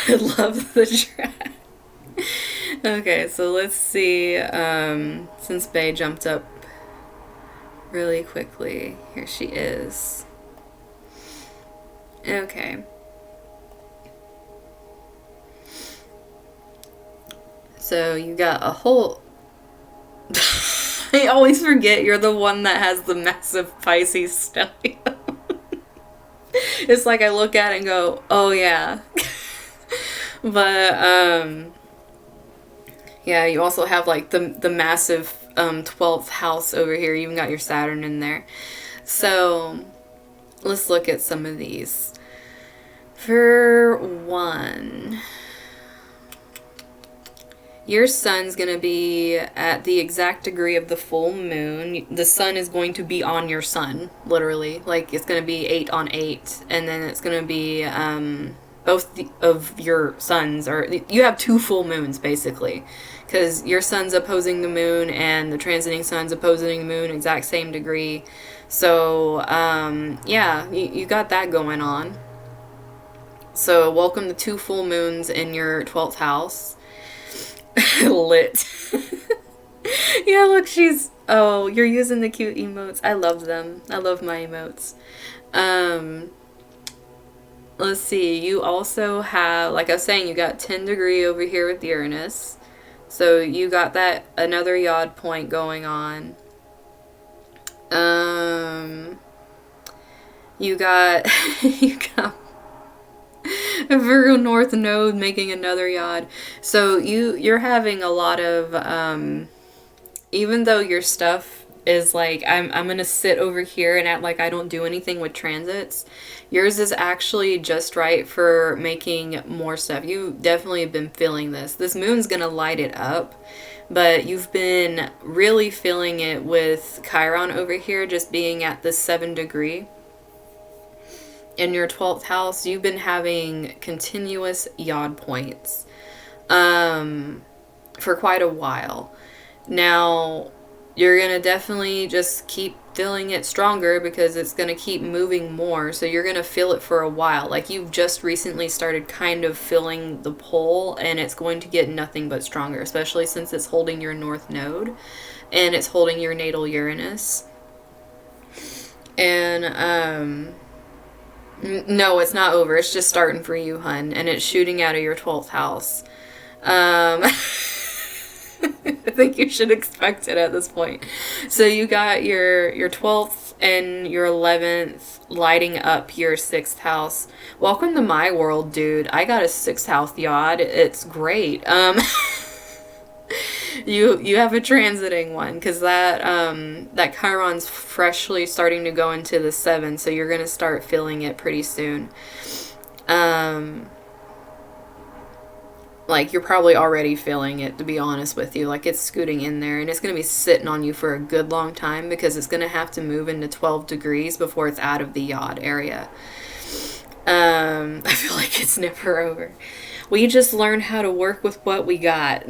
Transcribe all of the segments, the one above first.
I love the track. Okay, so let's see. Since Bay jumped up really quickly, here she is. Okay. So you got a whole. I always forget you're the one that has the massive Pisces stellium. It's like I look at it and go, oh yeah. But yeah, you also have like the massive 12th house over here. You even got your Saturn in there. So let's look at some of these. For one, your sun's going to be at the exact degree of the full moon. The sun is going to be on your sun, literally. Like, it's going to be 8 on 8. And then it's going to be both of your suns. Or you have 2 full moons, basically. Because your sun's opposing the moon and the transiting sun's opposing the moon, exact same degree. So, yeah, you got that going on. So, welcome to 2 full moons in your 12th house. Lit. Yeah, look, she's. Oh, you're using the cute emotes. I love them. I love my emotes. Let's see. You also have, like I was saying, you got 10 degree over here with Uranus. So you got that another yod point going on. You got you got a Virgo North node making another yod. So you're having a lot of even though your stuff is like I'm gonna sit over here and act like I don't do anything with transits, yours is actually just right for making more stuff. You definitely have been feeling this. This moon's gonna light it up, but you've been really feeling it with Chiron over here just being at the 7 degree. In your 12th house, you've been having continuous yod points for quite a while. Now, you're going to definitely just keep feeling it stronger because it's going to keep moving more. So you're going to feel it for a while. Like you've just recently started kind of feeling the pull, and it's going to get nothing but stronger, especially since it's holding your north node and it's holding your natal Uranus. And, no, it's not over. It's just starting for you, hun. And it's shooting out of your 12th house. I think you should expect it at this point. So you got your 12th and your 11th lighting up your 6th house. Welcome to my world, dude. I got a 6th house yod. It's great. You have a transiting one because that Chiron's freshly starting to go into the 7, so you're gonna start feeling it pretty soon. Like you're probably already feeling it, to be honest with you. Like it's scooting in there, and it's gonna be sitting on you for a good long time because it's gonna have to move into 12 degrees before it's out of the yod area. I feel like it's never over. We just learned how to work with what we got.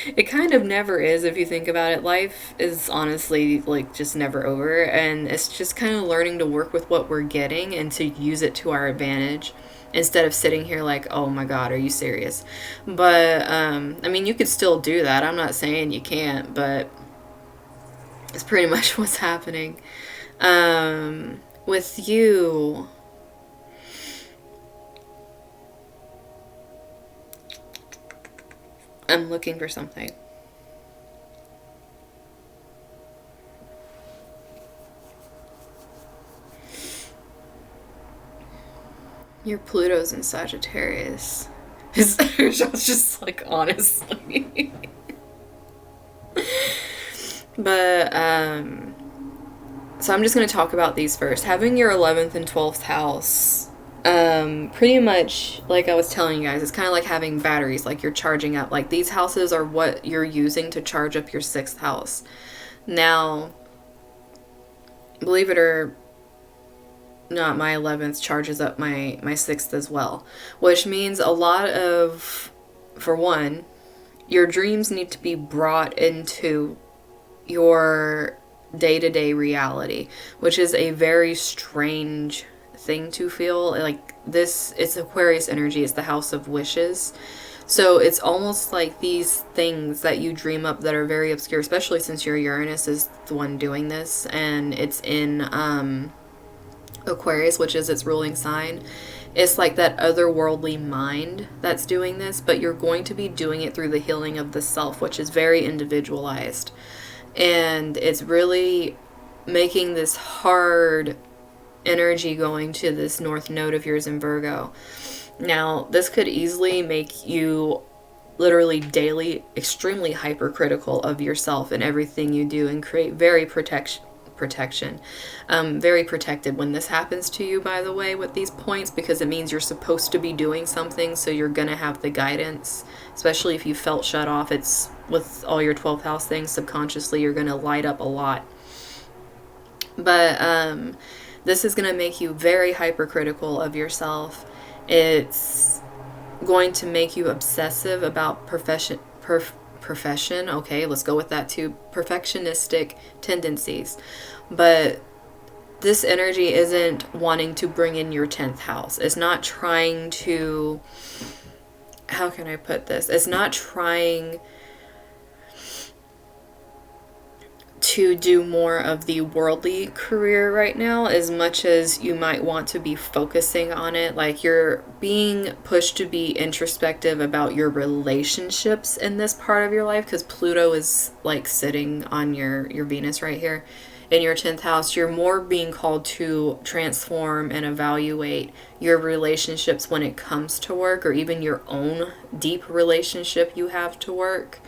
It kind of never is if you think about it. Life is honestly like just never over, and it's just kind of learning to work with what we're getting and to use it to our advantage instead of sitting here like, oh my god, are you serious? But I mean, you could still do that. I'm not saying you can't, but it's pretty much what's happening. With you, I'm looking for something. Your Pluto's in Sagittarius. It's just like, honestly. But, so I'm just going to talk about these first. Having your 11th and 12th house, pretty much, like I was telling you guys, it's kind of like having batteries, like you're charging up. Like, these houses are what you're using to charge up your 6th house. Now, believe it or not, my 11th charges up my 6th as well, which means a lot of, for one, your dreams need to be brought into your day-to-day reality, which is a very strange thing to feel. Like this, it's Aquarius energy. It's the house of wishes. So it's almost like these things that you dream up that are very obscure, especially since your Uranus is the one doing this, and it's in Aquarius, which is its ruling sign. It's like that otherworldly mind that's doing this, but you're going to be doing it through the healing of the self, which is very individualized. And it's really making this hard energy going to this north node of yours in Virgo. Now, this could easily make you literally daily extremely hypercritical of yourself and everything you do, and create very very protected when this happens to you, by the way, with these points, because it means you're supposed to be doing something, so you're gonna have the guidance, especially if you felt shut off. It's with all your 12th house things, subconsciously you're gonna light up a lot. But this is gonna make you very hypercritical of yourself. It's going to make you obsessive about profession, okay, let's go with that too, perfectionistic tendencies. But this energy isn't wanting to bring in your 10th house. It's not trying to, how can I put this? It's not trying to do more of the worldly career right now as much as you might want to be focusing on it. Like, you're being pushed to be introspective about your relationships in this part of your life, because Pluto is like sitting on your Venus right here in your 10th house. You're more being called to transform and evaluate your relationships when it comes to work, or even your own deep relationship you have to work.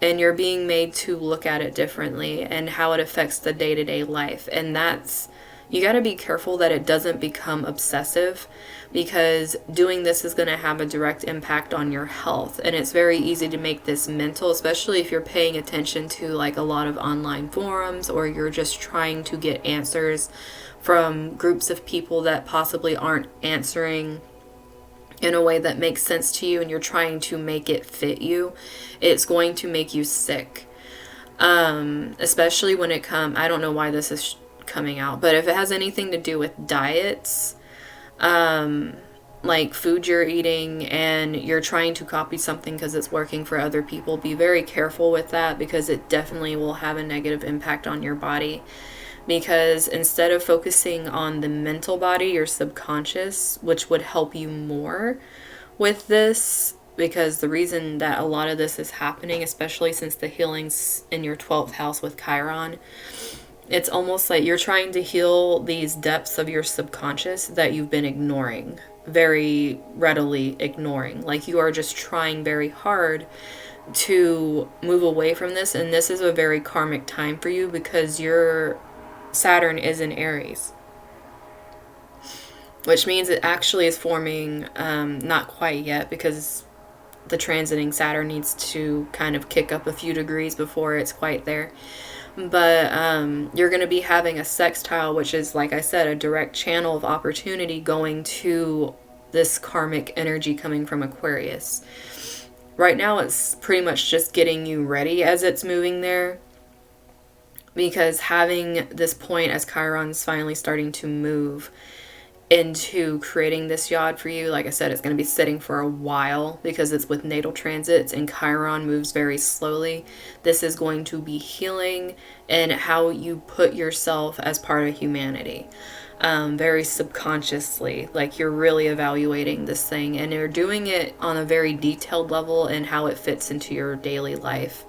And you're being made to look at it differently and how it affects the day-to-day life. And that's, you got to be careful that it doesn't become obsessive, because doing this is going to have a direct impact on your health. And it's very easy to make this mental, especially if you're paying attention to like a lot of online forums, or you're just trying to get answers from groups of people that possibly aren't answering in a way that makes sense to you, and you're trying to make it fit you. It's going to make you sick. Especially when it comes, I don't know why this is coming out, but if it has anything to do with diets, like food you're eating and you're trying to copy something because it's working for other people, be very careful with that, because it definitely will have a negative impact on your body. Because instead of focusing on the mental body, your subconscious, which would help you more with this, because the reason that a lot of this is happening, especially since the healing's in your 12th house with Chiron, it's almost like you're trying to heal these depths of your subconscious that you've been ignoring, very readily ignoring. Like, you are just trying very hard to move away from this, and this is a very karmic time for you, because your Saturn is in Aries, which means it actually is forming, not quite yet, because the transiting Saturn needs to kind of kick up a few degrees before it's quite there. But you're going to be having a sextile, which is, like I said, a direct channel of opportunity going to this karmic energy coming from Aquarius. Right now, it's pretty much just getting you ready as it's moving there, because having this point as Chiron's finally starting to move into creating this yod for you, like I said, it's going to be sitting for a while because it's with natal transits, and Chiron moves very slowly. This is going to be healing and how you put yourself as part of humanity, very subconsciously. Like, you're really evaluating this thing, and you're doing it on a very detailed level and how it fits into your daily life.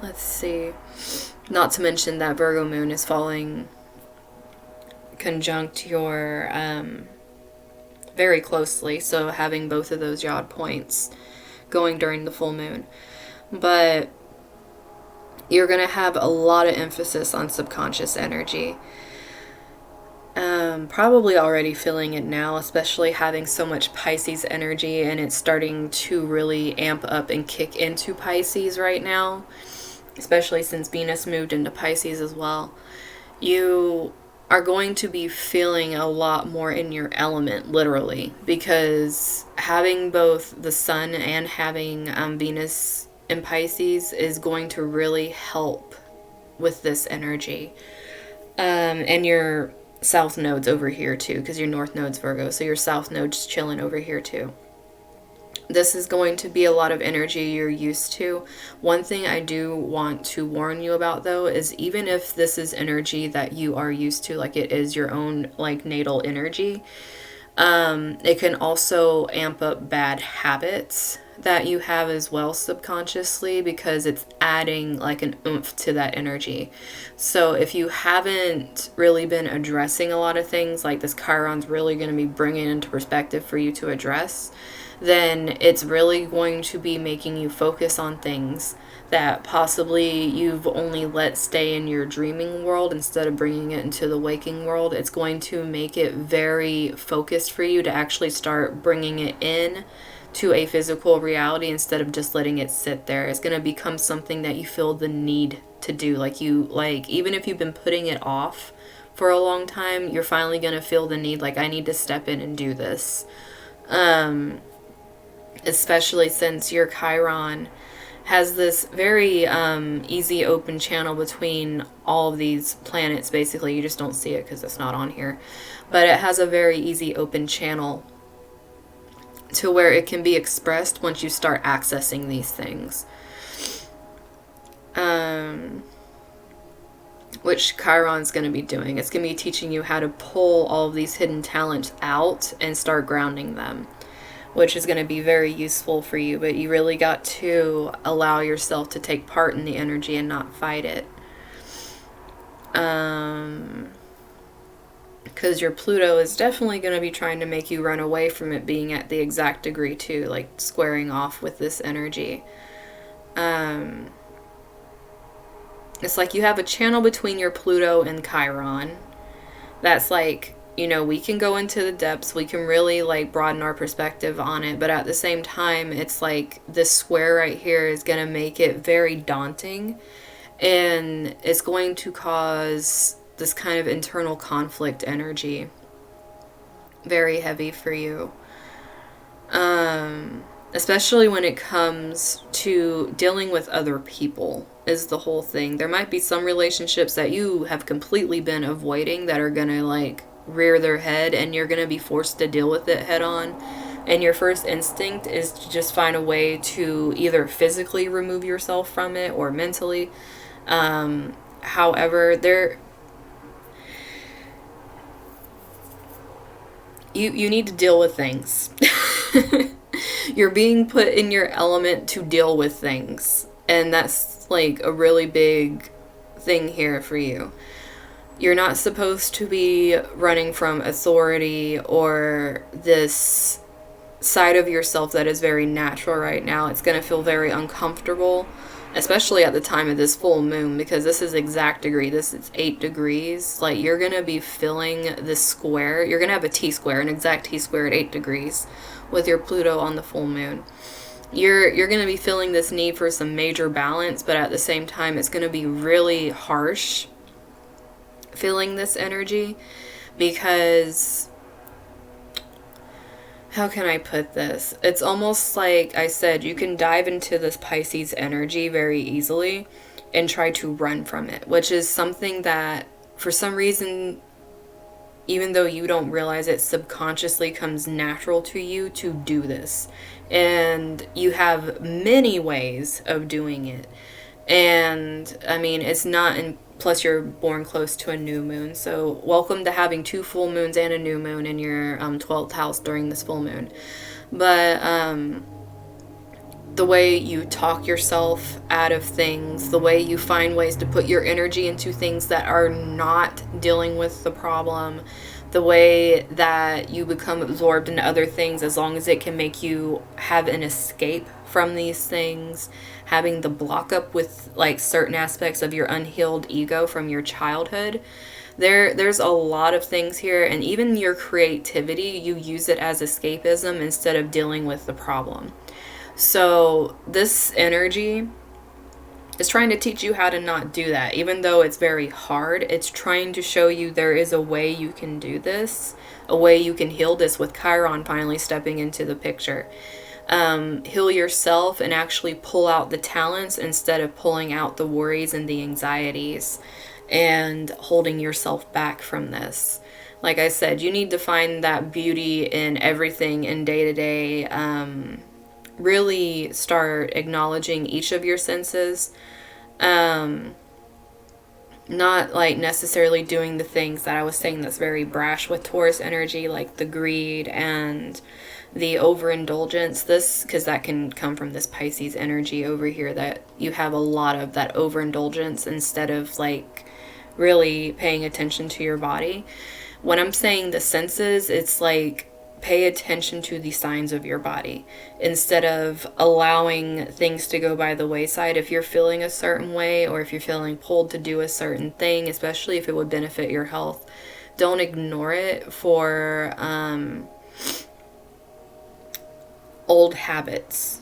Let's see, not to mention that Virgo moon is falling conjunct your very closely, so having both of those yod points going during the full moon. But you're going to have a lot of emphasis on subconscious energy. Probably already feeling it now, especially having so much Pisces energy, and it's starting to really amp up and kick into Pisces right now, especially since Venus moved into Pisces as well. You are going to be feeling a lot more in your element, literally, because having both the sun and having Venus in Pisces is going to really help with this energy. And your south node's over here too, because your north node's Virgo, so your south node's chilling over here too. This is going to be a lot of energy you're used to. One thing I do want to warn you about, though, is even if this is energy that you are used to, like it is your own like natal energy, it can also amp up bad habits that you have as well subconsciously, because it's adding like an oomph to that energy. So if you haven't really been addressing a lot of things, like this Chiron's really going to be bringing into perspective for you to address, then it's really going to be making you focus on things that possibly you've only let stay in your dreaming world instead of bringing it into the waking world. It's going to make it very focused for you to actually start bringing it in to a physical reality instead of just letting it sit there. It's going to become something that you feel the need to do. Like even if you've been putting it off for a long time, you're finally going to feel the need, like, I need to step in and do this. Especially since your Chiron has this very easy open channel between all of these planets. Basically, you just don't see it because it's not on here, but it has a very easy open channel to where it can be expressed once you start accessing these things, which Chiron's going to be doing. It's going to be teaching you how to pull all of these hidden talents out and start grounding them, which is going to be very useful for you, but you really got to allow yourself to take part in the energy and not fight it. Because your Pluto is definitely going to be trying to make you run away from it being at the exact degree too, like squaring off with this energy. It's like you have a channel between your Pluto and Chiron that's like, you know, we can go into the depths, we can really like broaden our perspective on it, but at the same time, it's like this square right here is going to make it very daunting, and it's going to cause this kind of internal conflict energy, very heavy for you. Especially when it comes to dealing with other people is the whole thing. There might be some relationships that you have completely been avoiding that are going to like rear their head, and you're going to be forced to deal with it head on, and your first instinct is to just find a way to either physically remove yourself from it or mentally. However, you need to deal with things. You're being put in your element to deal with things, and that's like a really big thing here for you. You're not supposed to be running from authority or this side of yourself that is very natural right now. It's going to feel very uncomfortable, especially at the time of this full moon, because this is exact degree. This is 8 degrees. Like, you're going to be feeling this square. You're going to have a T-square, an exact T-square at 8 degrees with your Pluto on the full moon. You're going to be feeling this need for some major balance, but at the same time, it's going to be really harsh feeling this energy, because how can I put this? It's almost like I said, you can dive into this Pisces energy very easily and try to run from it, which is something that for some reason, even though you don't realize it, subconsciously comes natural to you to do this. And you have many ways of doing it. And I mean, it's not in, plus you're born close to a new moon, so welcome to having 2 full moons and a new moon in your 12th house during this full moon. But the way you talk yourself out of things, the way you find ways to put your energy into things that are not dealing with the problem, the way that you become absorbed in other things as long as it can make you have an escape from these things, having the block up with like certain aspects of your unhealed ego from your childhood. There's a lot of things here, and even your creativity, you use it as escapism instead of dealing with the problem. So this energy is trying to teach you how to not do that. Even though it's very hard, it's trying to show you there is a way you can do this, a way you can heal this with Chiron finally stepping into the picture. Heal yourself and actually pull out the talents instead of pulling out the worries and the anxieties and holding yourself back from this. Like I said, you need to find that beauty in everything in day to day. Really start acknowledging each of your senses. Not like necessarily doing the things that I was saying that's very brash with Taurus energy, like the greed and the overindulgence. This, because that can come from this Pisces energy over here, that you have a lot of that overindulgence instead of like really paying attention to your body. When I'm saying the senses, it's like pay attention to the signs of your body instead of allowing things to go by the wayside. If you're feeling a certain way, or if you're feeling pulled to do a certain thing, especially if it would benefit your health, don't ignore it for old habits,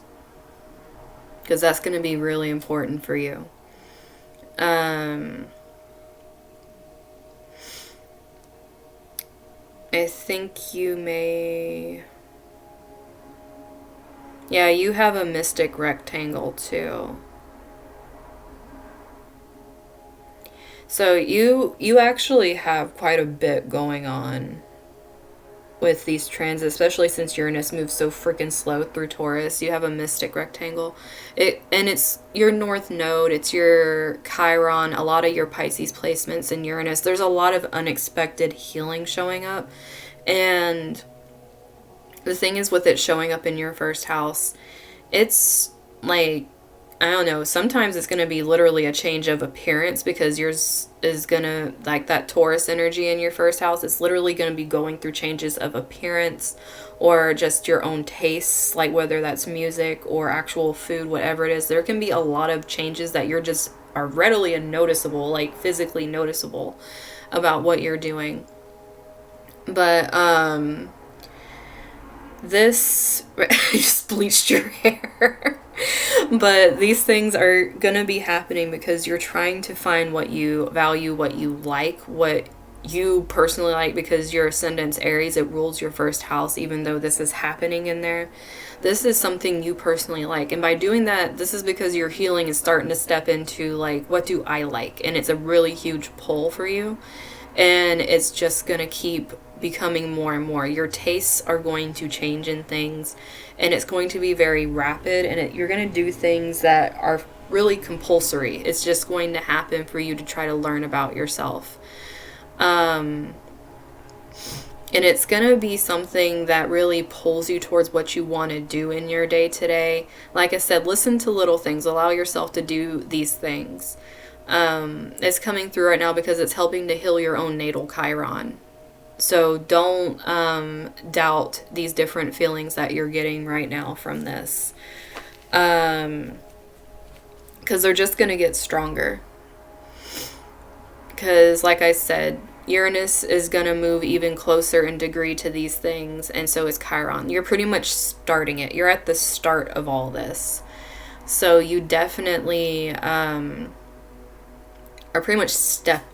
because that's going to be really important for you. I think you may... Yeah, you have a mystic rectangle too. So you actually have quite a bit going on with these transits, especially since Uranus moves so freaking slow through Taurus. You have a mystic rectangle. It's your north node, it's your Chiron, a lot of your Pisces placements in Uranus. There's a lot of unexpected healing showing up. And the thing is, with it showing up in your first house, it's like, I don't know, sometimes it's going to be literally a change of appearance, because yours is going to, like that Taurus energy in your first house, it's literally going to be going through changes of appearance or just your own tastes, like whether that's music or actual food, whatever it is. There can be a lot of changes that you're just are readily and noticeable, like physically noticeable about what you're doing. But, this, you just bleached your hair. But these things are gonna be happening because you're trying to find what you value, what you like, what you personally like, because your ascendant's Aries, it rules your first house, even though this is happening in there. This is something you personally like. And by doing that, this is because your healing is starting to step into, like, what do I like? And it's a really huge pull for you. And it's just gonna keep becoming more and more. Your tastes are going to change in things, and it's going to be very rapid, and you're going to do things that are really compulsory. It's just going to happen for you to try to learn about yourself. And it's going to be something that really pulls you towards what you want to do in your day to day. Like I said, listen to little things. Allow yourself to do these things. It's coming through right now because it's helping to heal your own natal Chiron. So don't doubt these different feelings that you're getting right now from this. Because they're just going to get stronger. Because, like I said, Uranus is going to move even closer in degree to these things, and so is Chiron. You're pretty much starting it. You're at the start of all this. So you definitely... are pretty much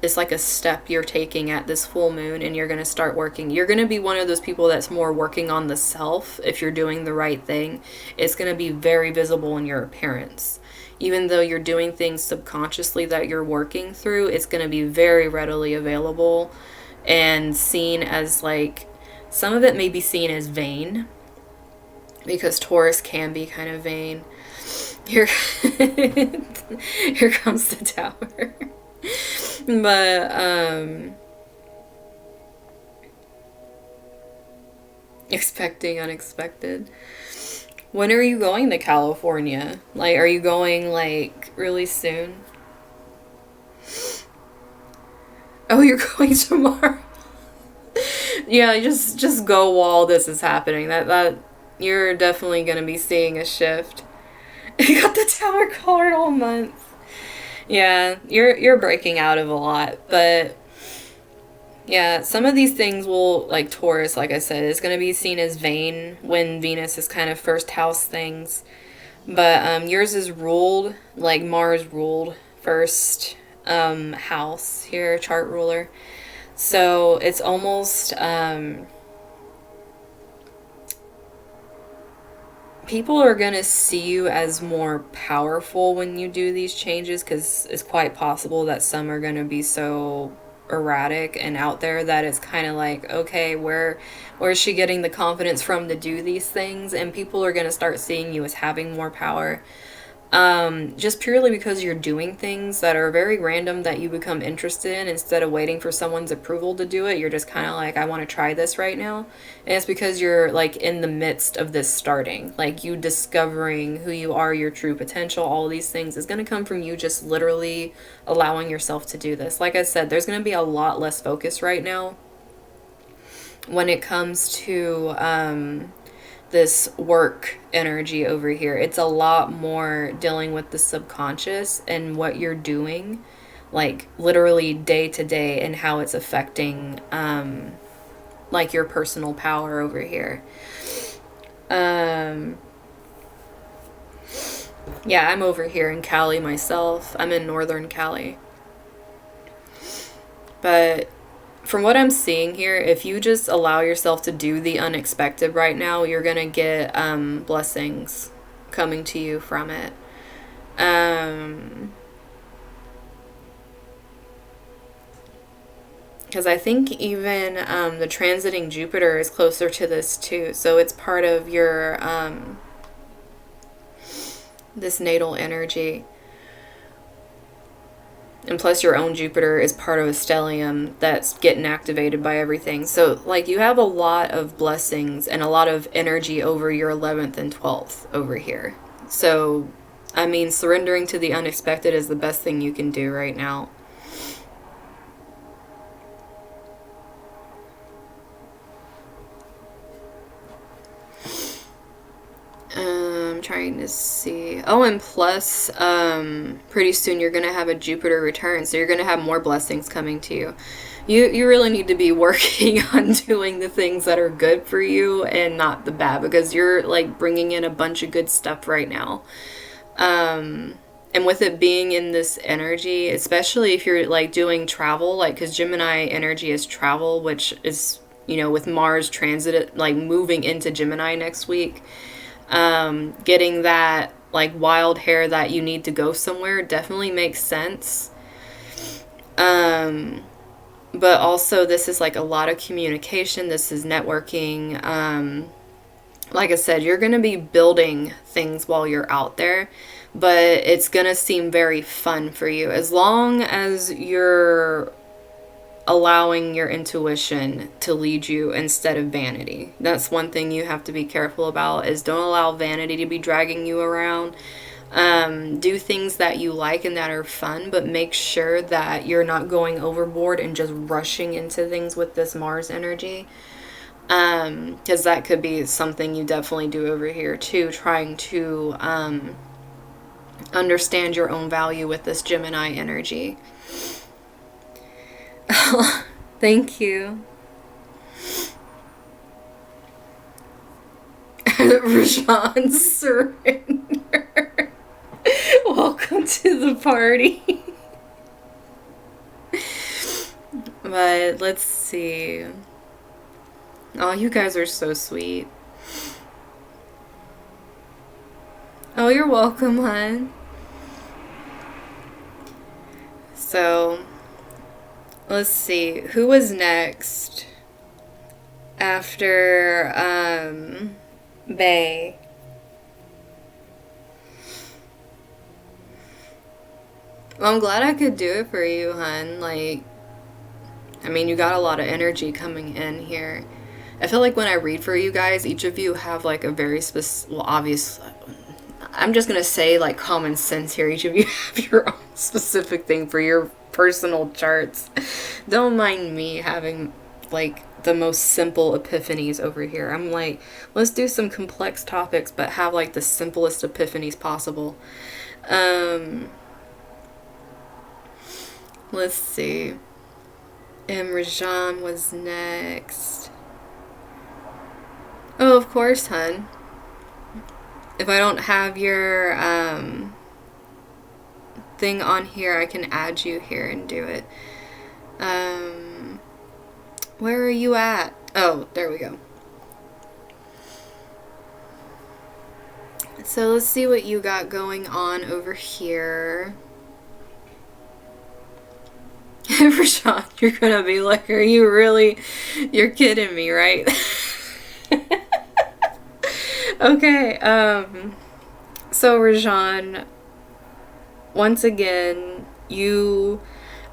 it's like a step you're taking at this full moon, and you're going to start working. You're going to be one of those people that's more working on the self. If you're doing the right thing, it's going to be very visible in your appearance. Even though you're doing things subconsciously that you're working through, it's going to be very readily available and seen as, like, some of it may be seen as vain, because Taurus can be kind of vain. Here comes the Tower. But, expecting unexpected. When are you going to California? Like, are you going, like, really soon? Oh, you're going tomorrow? Yeah, just go while this is happening. That you're definitely gonna be seeing a shift. You got the Tower card all month. Yeah, you're breaking out of a lot, but yeah, some of these things will, like Taurus, like I said, is going to be seen as vain when Venus is kind of first house things. But yours is ruled, like Mars ruled first house here, chart ruler. So it's almost people are going to see you as more powerful when you do these changes, because it's quite possible that some are going to be so erratic and out there that it's kind of like, okay, where is she getting the confidence from to do these things? And people are going to start seeing you as having more power, just purely because you're doing things that are very random that you become interested in. Instead of waiting for someone's approval to do it, you're just kind of like, I want to try this right now. And it's because you're like in the midst of this starting, like you discovering who you are, your true potential. All these things is going to come from you just literally allowing yourself to do this. Like I said, there's going to be a lot less focus right now when it comes to this work energy over here. It's a lot more dealing with the subconscious and what you're doing, like literally day to day, and how it's affecting like your personal power over here. Yeah, I'm over here in Cali myself. I'm in northern Cali. But from what I'm seeing here, if you just allow yourself to do the unexpected right now, you're going to get blessings coming to you from it. Because I think even the transiting Jupiter is closer to this too. So it's part of your this natal energy. And plus your own Jupiter is part of a stellium that's getting activated by everything. So like you have a lot of blessings and a lot of energy over your 11th and 12th over here. So, I mean, surrendering to the unexpected is the best thing you can do right now. I'm trying to see. Oh, and plus, pretty soon you're gonna have a Jupiter return, so you're gonna have more blessings coming to you. You really need to be working on doing the things that are good for you and not the bad, because you're like bringing in a bunch of good stuff right now. And with it being in this energy, especially if you're like doing travel, like because Gemini energy is travel, which is, you know, with Mars transit, like moving into Gemini next week. Getting that like wild hair that you need to go somewhere definitely makes sense. But also this is like a lot of communication. This is networking. Like I said, you're going to be building things while you're out there, but it's going to seem very fun for you as long as you're allowing your intuition to lead you instead of vanity. That's one thing you have to be careful about, is don't allow vanity to be dragging you around. Do things that you like and that are fun, but make sure that you're not going overboard and just rushing into things with this Mars energy. Because that could be something you definitely do over here too, trying to understand your own value with this Gemini energy. Thank you. Rajan, surrender. Welcome to the party. But let's see. Oh, you guys are so sweet. Oh, you're welcome, hon. So, let's see. Who was next after Bay? Well, I'm glad I could do it for you, hun. Like, I mean, you got a lot of energy coming in here. I feel like when I read for you guys, each of you have like a very specific, well, obvious, I'm just going to say like common sense here. Each of you have your own specific thing for your personal charts. Don't mind me having like the most simple epiphanies over here. I'm like, let's do some complex topics, but have like the simplest epiphanies possible. Let's see. And Rajan was next. Oh, of course, hun. If I don't have your thing on here, I can add you here and do it. Where are you at? Oh, there we go. So let's see what you got going on over here. Rashawn, you're gonna be like, are you really, you're kidding me, right? Okay, so Rajan, once again, you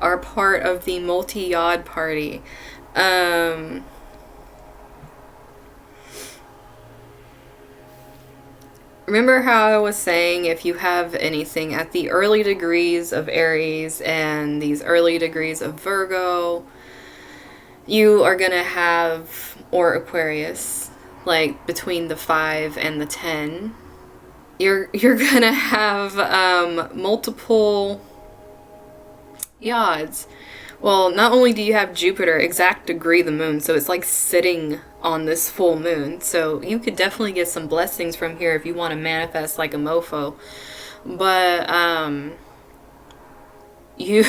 are part of the multi-yod party. Remember how I was saying if you have anything at the early degrees of Aries and these early degrees of Virgo, you are going to have, or Aquarius, like between the 5 and the 10, you're going to have multiple yods. Well, not only do you have Jupiter exact degree the moon, so it's like sitting on this full moon. So you could definitely get some blessings from here if you want to manifest like a mofo. But you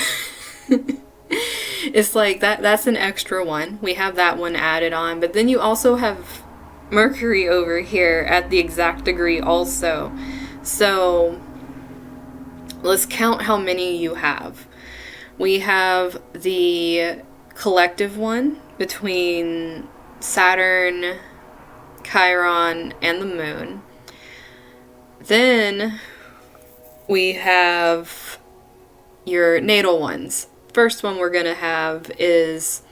it's like that's an extra one. We have that one added on, but then you also have Mercury over here at the exact degree also. So let's count how many you have. We have the collective one between Saturn, Chiron, and the moon. Then we have your natal ones. First one we're going to have is,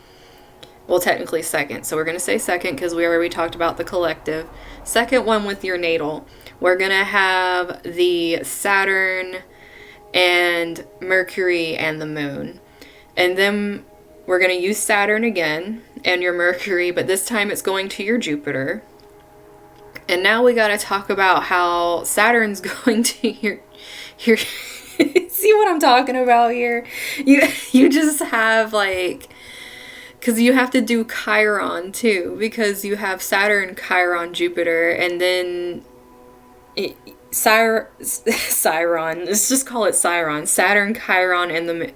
well, technically second. So we're going to say second because we already talked about the collective. Second one with your natal, we're going to have the Saturn and Mercury and the moon. And then we're going to use Saturn again and your Mercury, but this time it's going to your Jupiter. And now we got to talk about how Saturn's going to your see what I'm talking about here? You just have like, because you have to do Chiron too, because you have Saturn, Chiron, Jupiter, and then Chiron, let's just call it Chiron, Saturn, Chiron, and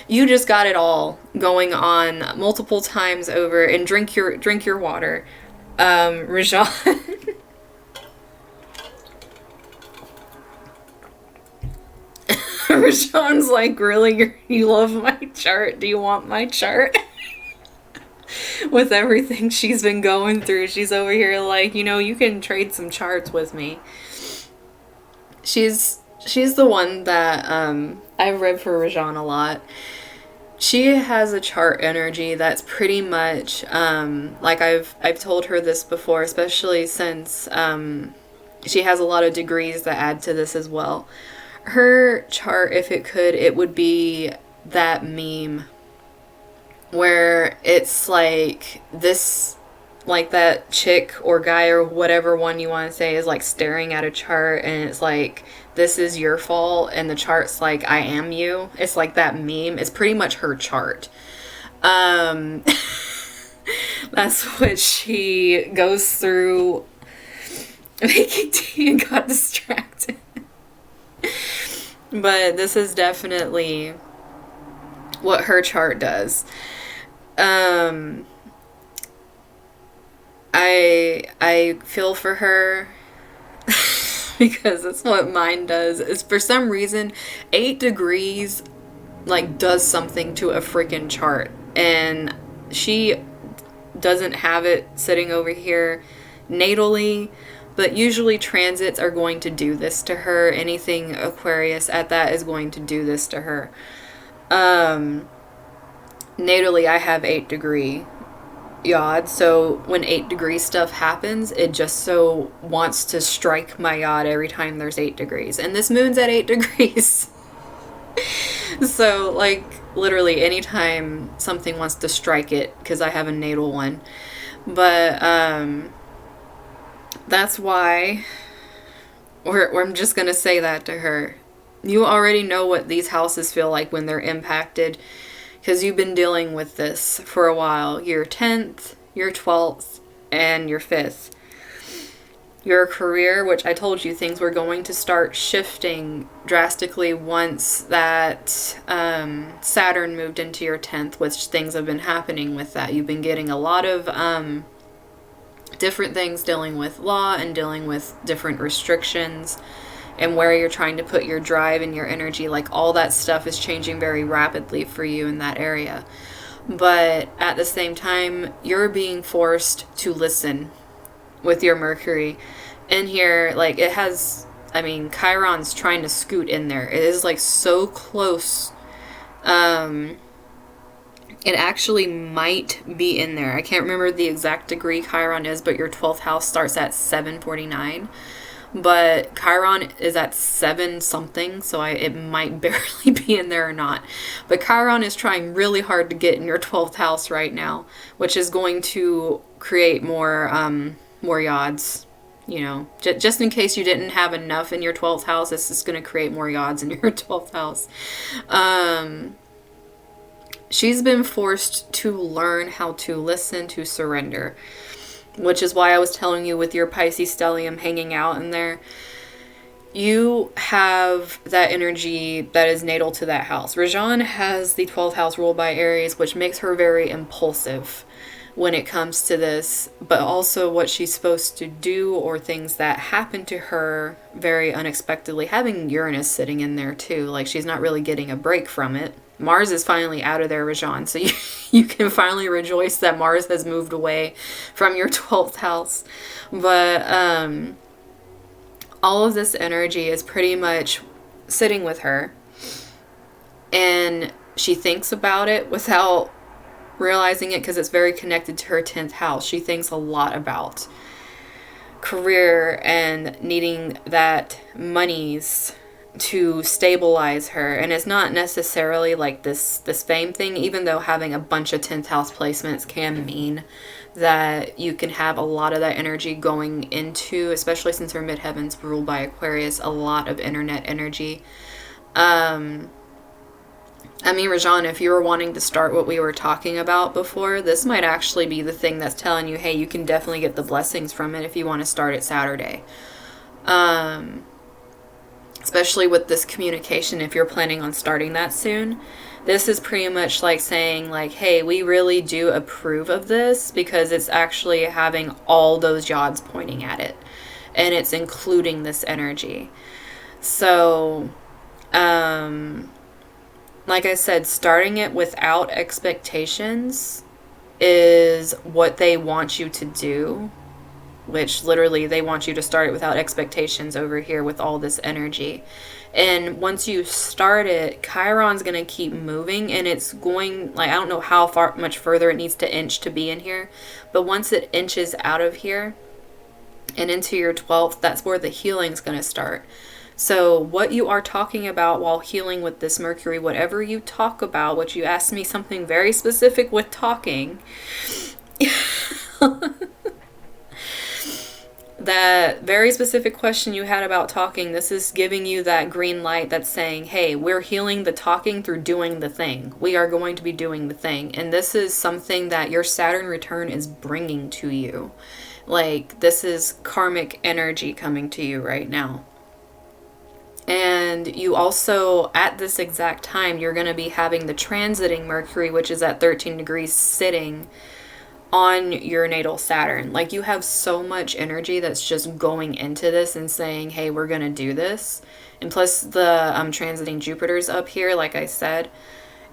you just got it all going on multiple times over. And drink your water, Rajan. Rajan's like, really, you love my chart? Do you want my chart? With everything she's been going through, she's over here like, you can trade some charts with me. She's the one that I've read for Rajan a lot. She has a chart energy that's pretty much like I've told her this before, especially since she has a lot of degrees that add to this as well. Her chart, if it would be that meme where it's like this, like that chick or guy or whatever one you want to say is like staring at a chart and it's like, this is your fault, and the chart's like, I am you. It's like that meme. It's pretty much her chart. That's what she goes through making tea and got distracted. But this is definitely what her chart does. I feel for her because that's what mine does. Is for some reason 8 degrees like does something to a freaking chart, and she doesn't have it sitting over here natally, but usually transits are going to do this to her. Anything Aquarius at that is going to do this to her. Natally, I have 8 degree yod, so when 8 degree stuff happens, it just so wants to strike my yod every time there's 8 degrees. And this moon's at 8 degrees. So, like, literally anytime something wants to strike it, because I have a natal one. But, that's why, or I'm just gonna say that to her. You already know what these houses feel like when they're impacted, because you've been dealing with this for a while. Your 10th, your 12th, and your 5th. Your career, which I told you things were going to start shifting drastically once that Saturn moved into your 10th, which things have been happening with that. You've been getting a lot of different things dealing with law and dealing with different restrictions and where you're trying to put your drive and your energy. Like, all that stuff is changing very rapidly for you in that area. But at the same time, you're being forced to listen with your Mercury in here. Like, it has, I mean, Chiron's trying to scoot in there. It is like so close. It actually might be in there. I can't remember the exact degree Chiron is, but your 12th house starts at 749. But Chiron is at 7 something, so it might barely be in there or not. But Chiron is trying really hard to get in your 12th house right now, which is going to create more yods. You know, just in case you didn't have enough in your 12th house, this is going to create more yods in your 12th house. She's been forced to learn how to listen, to surrender, which is why I was telling you with your Pisces stellium hanging out in there, you have that energy that is natal to that house. Rajan has the 12th house ruled by Aries, which makes her very impulsive when it comes to this, but also what she's supposed to do or things that happen to her very unexpectedly. Having Uranus sitting in there too, like, she's not really getting a break from it. Mars is finally out of there, Rajan, so you can finally rejoice that Mars has moved away from your 12th house. But all of this energy is pretty much sitting with her, and she thinks about it without realizing it because it's very connected to her 10th house. She thinks a lot about career and needing that monies to stabilize her. And it's not necessarily like this fame thing, even though having a bunch of 10th house placements can mean that you can have a lot of that energy going into, especially since her midheaven's ruled by Aquarius, a lot of internet energy. I mean, Rajan, if you were wanting to start what we were talking about before, this might actually be the thing that's telling you, hey, you can definitely get the blessings from it if you want to start it Saturday. Especially with this communication, if you're planning on starting that soon. This is pretty much like saying, like, hey, we really do approve of this because it's actually having all those yods pointing at it. And it's including this energy. So, like I said, starting it without expectations is what they want you to do. Which literally they want you to start it without expectations over here with all this energy. And once you start it, Chiron's going to keep moving, and it's going, like, I don't know how much further it needs to inch to be in here, but once it inches out of here and into your 12th, that's where the healing's going to start. So what you are talking about while healing with this Mercury, whatever you talk about, which you asked me something very specific with talking, that very specific question you had about talking, this is giving you that green light that's saying, hey, we're healing the talking through doing the thing. We are going to be doing the thing. And this is something that your Saturn return is bringing to you. Like, this is karmic energy coming to you right now. And you also, at this exact time, you're going to be having the transiting Mercury, which is at 13 degrees, sitting on your natal Saturn. Like, you have so much energy that's just going into this and saying, hey, we're gonna do this. And plus the transiting Jupiter's up here, like I said,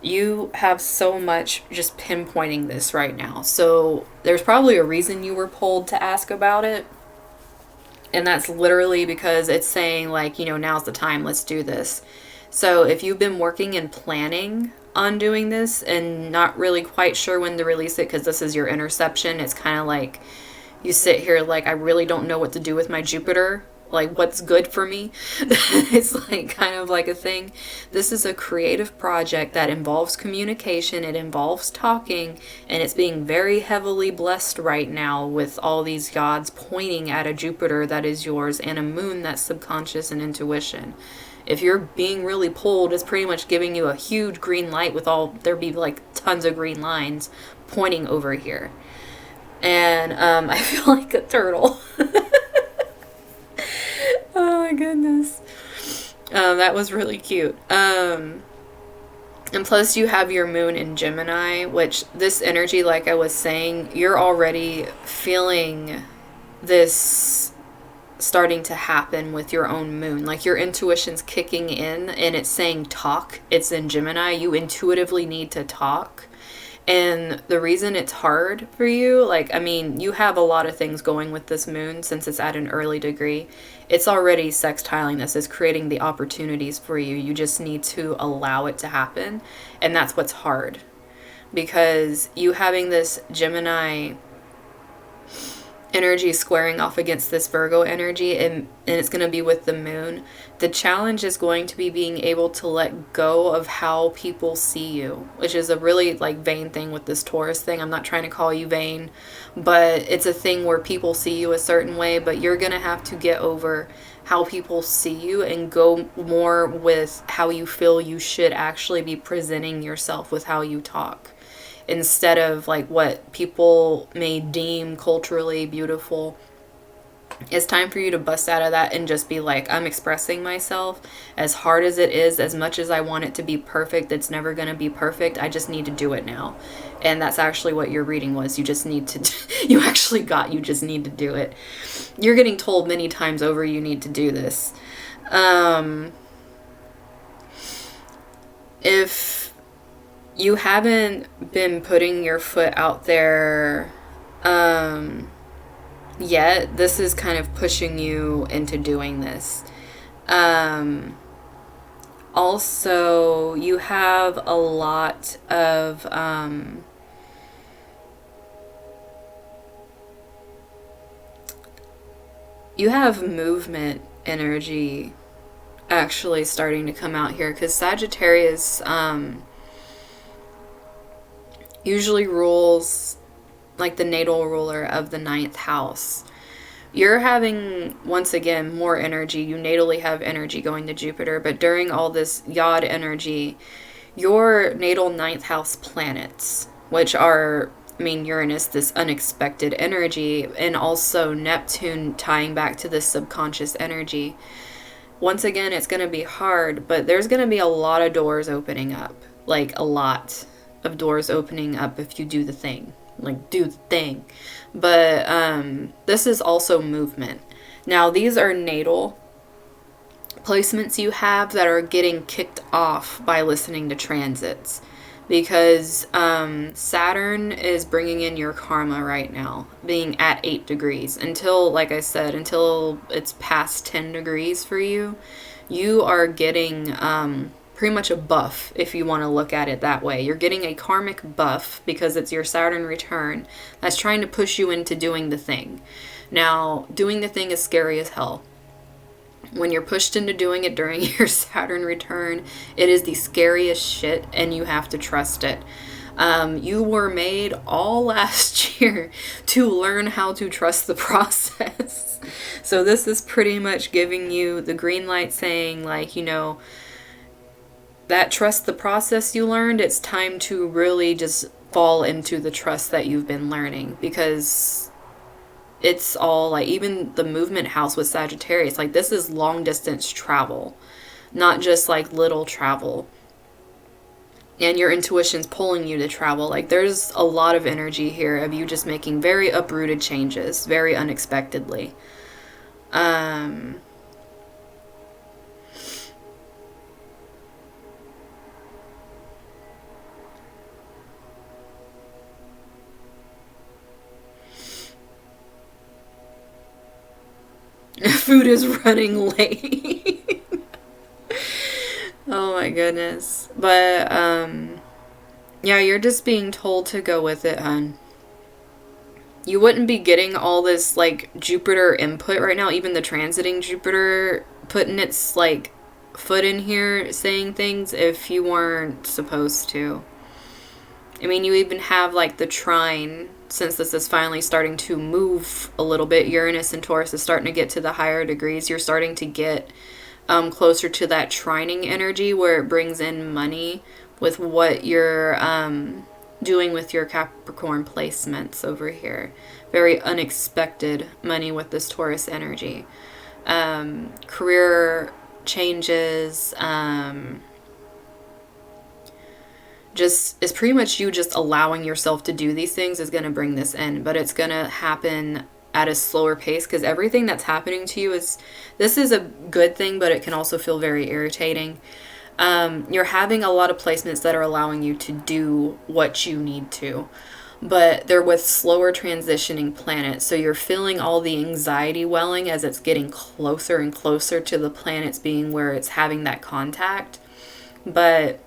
you have so much just pinpointing this right now. So there's probably a reason you were pulled to ask about it, and that's literally because it's saying, like, you know, now's the time, let's do this. So if you've been working and planning on doing this and not really quite sure when to release it because this is your interception, it's kind of like you sit here like, I really don't know what to do with my Jupiter, like what's good for me. It's like kind of like a thing. This is a creative project that involves communication, it involves talking, and it's being very heavily blessed right now with all these gods pointing at a Jupiter that is yours and a moon that's subconscious and intuition. If you're being really pulled, it's pretty much giving you a huge green light with there'd be like tons of green lines pointing over here. And I feel like a turtle. Oh my goodness. That was really cute. And plus you have your moon in Gemini, which this energy, like I was saying, you're already feeling this starting to happen with your own moon. Like your intuition's kicking in and it's saying talk. It's in Gemini. You intuitively need to talk. And the reason it's hard for you, like, I mean, you have a lot of things going with this moon since it's at an early degree. It's already sextiling this, is creating the opportunities for you. You just need to allow it to happen. And that's what's hard. Because you having this Gemini energy squaring off against this Virgo energy, and it's going to be with the moon. The challenge is going to be being able to let go of how people see you, which is a really like vain thing with this Taurus thing. I'm not trying to call you vain, but it's a thing where people see you a certain way, but you're going to have to get over how people see you and go more with how you feel you should actually be presenting yourself with how you talk, instead of like what people may deem culturally beautiful. It's time for you to bust out of that and just be like, I'm expressing myself. As hard as it is, as much as I want it to be perfect, it's never going to be perfect. I just need to do it now. And that's actually what your reading was. You just need to, you just need to do it. You're getting told many times over you need to do this. If you haven't been putting your foot out there yet, this is kind of pushing you into doing this. Also, you have a lot of you have movement energy actually starting to come out here, because Sagittarius usually rules like the natal ruler of the 9th house. You're having, once again, more energy. You natally have energy going to Jupiter, but during all this Yod energy, your natal 9th house planets, which are, I mean, Uranus, this unexpected energy, and also Neptune tying back to this subconscious energy. Once again, it's going to be hard, but there's going to be a lot of doors opening up. Like, a lot of doors opening up if you do the thing. Like, do the thing. But this is also movement. Now, these are natal placements you have that are getting kicked off by listening to transits. Because Saturn is bringing in your karma right now, being at 8 degrees. Until, like I said, until it's past 10 degrees for you, you are getting pretty much a buff, if you want to look at it that way. You're getting a karmic buff because it's your Saturn return that's trying to push you into doing the thing. Now, doing the thing is scary as hell. When you're pushed into doing it during your Saturn return, it is the scariest shit, and you have to trust it. You were made all last year to learn how to trust the process. So this is pretty much giving you the green light, saying, like, you know, that trust the process you learned, it's time to really just fall into the trust that you've been learning, because it's all like, even the movement house with Sagittarius, like, this is long distance travel, not just like little travel. And your intuition's pulling you to travel. Like, there's a lot of energy here of you just making very uprooted changes, very unexpectedly. Food is running late. Oh my goodness. But, yeah, you're just being told to go with it, hun. You wouldn't be getting all this, like, Jupiter input right now, even the transiting Jupiter putting its, like, foot in here saying things, if you weren't supposed to. I mean, you even have, like, the trine, since this is finally starting to move a little bit. Uranus and Taurus is starting to get to the higher degrees. You're starting to get closer to that trining energy where it brings in money with what you're doing with your Capricorn placements over here. Very unexpected money with this Taurus energy. Career changes, just is pretty much you just allowing yourself to do these things is going to bring this in, but it's going to happen at a slower pace, because everything that's happening to you this is a good thing, but it can also feel very irritating. You're having a lot of placements that are allowing you to do what you need to, but they're with slower transitioning planets. So you're feeling all the anxiety welling as it's getting closer and closer to the planets being where it's having that contact. But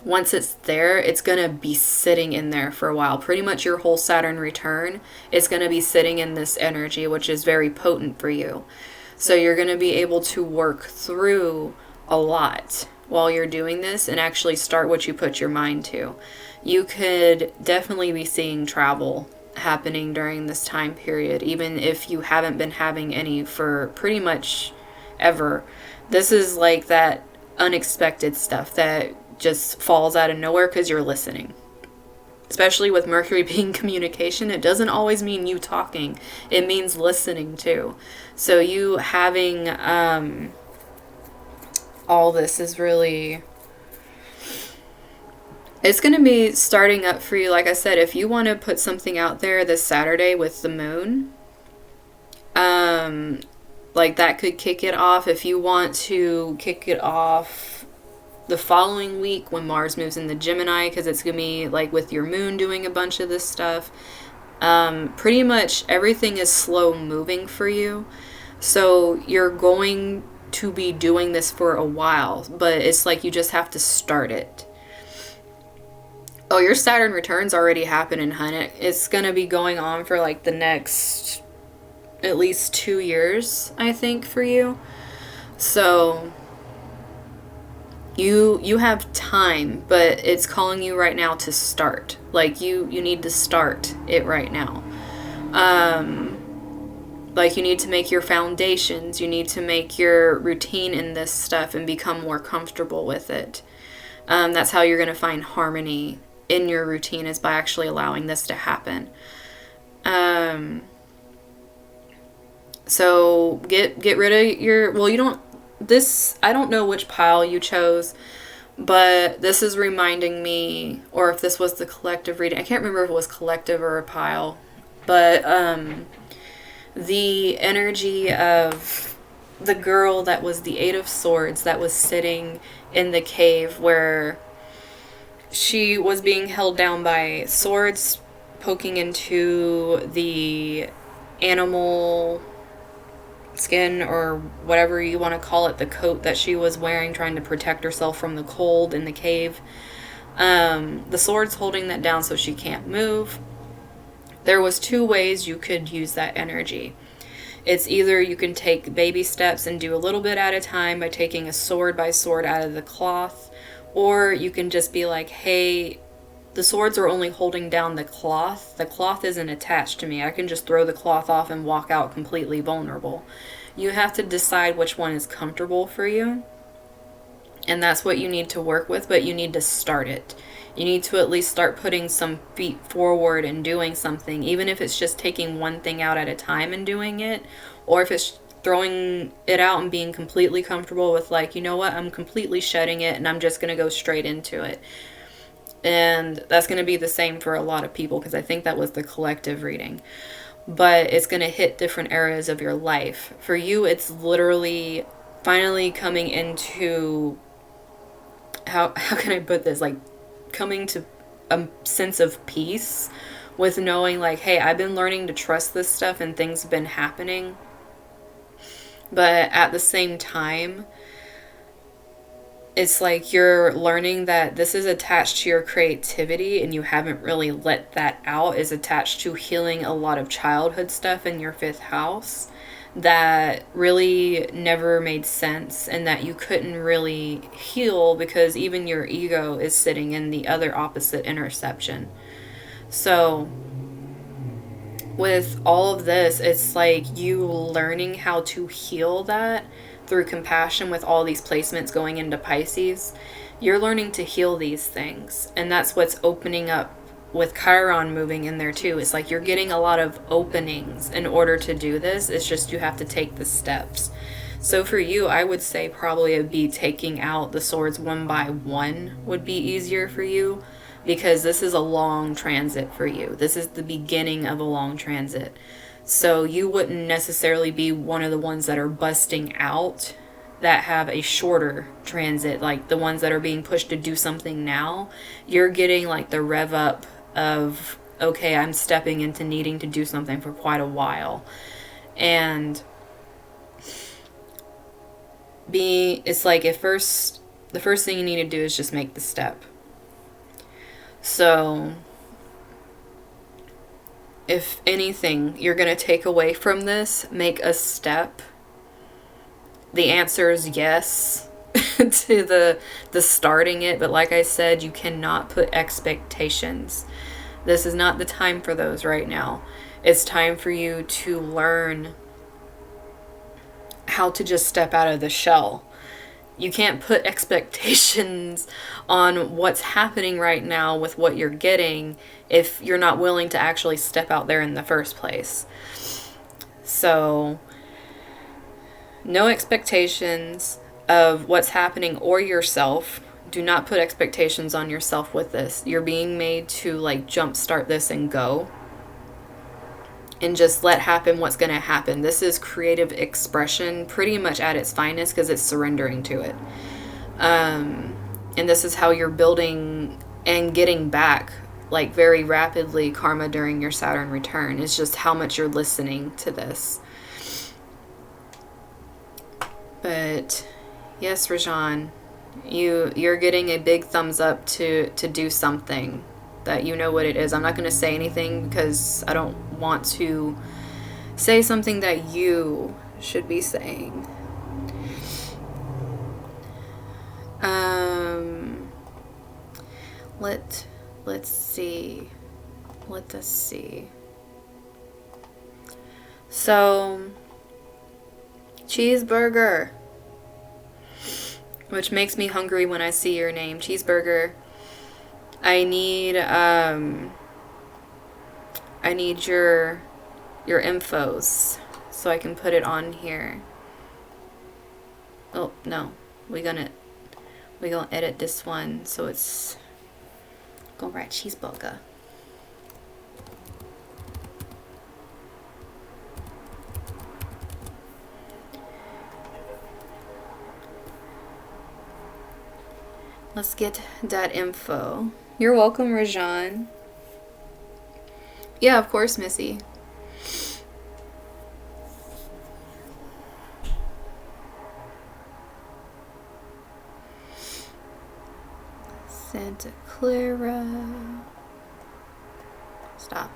once it's there, it's going to be sitting in there for a while. Pretty much your whole Saturn return is going to be sitting in this energy, which is very potent for you. So you're going to be able to work through a lot while you're doing this and actually start what you put your mind to. You could definitely be seeing travel happening during this time period, even if you haven't been having any for pretty much ever. This is like that unexpected stuff that just falls out of nowhere because you're listening. Especially with Mercury being communication, it doesn't always mean you talking. It means listening too. So you having all this is really... It's going to be starting up for you. Like I said, if you want to put something out there this Saturday with the moon, like that could kick it off. If you want to kick it off the following week when Mars moves into Gemini, because it's going to be like with your moon doing a bunch of this stuff. Pretty much everything is slow moving for you. So you're going to be doing this for a while, but it's like you just have to start it. Oh, your Saturn return's already happening, hun. It's going to be going on for like the next at least 2 years, I think, for you. So you have time, but it's calling you right now to start. Like you need to start it right now. Like you need to make your foundations. You need to make your routine in this stuff and become more comfortable with it. That's how you're going to find harmony in your routine, is by actually allowing this to happen. So get rid of your, well, you don't, this, I don't know which pile you chose, but this is reminding me, or if this was the collective reading, I can't remember if it was collective or a pile, but the energy of the girl that was the Eight of Swords that was sitting in the cave where she was being held down by swords poking into the animal skin, or whatever you want to call it, the coat that she was wearing, trying to protect herself from the cold in the cave. The sword's holding that down so she can't move. There was 2 ways you could use that energy. It's either you can take baby steps and do a little bit at a time by taking a sword by sword out of the cloth, or you can just be like, hey, the swords are only holding down the cloth. The cloth isn't attached to me. I can just throw the cloth off and walk out completely vulnerable. You have to decide which one is comfortable for you. And that's what you need to work with, but you need to start it. You need to at least start putting some feet forward and doing something, even if it's just taking one thing out at a time and doing it, or if it's throwing it out and being completely comfortable with, like, you know what, I'm completely shedding it and I'm just going to go straight into it. And that's going to be the same for a lot of people, because I think that was the collective reading. But it's going to hit different areas of your life. For you, it's literally finally coming into, how can I put this, like coming to a sense of peace with knowing, like, hey, I've been learning to trust this stuff and things have been happening. But at the same time, it's like you're learning that this is attached to your creativity and you haven't really let that out. Is attached to healing a lot of childhood stuff in your 5th house that really never made sense and that you couldn't really heal because even your ego is sitting in the other opposite interception. So with all of this, it's like you learning how to heal that through compassion with all these placements going into Pisces. You're learning to heal these things, and that's what's opening up with Chiron moving in there too. It's like you're getting a lot of openings in order to do this. It's just you have to take the steps. So for you, I would say probably it'd be taking out the swords one by one would be easier for you, because this is a long transit for you. This is the beginning of a long transit. So you wouldn't necessarily be one of the ones that are busting out that have a shorter transit, like the ones that are being pushed to do something now. You're getting like the rev up of, okay, I'm stepping into needing to do something for quite a while. And it's like the first thing you need to do is just make the step. So if anything you're going to take away from this, make a step. The answer is yes to the starting it, but like I said, you cannot put expectations. This is not the time for those right now. It's time for you to learn how to just step out of the shell. You can't put expectations on what's happening right now with what you're getting if you're not willing to actually step out there in the first place. So, no expectations of what's happening or yourself. Do not put expectations on yourself with this. You're being made to like jumpstart this and go. And just let happen what's going to happen. This is creative expression pretty much at its finest because it's surrendering to it. And this is how you're building and getting back like very rapidly karma during your Saturn return. It's just how much you're listening to this. But yes, Rajan, you're getting a big thumbs up to do something that you know what it is. I'm not going to say anything because I don't want to say something that you should be saying. Let's see. Let us see. So, cheeseburger, which makes me hungry when I see your name, cheeseburger. I need your infos so I can put it on here. Oh no, we gonna edit this one so it's gonna write cheeseburger. Let's get that info. You're welcome, Rajan. Yeah, of course, Missy. Santa Clara. Stop.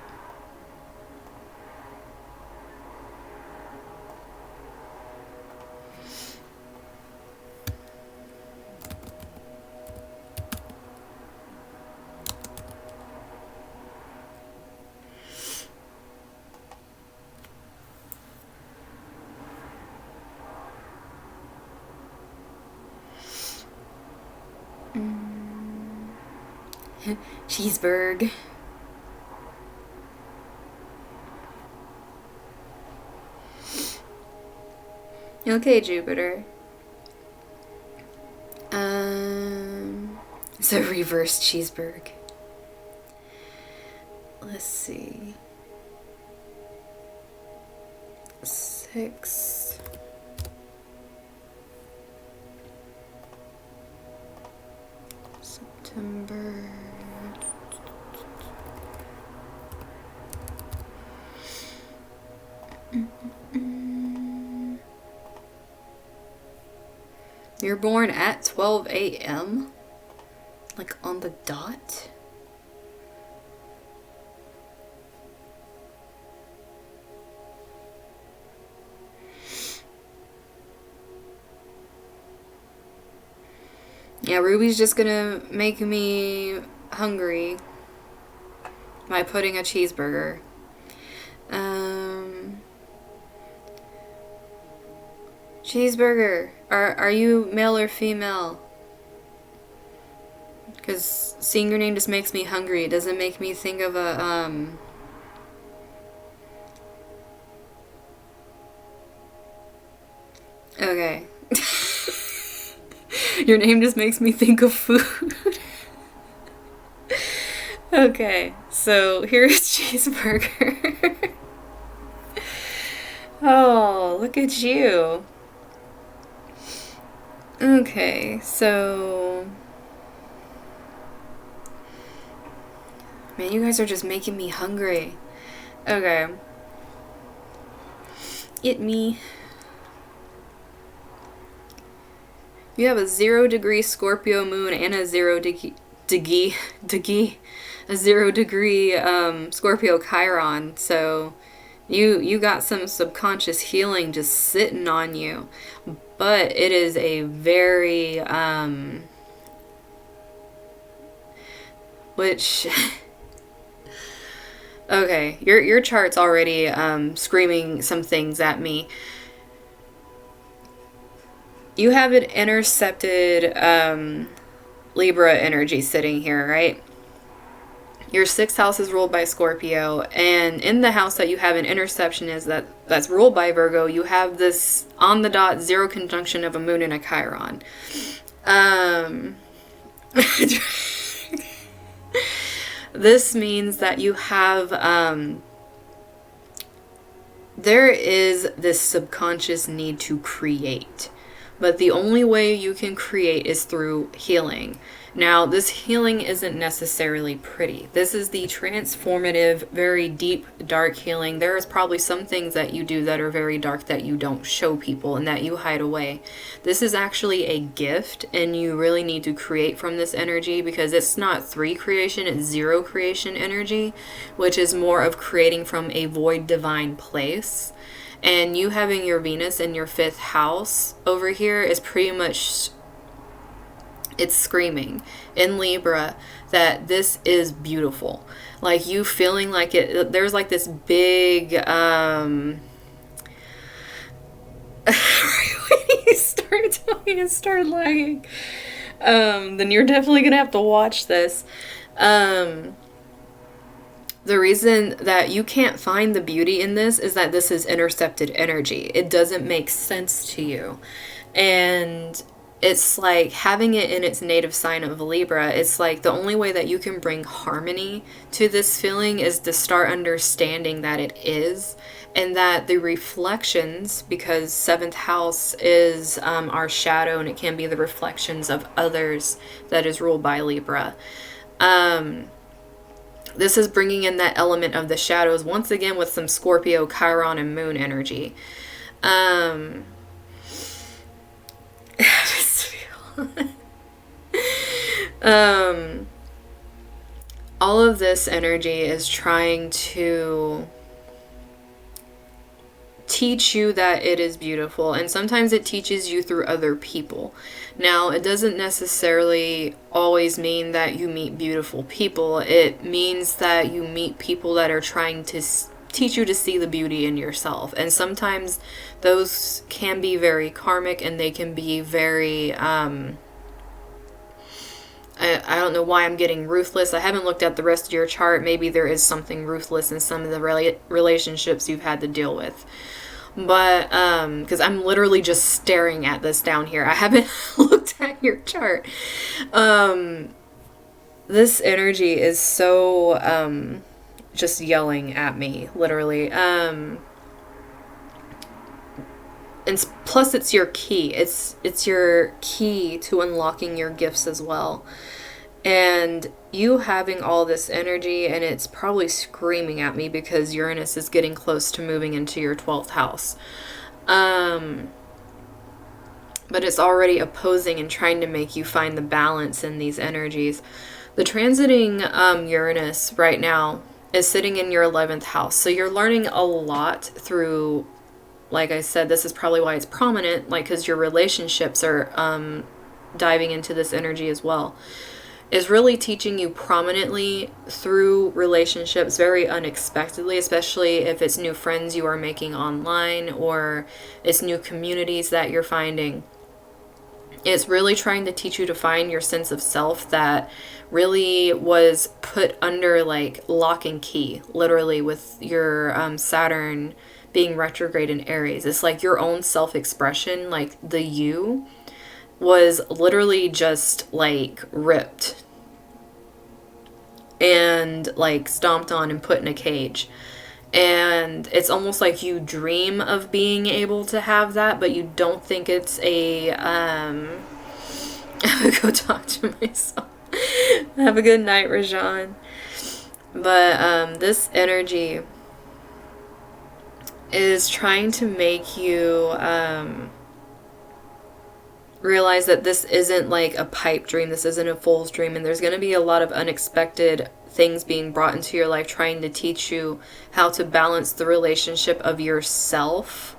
Cheeseburg. Okay, Jupiter. It's a reverse cheeseburg. Let's see. 6. September. You're born at 12 a.m.? Like on the dot? Yeah, Ruby's just gonna make me hungry by putting a cheeseburger. Cheeseburger. Are you male or female? Because seeing your name just makes me hungry. It doesn't make me think of a, Okay. Your name just makes me think of food. Okay, so here's cheeseburger. Oh, look at you. Okay, so... Man, you guys are just making me hungry. Okay. Eat me. You have a 0 degree Scorpio moon and a 0 degree a 0 degree Scorpio Chiron. So you got some subconscious healing just sitting on you. But it is a very which okay, your chart's already screaming some things at me. You have an intercepted Libra energy sitting here, right? Your 6th house is ruled by Scorpio, and in the house that you have an interception that's ruled by Virgo, you have this on the dot 0 conjunction of a moon and a Chiron. This means that you have there is this subconscious need to create. But the only way you can create is through healing. Now, this healing isn't necessarily pretty. This is the transformative, very deep, dark healing. There is probably some things that you do that are very dark that you don't show people and that you hide away. This is actually a gift, and you really need to create from this energy because it's not 3 creation, it's 0 creation energy, which is more of creating from a void divine place. And you having your Venus in your 5th house over here is pretty much, it's screaming in Libra that this is beautiful. Like you feeling like it, there's like this big, when you start talking and start lagging, then you're definitely going to have to watch this. The reason that you can't find the beauty in this is that this is intercepted energy. It doesn't make sense to you. And it's like having it in its native sign of Libra. It's like the only way that you can bring harmony to this feeling is to start understanding that it is. And that the reflections, because 7th house is our shadow and it can be the reflections of others that is ruled by Libra. This is bringing in that element of the shadows once again with some Scorpio, Chiron, and Moon energy. All of this energy is trying to teach you that it is beautiful, and sometimes it teaches you through other people. Now, it doesn't necessarily always mean that you meet beautiful people. It means that you meet people that are trying to teach you to see the beauty in yourself. And sometimes those can be very karmic, and they can be very I don't know why I'm getting ruthless. I haven't looked at the rest of your chart. Maybe there is something ruthless in some of the relationships you've had to deal with. But, because I'm literally just staring at this down here. I haven't looked at your chart. This energy is so, just yelling at me, literally. And plus it's your key. It's your key to unlocking your gifts as well. And you having all this energy, and it's probably screaming at me because Uranus is getting close to moving into your 12th house. But it's already opposing and trying to make you find the balance in these energies. The transiting Uranus right now is sitting in your 11th house. So you're learning a lot through, like I said, this is probably why it's prominent, like, because your relationships are diving into this energy as well. Is really teaching you prominently through relationships very unexpectedly, especially if it's new friends you are making online or it's new communities that you're finding. It's really trying to teach you to find your sense of self that really was put under like lock and key, literally, with your Saturn being retrograde in Aries. It's like your own self-expression, like the you was literally just like ripped and like stomped on and put in a cage. And it's almost like you dream of being able to have that, but you don't think it's a, I'm gonna go talk to myself. Have a good night, Rajan. But this energy is trying to make you realize that this isn't like a pipe dream, this isn't a fool's dream, and there's going to be a lot of unexpected things being brought into your life trying to teach you how to balance the relationship of yourself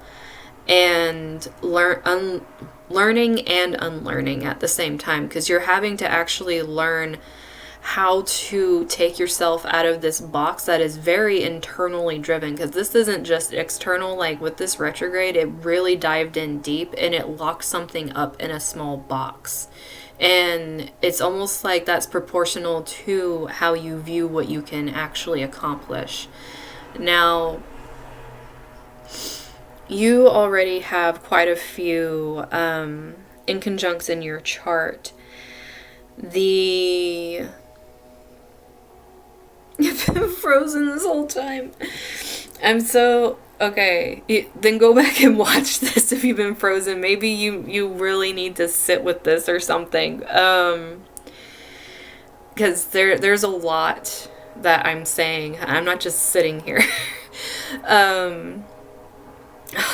and learning and unlearning at the same time, because you're having to actually learn how to take yourself out of this box that is very internally driven, because this isn't just external. Like with this retrograde, it really dived in deep and it locked something up in a small box, and it's almost like that's proportional to how you view what you can actually accomplish. Now, you already have quite a few inconjuncts in your chart. You've been frozen this whole time. I'm so... Okay, then go back and watch this if you've been frozen. Maybe you really need to sit with this or something. Because there's a lot that I'm saying. I'm not just sitting here.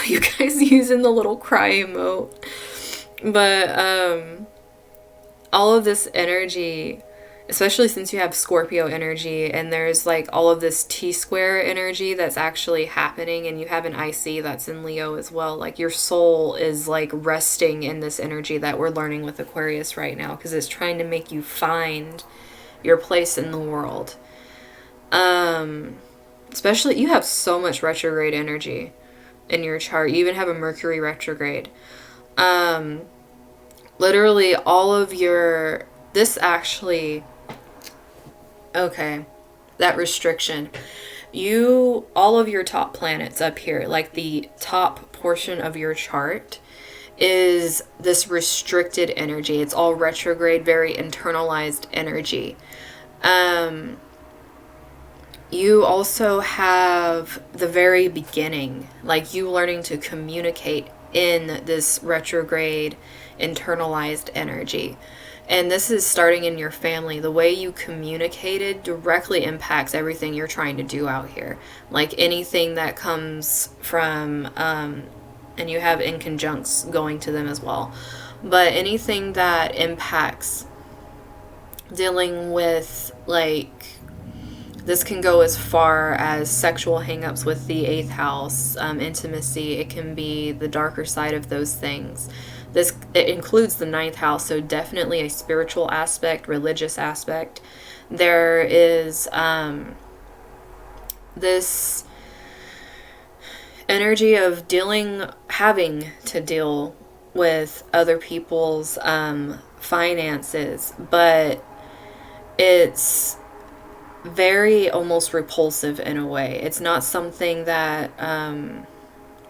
You guys using the little cry emote. But all of this energy, especially since you have Scorpio energy and there's like all of this T-square energy that's actually happening, and you have an IC that's in Leo as well, like your soul is like resting in this energy that we're learning with Aquarius right now, because it's trying to make you find your place in the world. Especially, you have so much retrograde energy in your chart. You even have a Mercury retrograde. Literally all of your... This actually... Okay, that restriction. All of your top planets up here, like the top portion of your chart, is this restricted energy. It's all retrograde, very internalized energy. You also have the very beginning, like you learning to communicate in this retrograde, internalized energy. And this is starting in your family. The way you communicated directly impacts everything you're trying to do out here. Like anything that comes from, and you have inconjuncts going to them as well. But anything that impacts dealing with, like, this can go as far as sexual hangups with the 8th house, intimacy. It can be the darker side of those things. It includes the 9th house, so definitely a spiritual aspect, religious aspect. There is this energy of having to deal with other people's finances, but it's very almost repulsive in a way. It's not something that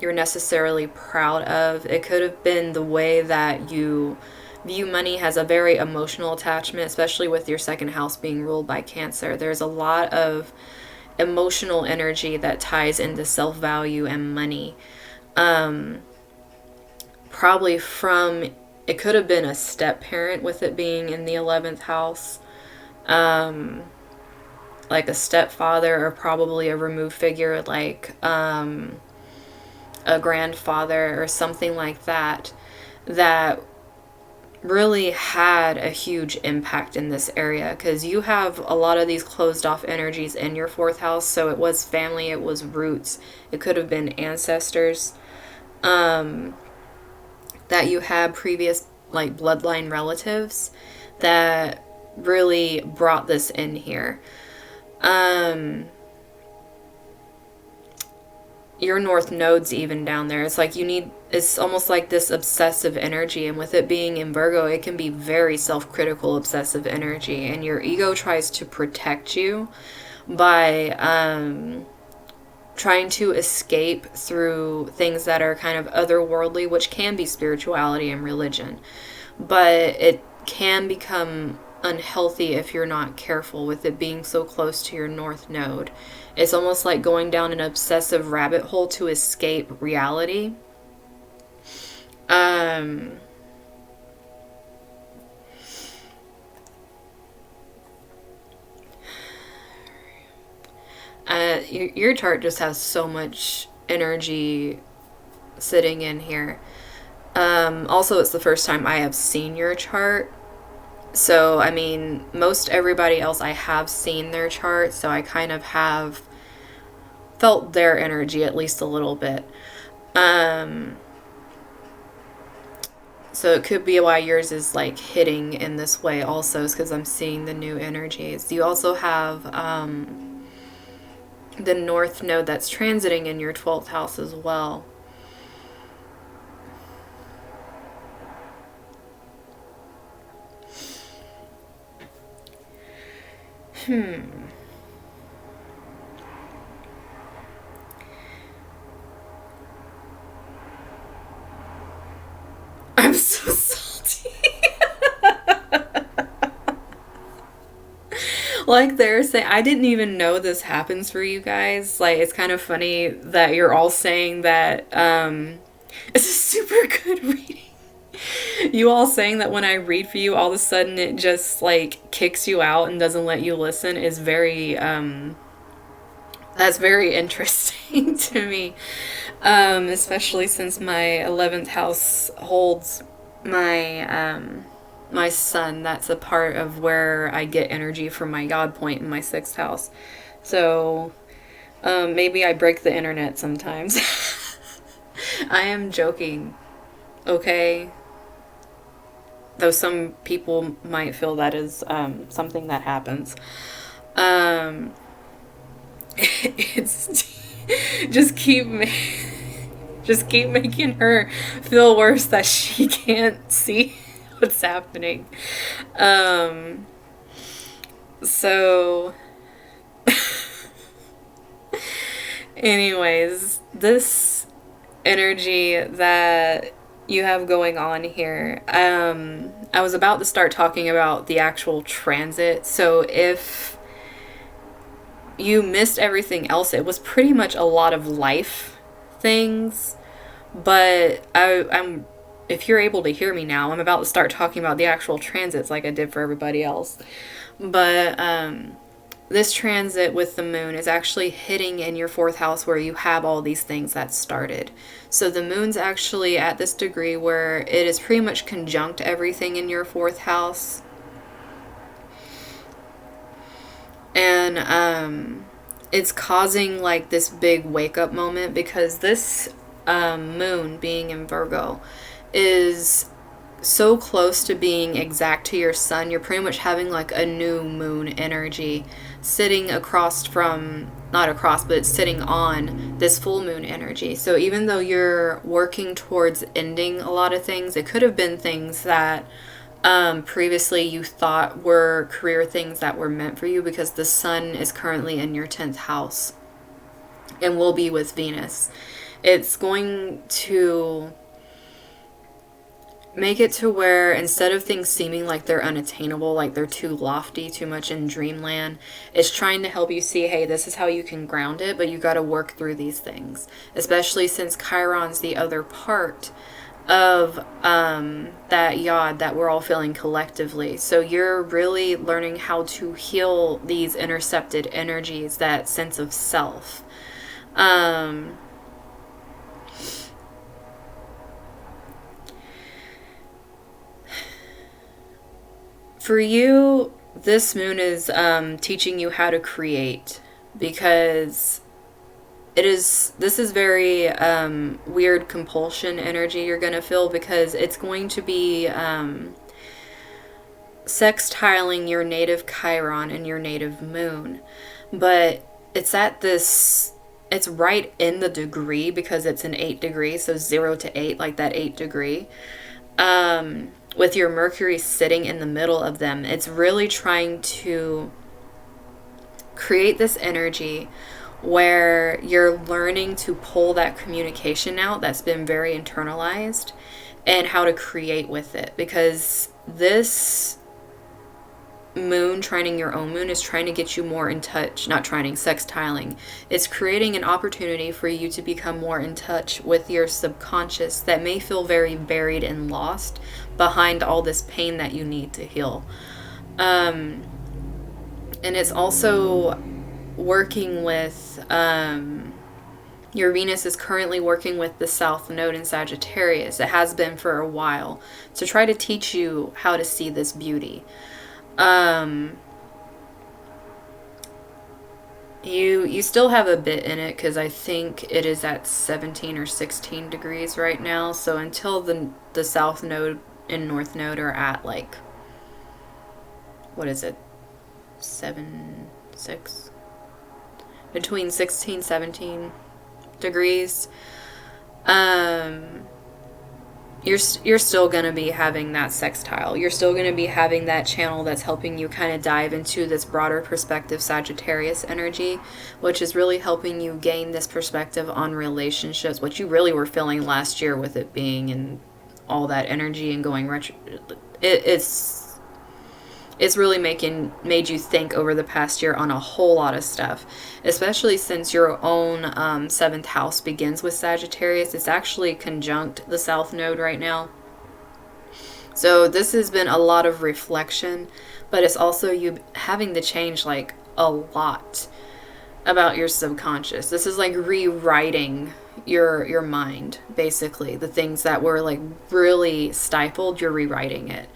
you're necessarily proud of. It could have been the way that you view money has a very emotional attachment, especially with your 2nd house being ruled by Cancer. There's a lot of emotional energy that ties into self-value and money. Probably from, it could have been a step parent with it being in the 11th house. Like a stepfather, or probably a removed figure like a grandfather or something like that, that really had a huge impact in this area, because you have a lot of these closed off energies in your 4th house. So it was family, it was roots, it could have been ancestors, that you had previous like bloodline relatives that really brought this in here. Your north node's even down there. It's like it's almost like this obsessive energy, and with it being in Virgo, it can be very self-critical obsessive energy, and your ego tries to protect you by trying to escape through things that are kind of otherworldly, which can be spirituality and religion, but it can become unhealthy if you're not careful with it being so close to your north node. It's almost like going down an obsessive rabbit hole to escape reality. Your chart just has so much energy sitting in here. Also, it's the first time I have seen your chart. So, I mean, most everybody else I have seen their chart, so I kind of have felt their energy at least a little bit. So it could be why yours is like hitting in this way also, is because I'm seeing the new energies. You also have the north node that's transiting in your 12th house as well. I'm so salty. Like they're saying, I didn't even know this happens for you guys. Like, it's kind of funny that you're all saying that it's a super good reading. You all saying that when I read for you, all of a sudden it just like kicks you out and doesn't let you listen is very that's very interesting to me. Especially since my 11th house holds my my sun. That's a part of where I get energy from my God point in my 6th house. So maybe I break the internet sometimes. I am joking, okay? Though some people might feel that is something that happens. It's just keep making her feel worse that she can't see what's happening. So anyways, this energy that you have going on here, I was about to start talking about the actual transit. So if you missed everything else, it was pretty much a lot of life things. But I'm if you're able to hear me now, I'm about to start talking about the actual transits like I did for everybody else. But this transit with the moon is actually hitting in your 4th house where you have all these things that started. So the moon's actually at this degree where it is pretty much conjunct everything in your 4th house. And it's causing like this big wake up moment, because this moon being in Virgo is so close to being exact to your sun. You're pretty much having like a new moon energy sitting across from, not across, but it's sitting on this full moon energy. So even though you're working towards ending a lot of things, it could have been things that previously you thought were career things that were meant for you, because the sun is currently in your 10th house and will be with Venus. It's going to make it to where instead of things seeming like they're unattainable, like they're too lofty, too much in dreamland, it's trying to help you see, hey, this is how you can ground it, but you got to work through these things, especially since Chiron's the other part of that yod that we're all feeling collectively. So you're really learning how to heal these intercepted energies, that sense of self. For you, this moon is teaching you how to create, because this is very weird compulsion energy you're going to feel, because it's going to be sextiling your native Chiron and your native moon. But it's at this, it's right in the degree, because it's an 8 degree, so 0 to 8, like that 8 degree. With your Mercury sitting in the middle of them, it's really trying to create this energy where you're learning to pull that communication out that's been very internalized, and how to create with it. Because this moon trining your own moon is trying to get you more in touch, not trining, sextiling. It's creating an opportunity for you to become more in touch with your subconscious that may feel very buried and lost behind all this pain that you need to heal. And it's also working with, your Venus is currently working with the South Node in Sagittarius. It has been for a while, to try to teach you how to see this beauty. You still have a bit in it, because I think it is at 17 or 16 degrees right now. So until the South Node and North Node are at, like, what is it, 7, 6, between 16, 17 degrees, you're still going to be having that sextile. You're still going to be having that channel that's helping you kind of dive into this broader perspective Sagittarius energy, which is really helping you gain this perspective on relationships, what you really were feeling last year with it being in all that energy and going retro. It's really made you think over the past year on a whole lot of stuff, especially since your own seventh house begins with Sagittarius. It's actually conjunct the South Node right now. So this has been a lot of reflection, but it's also you having to change like a lot about your subconscious. This is like rewriting your mind, basically. The things that were like really stifled, you're rewriting it.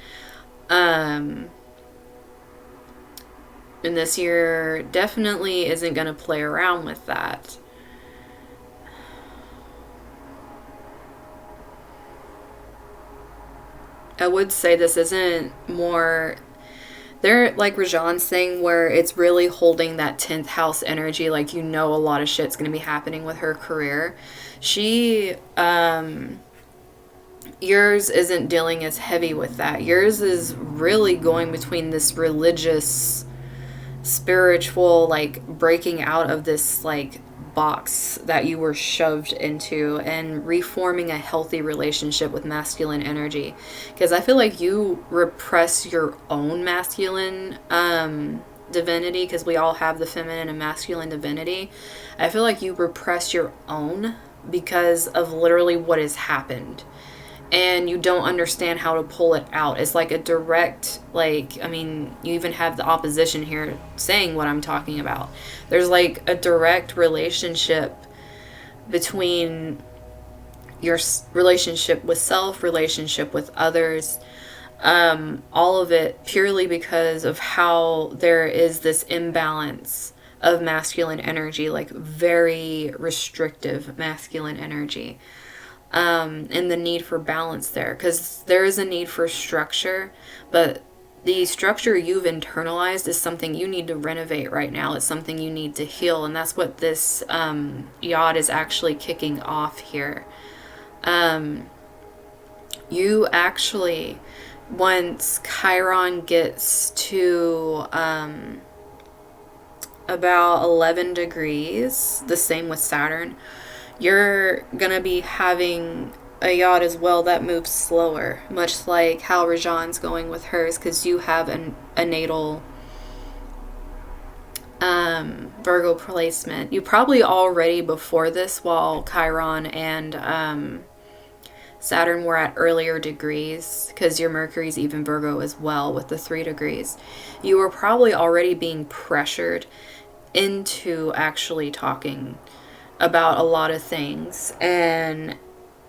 And this year definitely isn't going to play around with that. I would say this isn't more... They're like Rajan's thing, where it's really holding that 10th house energy. Like, you know, a lot of shit's going to be happening with her career. She... yours isn't dealing as heavy with that. Yours is really going between this religious... spiritual, like, breaking out of this like box that you were shoved into and reforming a healthy relationship with masculine energy, because I feel like you repress your own masculine divinity, because we all have the feminine and masculine divinity. I feel like you repress your own because of literally what has happened, and you don't understand how to pull it out. It's like a direct, like, I mean, you even have the opposition here saying what I'm talking about. There's like a direct relationship between your relationship with self, relationship with others, all of it purely because of how there is this imbalance of masculine energy, like very restrictive masculine energy. And the need for balance there, because there is a need for structure, but the structure you've internalized is something you need to renovate right now. It's something you need to heal, and that's what this Yod is actually kicking off here. You actually, once Chiron gets to about 11 degrees, the same with Saturn, you're going to be having a Yod as well that moves slower, much like how Rajan's going with hers, because you have a natal Virgo placement. You probably already before this, while Chiron and Saturn were at earlier degrees, because your Mercury's even Virgo as well with the 3 degrees, you were probably already being pressured into actually talking about a lot of things, and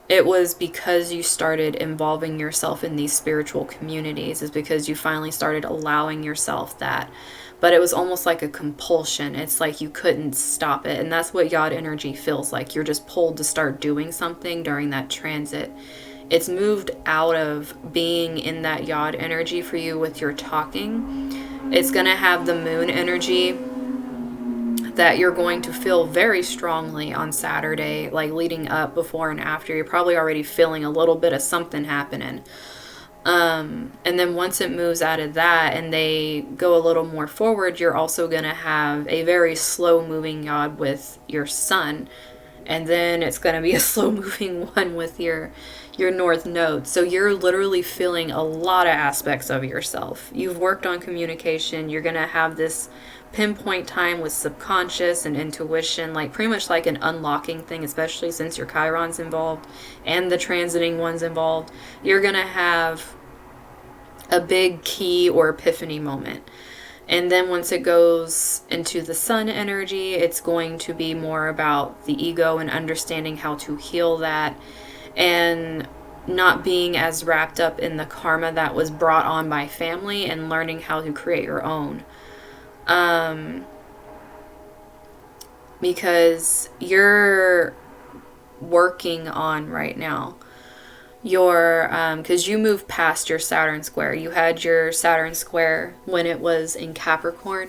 it was because you started involving yourself in these spiritual communities, is because you finally started allowing yourself that. But it was almost like a compulsion. It's like you couldn't stop it, and that's what Yod energy feels like. You're just pulled to start doing something during that transit. It's moved out of being in that Yod energy for you with your talking. It's going to have the moon energy that you're going to feel very strongly on Saturday, like leading up, before and after. You're probably already feeling a little bit of something happening. And then once it moves out of that and they go a little more forward, you're also going to have a very slow moving Yod with your sun And then it's going to be a slow moving one with your north node. So you're literally feeling a lot of aspects of yourself. You've worked on communication. You're going to have this pinpoint time with subconscious and intuition, like pretty much like an unlocking thing, especially since your Chiron's involved and the transiting ones involved. You're going to have a big key or epiphany moment. And then once it goes into the sun energy, it's going to be more about the ego and understanding how to heal that, and not being as wrapped up in the karma that was brought on by family, and learning how to create your own. Because you're working on right now your because you moved past your Saturn square. You had your Saturn square when it was in Capricorn,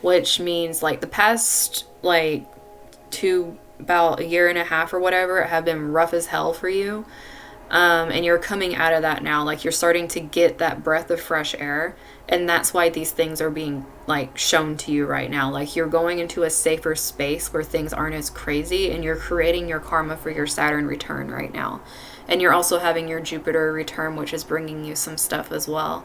which means like the past like about a year and a half or whatever have been rough as hell for you. And you're coming out of that now. Like you're starting to get that breath of fresh air, and that's why these things are being like shown to you right now. Like you're going into a safer space where things aren't as crazy, and you're creating your karma for your Saturn return right now. And you're also having your Jupiter return, which is bringing you some stuff as well.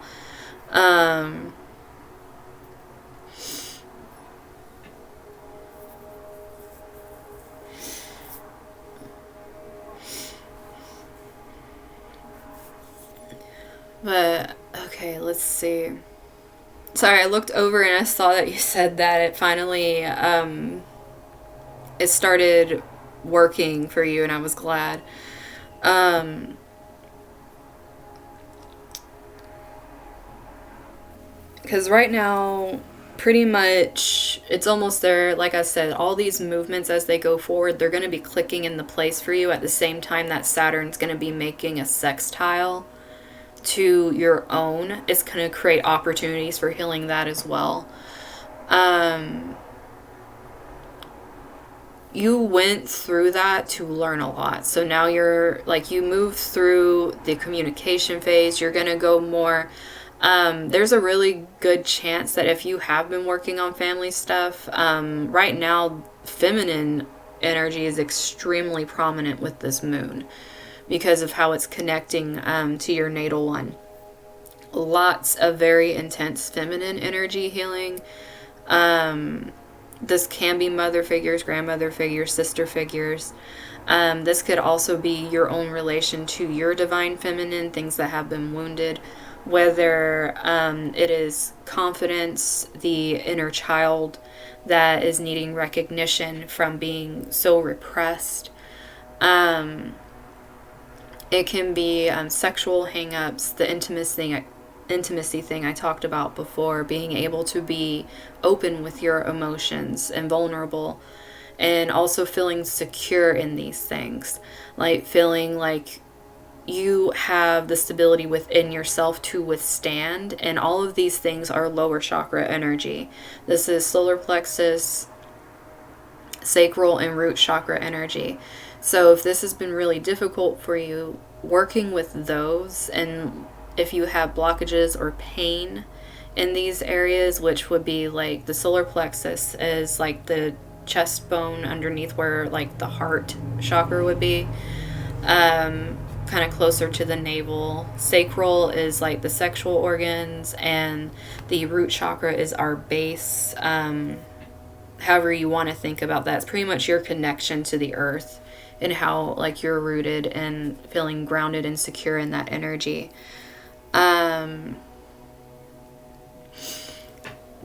But, okay, let's see. Sorry, I looked over and I saw that you said that it finally, it started working for you, and I was glad. Because right now, pretty much, it's almost there. Like I said, all these movements as they go forward, they're going to be clicking into place for you at the same time that Saturn's going to be making a sextile to your own. It's going to create opportunities for healing that as well. You went through that to learn a lot. So now you're like, you move through the communication phase. You're going to go more. There's a really good chance that if you have been working on family stuff, right now, feminine energy is extremely prominent with this moon because of how it's connecting to your natal one. Lots of very intense feminine energy healing. This can be mother figures, grandmother figures, sister figures. This could also be your own relation to your divine feminine, things that have been wounded, whether it is confidence, the inner child that is needing recognition from being so repressed. It can be sexual hang-ups, the intimacy thing I talked about before, being able to be open with your emotions and vulnerable, and also feeling secure in these things, like feeling like you have the stability within yourself to withstand. And all of these things are lower chakra energy. This is solar plexus, sacral, and root chakra energy. So if this has been really difficult for you, working with those, and if you have blockages or pain in these areas, which would be like the solar plexus is like the chest bone underneath where like the heart chakra would be, kind of closer to the navel. Sacral is like the sexual organs, and the root chakra is our base. However you want to think about that, it's pretty much your connection to the earth and how like you're rooted and feeling grounded and secure in that energy.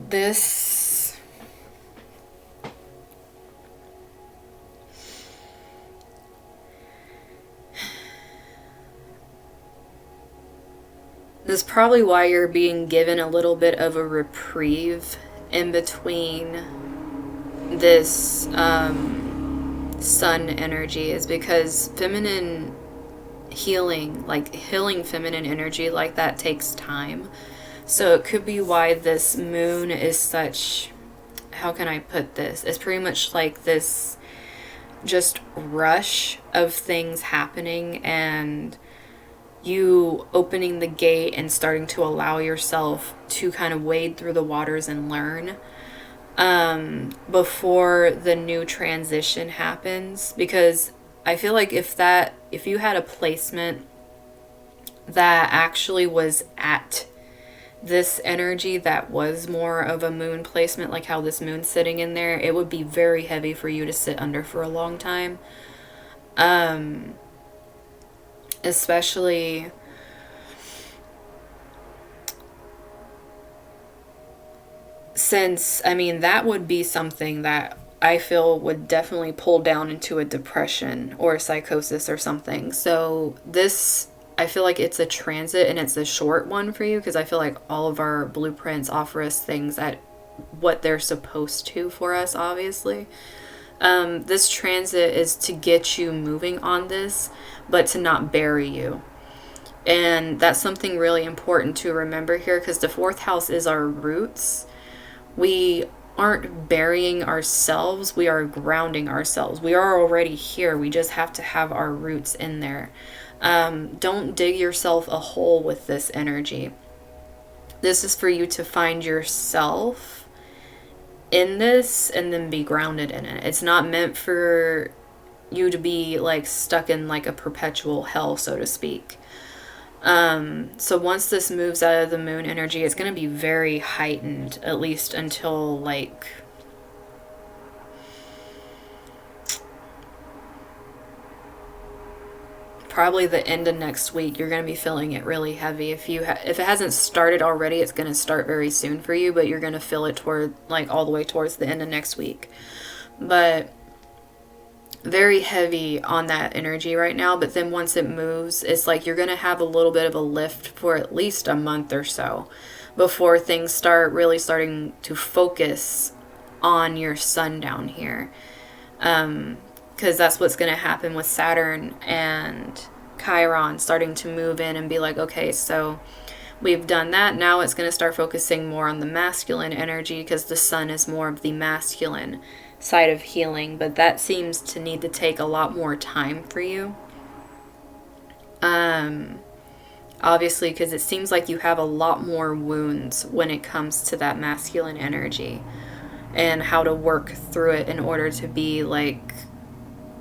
This is probably why you're being given a little bit of a reprieve in between this sun energy, is because feminine healing, like healing feminine energy like that, takes time. So it could be why this moon is such, how can I put this? It's pretty much like this just rush of things happening, and you opening the gate and starting to allow yourself to kind of wade through the waters and learn. before the new transition happens, because I feel like if you had a placement that actually was at this energy that was more of a moon placement, like how this moon's sitting in there, it would be very heavy for you to sit under for a long time. Especially since, I mean, that would be something that I feel would definitely pull down into a depression or a psychosis or something. So this, I feel like it's a transit and it's a short one for you, because I feel like all of our blueprints offer us things at what they're supposed to for us, obviously. This transit is to get you moving on this, but to not bury you. And that's something really important to remember here, because the fourth house is our roots. We aren't burying ourselves, we are grounding ourselves. We are already here, we just have to have our roots in there. Don't dig yourself a hole with this energy. This is for you to find yourself in this and then be grounded in it. It's not meant for you to be like stuck in like a perpetual hell, so to speak. So once this moves out of the moon energy, it's going to be very heightened, at least until like probably the end of next week. You're going to be feeling it really heavy. If if it hasn't started already, it's going to start very soon for you, but you're going to feel it toward like all the way towards the end of next week. But very heavy on that energy right now, but then once it moves, it's like you're going to have a little bit of a lift for at least a month or so before things start really starting to focus on your sun down here. Because that's what's going to happen with Saturn and Chiron starting to move in and be like, okay, so we've done that. Now it's going to start focusing more on the masculine energy, because the sun is more of the masculine side of healing, but that seems to need to take a lot more time for you. Obviously, because it seems like you have a lot more wounds when it comes to that masculine energy and how to work through it in order to be like,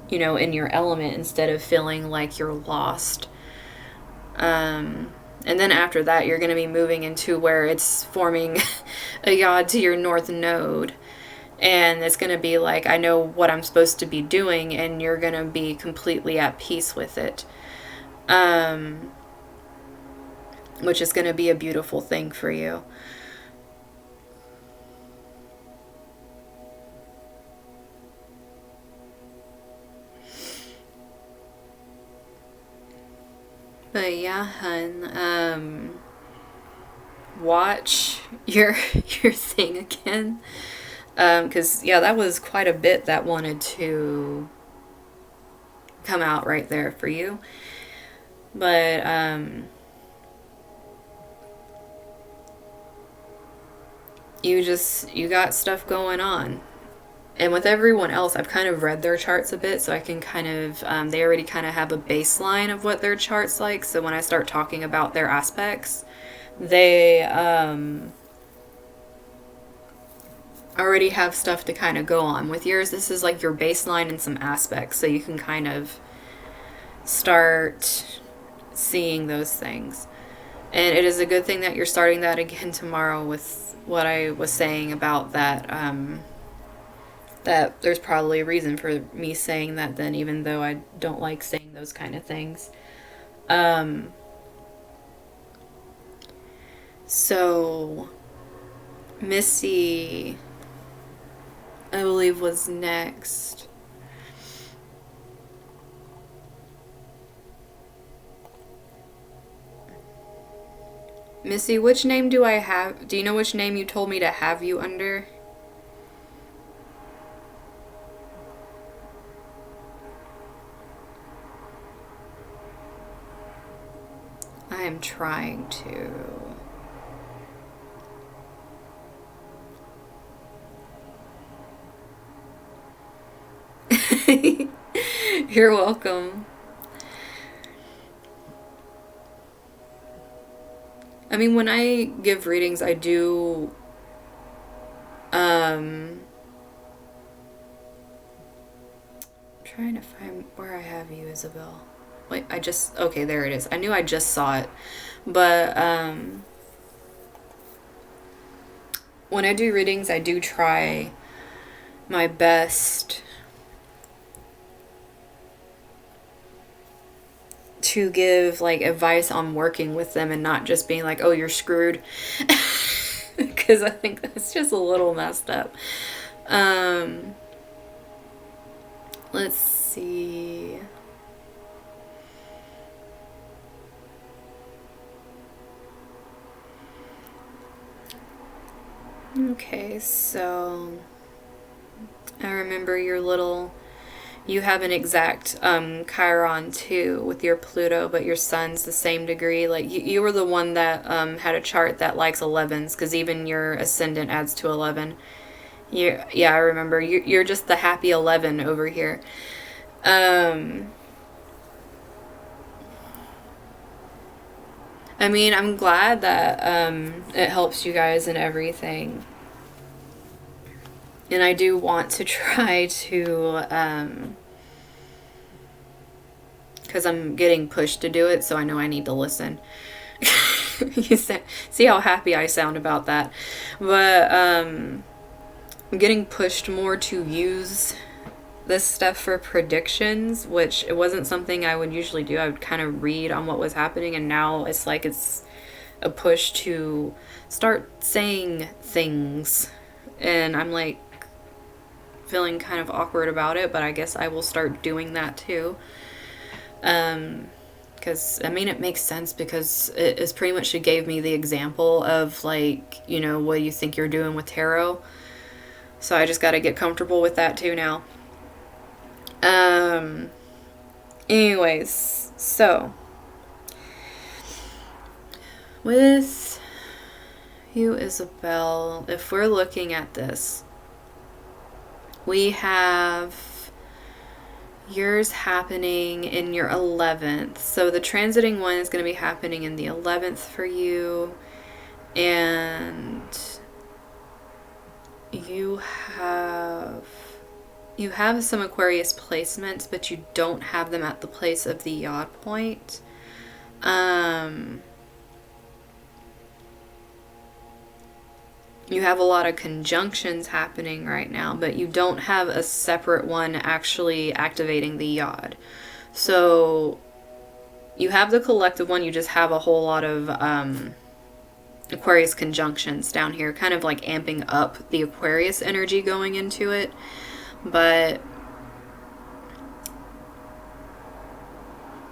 you know, in your element instead of feeling like you're lost. And then after that, you're going to be moving into where it's forming a yod to your north node. And it's going to be like, I know what I'm supposed to be doing, and you're going to be completely at peace with it. Which is going to be a beautiful thing for you. But yeah, hun, watch your thing again. Because, yeah, that was quite a bit that wanted to come out right there for you. But, you got stuff going on. And with everyone else, I've kind of read their charts a bit, so I can kind of, they already kind of have a baseline of what their chart's like. So when I start talking about their aspects, they, already have stuff to kind of go on. With yours, this is like your baseline and some aspects, so you can kind of start seeing those things. And it is a good thing that you're starting that again tomorrow with what I was saying about that, that there's probably a reason for me saying that then, even though I don't like saying those kind of things. So, Missy, I believe, was next. Missy, which name do I have? Do you know which name you told me to have you under? I am trying to. You're welcome. I mean, when I give readings, I do Trying to find where I have you, Isabel. Wait, okay, there it is. I knew I just saw it. But when I do readings, I do try my best to give like advice on working with them and not just being like, oh, you're screwed. Because I think that's just a little messed up. Let's see. Okay, so I remember you have an exact Chiron too with your Pluto, but your sun's the same degree. Like you were the one that had a chart that likes 11s, because even your ascendant adds to 11. Yeah, I remember. You're just the happy 11 over here. I mean, I'm glad that it helps you guys and everything. And I do want to try to, because I'm getting pushed to do it, so I know I need to listen. See how happy I sound about that. But I'm getting pushed more to use this stuff for predictions, which it wasn't something I would usually do. I would kind of read on what was happening, and now it's like it's a push to start saying things. And I'm like feeling kind of awkward about it, but I guess I will start doing that too. Because I mean, it makes sense, because it is pretty much, it gave me the example of like, you know, what do you think you're doing with tarot? So I just got to get comfortable with that too now. Anyways, so with you, Isabel, if we're looking at this, we have yours happening in your 11th. So the transiting one is going to be happening in the 11th for you. And you have some Aquarius placements, but you don't have them at the place of the yod point. You have a lot of conjunctions happening right now, but you don't have a separate one actually activating the yod. So you have the collective one, you just have a whole lot of Aquarius conjunctions down here, kind of like amping up the Aquarius energy going into it. But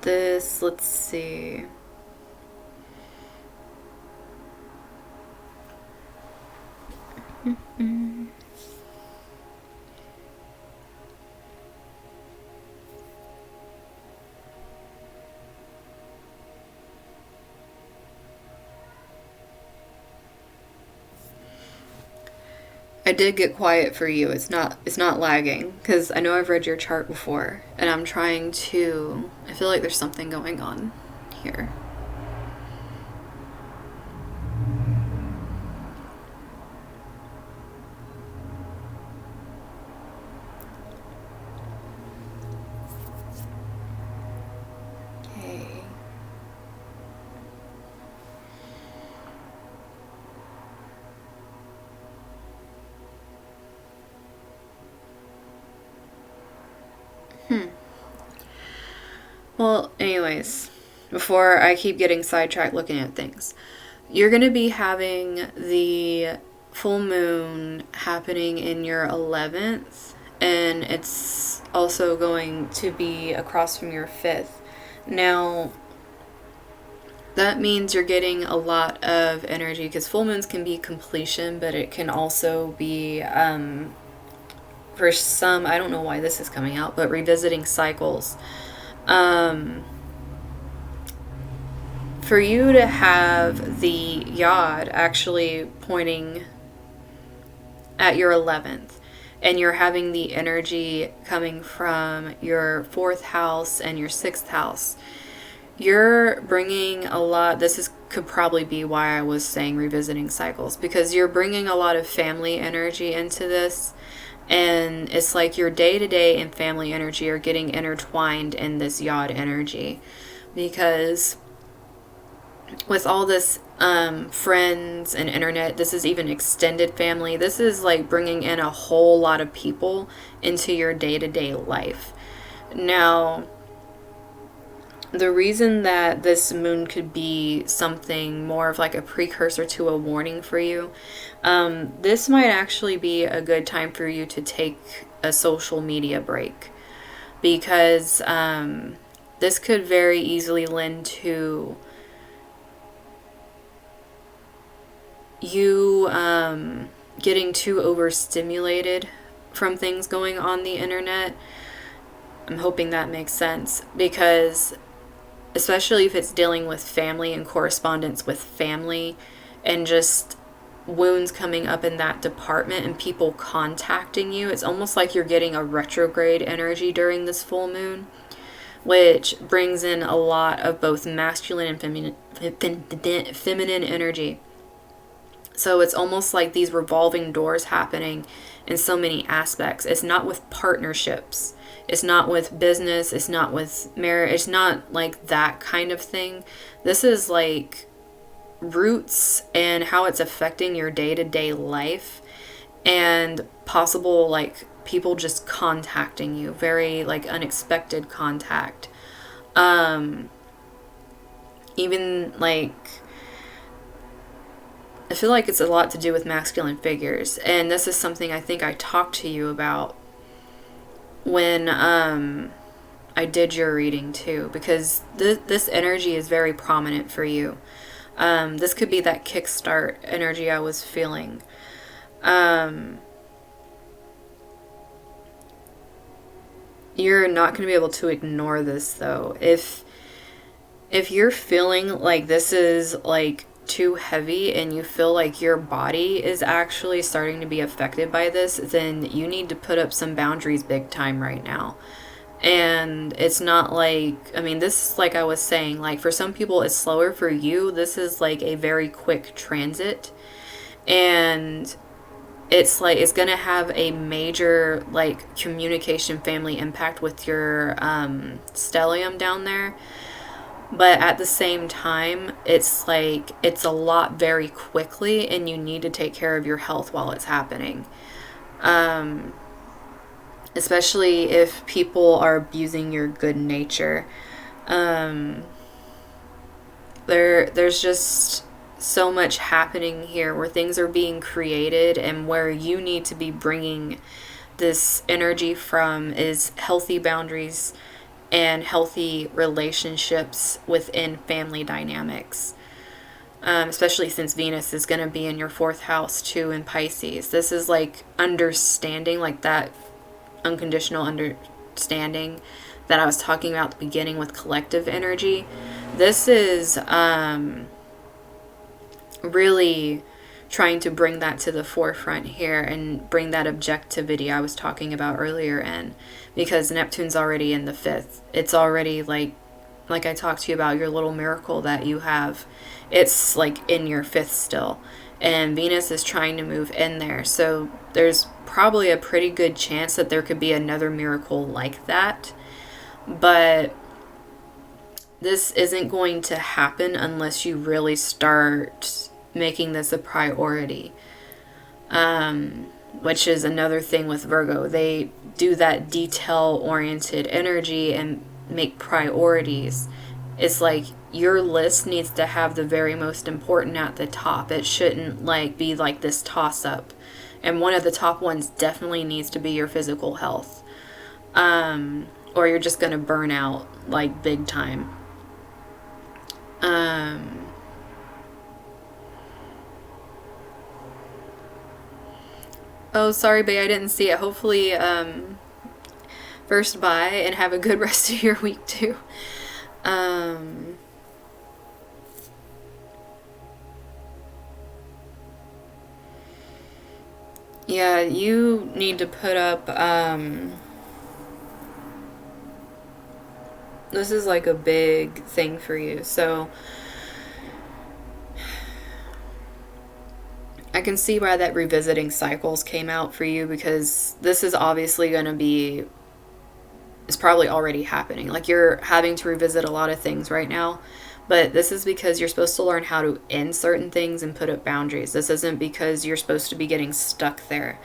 this, let's see. I did get quiet for you. It's not lagging, because I know I've read your chart before, and I'm trying to, I feel like there's something going on here. Okay. Well, anyways, before I keep getting sidetracked looking at things, you're going to be having the full moon happening in your 11th, and it's also going to be across from your 5th. Now, that means you're getting a lot of energy, because full moons can be completion, but it can also be, for some, I don't know why this is coming out, but revisiting cycles. For you to have the yod actually pointing at your 11th, and you're having the energy coming from your 4th house and your 6th house, you're bringing a lot. This is could probably be why I was saying revisiting cycles, because you're bringing a lot of family energy into this, and it's like your day-to-day and family energy are getting intertwined in this Yod energy, because with all this friends and internet, this is even extended family. This is like bringing in a whole lot of people into your day-to-day life. Now, the reason that this moon could be something more of like a precursor to a warning for you, this might actually be a good time for you to take a social media break, because this could very easily lend to you getting too overstimulated from things going on the internet. I'm hoping that makes sense, because especially if it's dealing with family and correspondence with family and just wounds coming up in that department and people contacting you, it's almost like you're getting a retrograde energy during this full moon, which brings in a lot of both masculine and feminine energy. So it's almost like these revolving doors happening in so many aspects. It's not with partnerships. It's not with business. It's not with marriage. It's not like that kind of thing. This is like roots and how it's affecting your day-to-day life, and possible like people just contacting you, very like unexpected contact. Even like, I feel like it's a lot to do with masculine figures, and this is something I think I talked to you about when I did your reading too, because this energy is very prominent for you. This could be that kickstart energy I was feeling. You're not going to be able to ignore this though. If you're feeling like this is like too heavy and you feel like your body is actually starting to be affected by this, then you need to put up some boundaries big time right now. And it's not like, I mean, this is like I was saying, like for some people it's slower. For you, this is like a very quick transit, and it's like it's gonna have a major like communication family impact with your stellium down there. But at the same time, it's like it's a lot very quickly, and you need to take care of your health while it's happening. Especially if people are abusing your good nature. There's just so much happening here where things are being created, and where you need to be bringing this energy from is healthy boundaries and healthy relationships within family dynamics. Especially since Venus is going to be in your 4th house too in Pisces. This is like understanding, like that unconditional understanding that I was talking about at the beginning with collective energy. This is really trying to bring that to the forefront here and bring that objectivity I was talking about earlier in, because Neptune's already in the 5th. It's already like I talked to you about your little miracle that you have. It's like in your 5th still, and Venus is trying to move in there. So there's probably a pretty good chance that there could be another miracle like that. But this isn't going to happen unless you really start making this a priority. Which is another thing with Virgo. They do that detail-oriented energy and make priorities. It's like your list needs to have the very most important at the top. It shouldn't like be like this toss-up. And one of the top ones definitely needs to be your physical health. Or you're just going to burn out like big time. Oh, sorry, babe, I didn't see it. Hopefully, first bye, and have a good rest of your week, too. Yeah, you need to put up, this is like a big thing for you. So, I can see why that revisiting cycles came out for you, because this is obviously going to be, it's probably already happening. Like, you're having to revisit a lot of things right now, but this is because you're supposed to learn how to end certain things and put up boundaries. This isn't because you're supposed to be getting stuck there.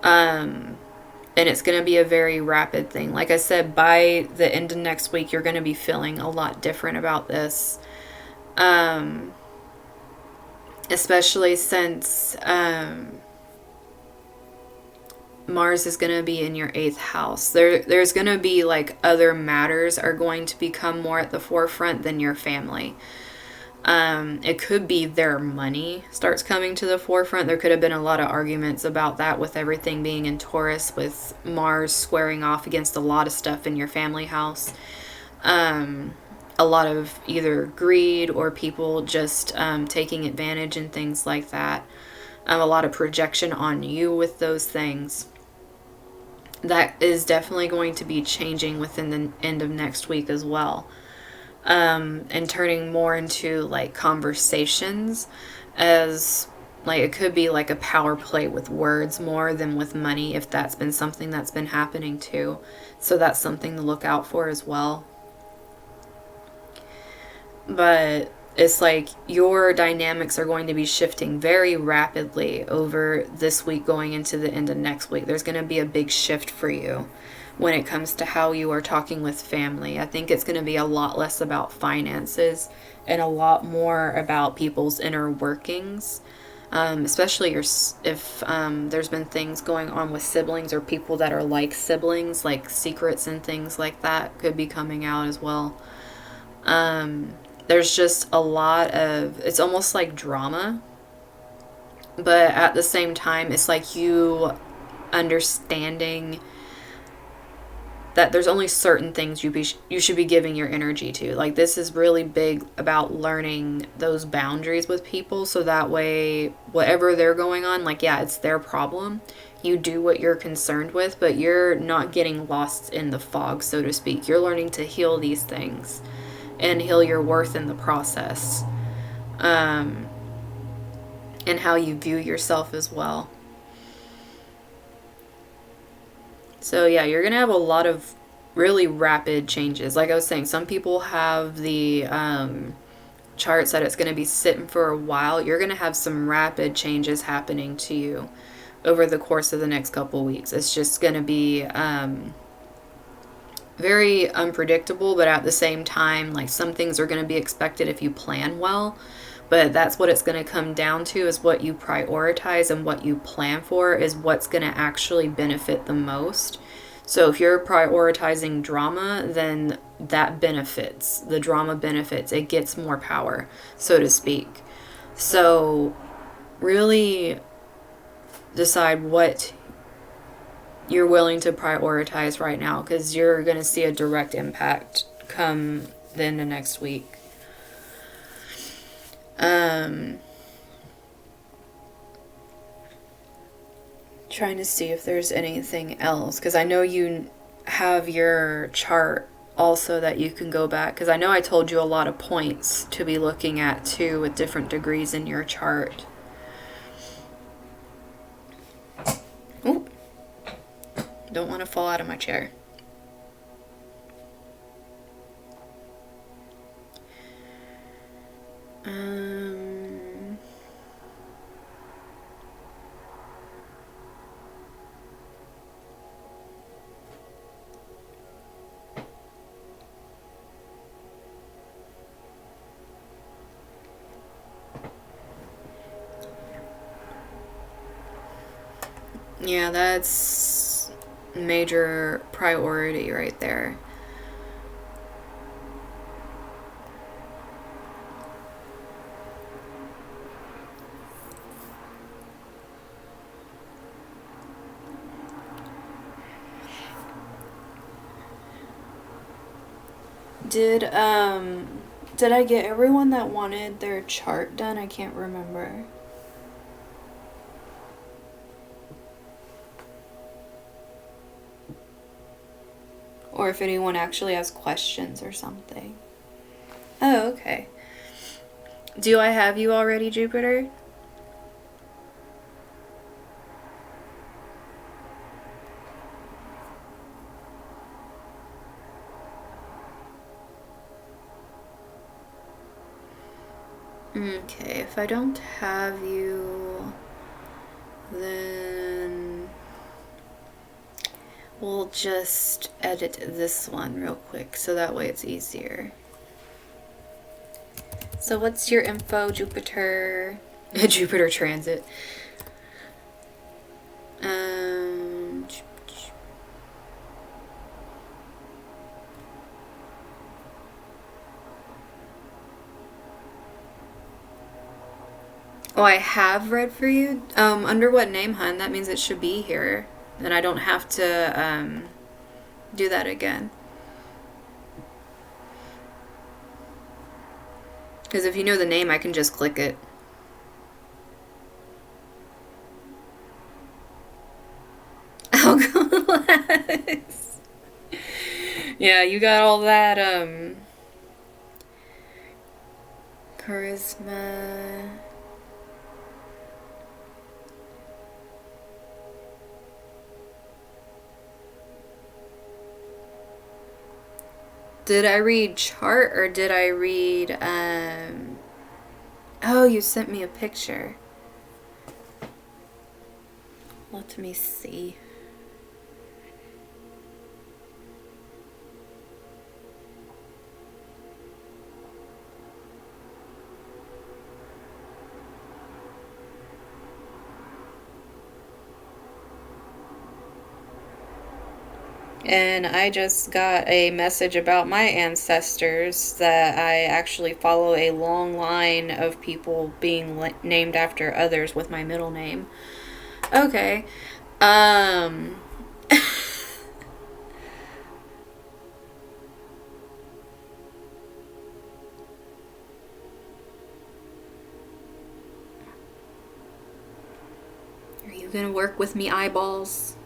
And it's going to be a very rapid thing. Like I said, by the end of next week, you're going to be feeling a lot different about this. Especially since Mars is going to be in your 8th house. There's going to be like other matters are going to become more at the forefront than your family. It could be their money starts coming to the forefront. There could have been a lot of arguments about that with everything being in Taurus, with Mars squaring off against a lot of stuff in your family house. A lot of either greed or people just taking advantage and things like that. A lot of projection on you with those things. That is definitely going to be changing within the end of next week as well. And turning more into like conversations, as like it could be like a power play with words more than with money, if that's been something that's been happening too. So that's something to look out for as well. But it's like your dynamics are going to be shifting very rapidly over this week going into the end of next week. There's going to be a big shift for you when it comes to how you are talking with family. I think it's going to be a lot less about finances and a lot more about people's inner workings. Especially if there's been things going on with siblings or people that are like siblings, like secrets and things like that could be coming out as well. There's just a lot of, it's almost like drama, but at the same time, it's like you understanding that there's only certain things you should be giving your energy to. Like, this is really big about learning those boundaries with people, so that way, whatever they're going on, like, yeah, it's their problem. You do what you're concerned with, but you're not getting lost in the fog, so to speak. You're learning to heal these things and heal your worth in the process. And how you view yourself as well. So yeah, you're going to have a lot of really rapid changes. Like I was saying, some people have the charts that it's going to be sitting for a while. You're going to have some rapid changes happening to you over the course of the next couple of weeks. It's just going to be very unpredictable, but at the same time, like, some things are going to be expected if you plan well. But that's what it's going to come down to, is what you prioritize and what you plan for is what's going to actually benefit the most. So if you're prioritizing drama, then that benefits. The drama benefits. It gets more power, so to speak. So really decide what you're willing to prioritize right now, because you're going to see a direct impact come the end of next week. Trying to see if there's anything else, because I know you have your chart also that you can go back, because I know I told you a lot of points to be looking at too with different degrees in your chart. Ooh. Don't want to fall out of my chair. Yeah, that's major priority right there. Did I get everyone that wanted their chart done? I can't remember. Or if anyone actually has questions or something. Oh, okay. Do I have you already, Jupiter? Okay, if I don't have you, then we'll just edit this one real quick so that way it's easier. So what's your info, Jupiter? Jupiter transit. Oh, I have read for you? Under what name, hun? That means it should be here. And I don't have to, do that again. Because if you know the name, I can just click it. Hourglass. Yeah, you got all that, charisma. Did I read chart or did I read, oh, you sent me a picture. Let me see. And I just got a message about my ancestors that I actually follow a long line of people being named after others with my middle name. Okay. Are you gonna work with me, eyeballs?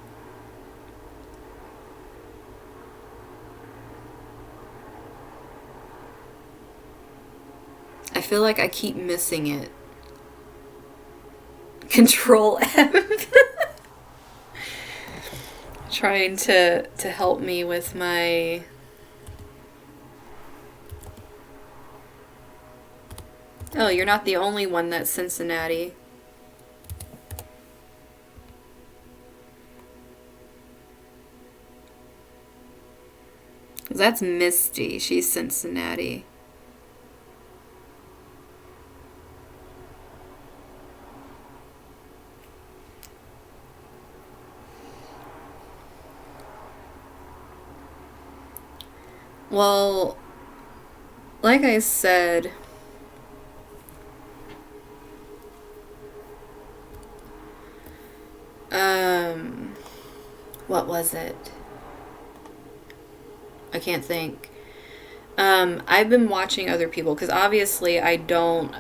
I feel like I keep missing it. Control F. Trying to help me with my... Oh, you're not the only one that's Cincinnati. That's Misty. She's Cincinnati. Well, like I said, what was it? I can't think. I've been watching other people because obviously I don't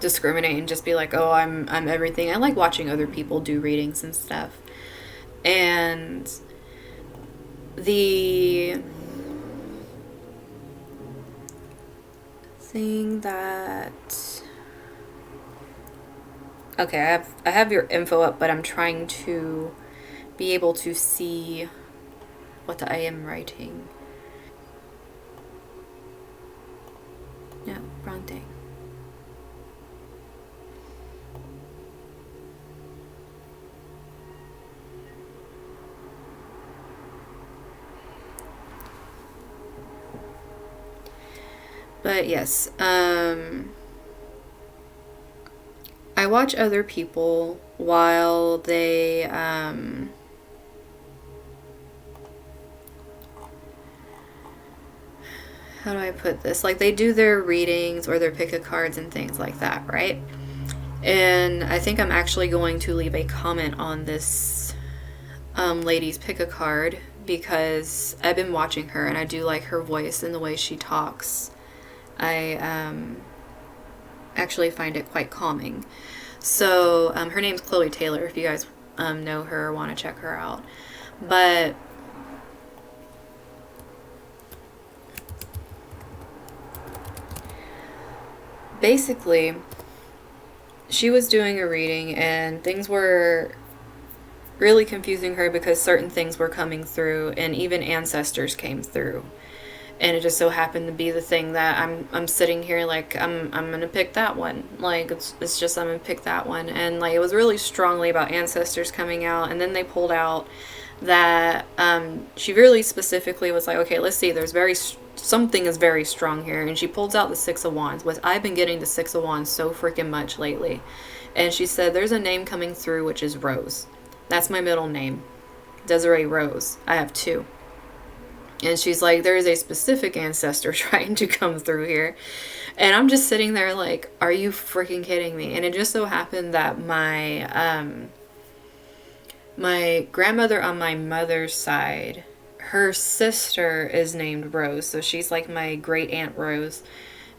discriminate and just be like, oh, I'm everything. I like watching other people do readings and stuff. And the thing that... Okay, I have your info up, but I'm trying to be able to see what I am writing. No, wrong thing. But yes, I watch other people while they, how do I put this? Like, they do their readings or their pick of cards and things like that, right? And I think I'm actually going to leave a comment on this lady's pick a card because I've been watching her and I do like her voice and the way she talks. I actually find it quite calming. So her name's Chloe Taylor, if you guys know her or want to check her out. But basically, she was doing a reading and things were really confusing her because certain things were coming through and even ancestors came through. And it just so happened to be the thing that I'm sitting here like I'm gonna pick that one. Like it's just I'm gonna pick that one. And like it was really strongly about ancestors coming out, and then they pulled out that she really specifically was like, okay, let's see, there's something is very strong here, and she pulls out the Six of Wands, which I've been getting the Six of Wands so freaking much lately. And she said there's a name coming through, which is Rose. That's my middle name, Desiree Rose. I have two. And she's like, there is a specific ancestor trying to come through here. And I'm just sitting there like, are you freaking kidding me? And it just so happened that my grandmother on my mother's side, her sister is named Rose. So she's like my great Aunt Rose.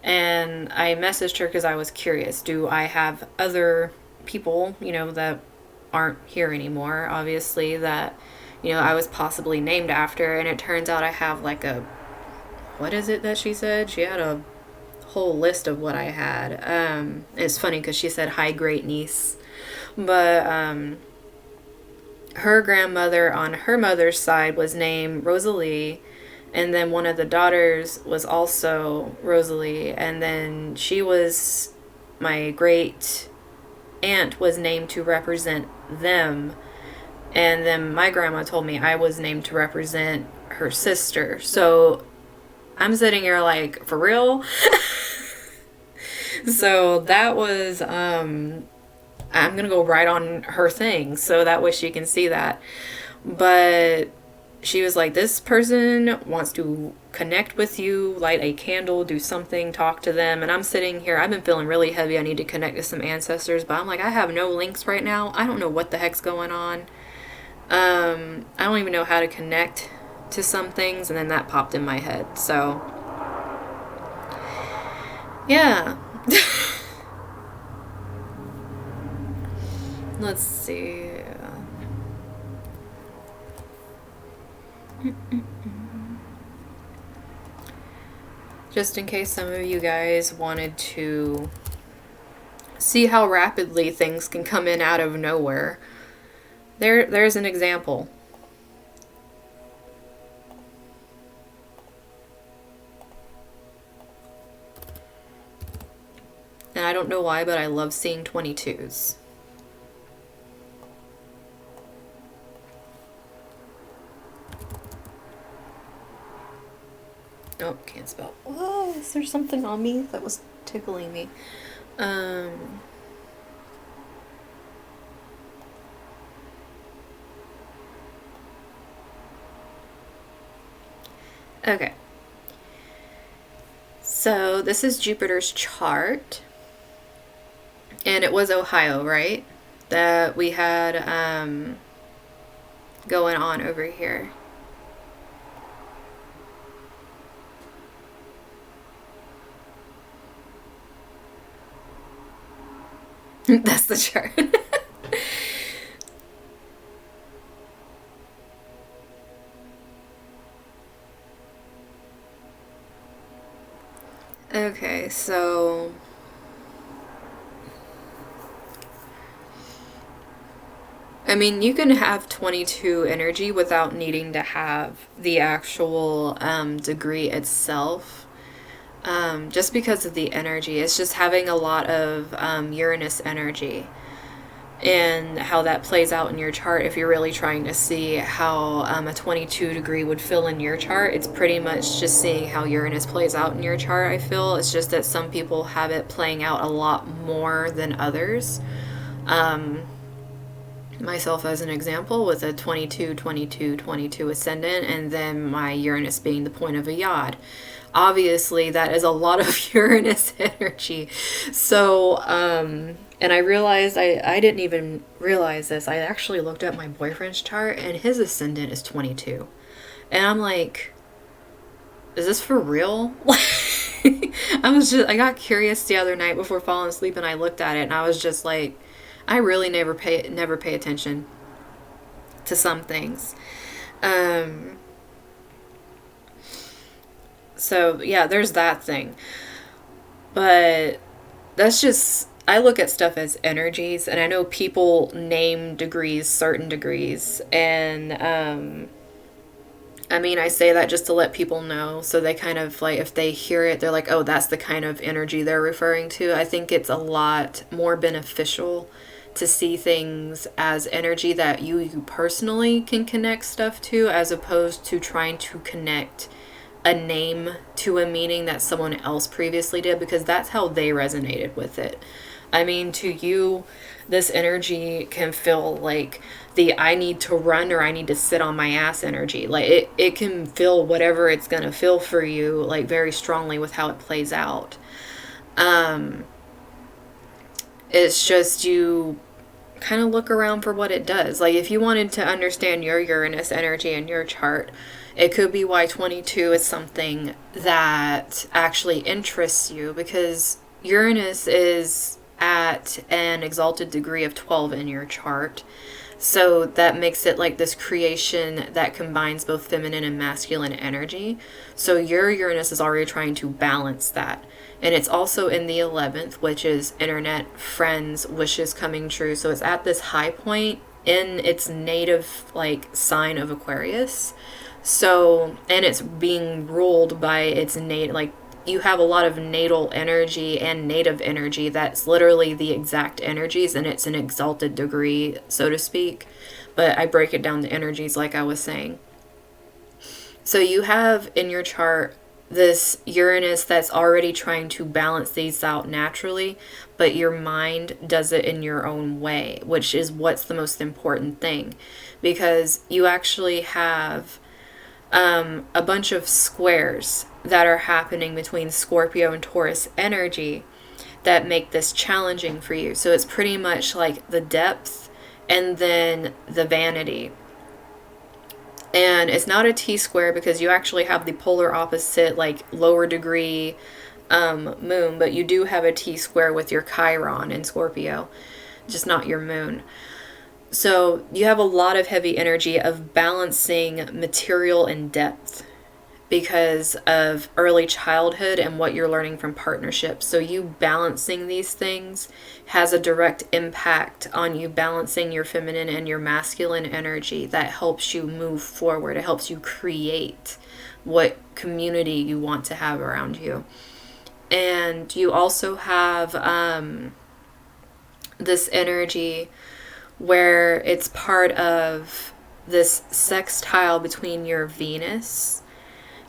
And I messaged her because I was curious. Do I have other people, that aren't here anymore, obviously, that I was possibly named after? And it turns out I have like what is it that she said? She had a whole list of what I had. It's funny because she said, hi, great niece. But her grandmother on her mother's side was named Rosalie. And then one of the daughters was also Rosalie. And then my great aunt was named to represent them. And then my grandma told me I was named to represent her sister. So I'm sitting here like, for real? So that was, I'm going to go right on her thing so that way she can see that. But she was like, this person wants to connect with you, light a candle, do something, talk to them. And I'm sitting here, I've been feeling really heavy. I need to connect to some ancestors, but I'm like, I have no links right now. I don't know what the heck's going on. I don't even know how to connect to some things. And then that popped in my head. So, yeah. Let's see. Just in case some of you guys wanted to see how rapidly things can come in out of nowhere, there's an example. And I don't know why, but I love seeing 22s. Oh, can't spell. Oh, is there something on me that was tickling me? Okay. So this is Jupiter's chart. And it was Ohio, right? That we had going on over here. That's the chart. Okay, so I mean, you can have 22 energy without needing to have the actual degree itself. Just because of the energy. It's just having a lot of Uranus energy and how that plays out in your chart. If you're really trying to see how a 22 degree would feel in your chart, it's pretty much just seeing how Uranus plays out in your chart, I feel. It's just that some people have it playing out a lot more than others. Myself as an example with a 22, 22, 22 ascendant, and then my Uranus being the point of a yod. Obviously, that is a lot of Uranus energy. So, and I realized, I didn't even realize this. I actually looked at my boyfriend's chart, and his ascendant is 22. And I'm like, is this for real? I got curious the other night before falling asleep, and I looked at it, and I was just like, I really never pay attention to some things. So yeah, there's that thing. But that's just, I look at stuff as energies, and I know people name degrees certain degrees, and I mean, I say that just to let people know, so they kind of like, if they hear it, they're like, oh, that's the kind of energy they're referring to. I think it's a lot more beneficial to see things as energy that you personally can connect stuff to, as opposed to trying to connect a name to a meaning that someone else previously did, because that's how they resonated with it. I mean, to you, this energy can feel like the I need to run or I need to sit on my ass energy. Like it can feel whatever it's going to feel for you, like very strongly with how it plays out. It's just you kind of look around for what it does. Like if you wanted to understand your Uranus energy in your chart, it could be why 22 is something that actually interests you, because Uranus is at an exalted degree of 12 in your chart. So that makes it like this creation that combines both feminine and masculine energy. So your Uranus is already trying to balance that. And it's also in the 11th, which is internet, friends, wishes coming true. So it's at this high point in its native like sign of Aquarius. So, and it's being ruled by its native, like you have a lot of natal energy and native energy that's literally the exact energies, and it's an exalted degree, so to speak. But I break it down to energies like I was saying. So you have in your chart this Uranus that's already trying to balance these out naturally, but your mind does it in your own way, which is what's the most important thing, because you actually have a bunch of squares that are happening between Scorpio and Taurus energy that make this challenging for you. So it's pretty much like the depth and then the vanity. And it's not a T-square because you actually have the polar opposite, like lower degree moon, but you do have a T-square with your Chiron in Scorpio, just not your moon. So you have a lot of heavy energy of balancing material and depth because of early childhood and what you're learning from partnerships. So you balancing these things has a direct impact on you balancing your feminine and your masculine energy that helps you move forward. It helps you create what community you want to have around you. And you also have this energy where it's part of this sextile between your Venus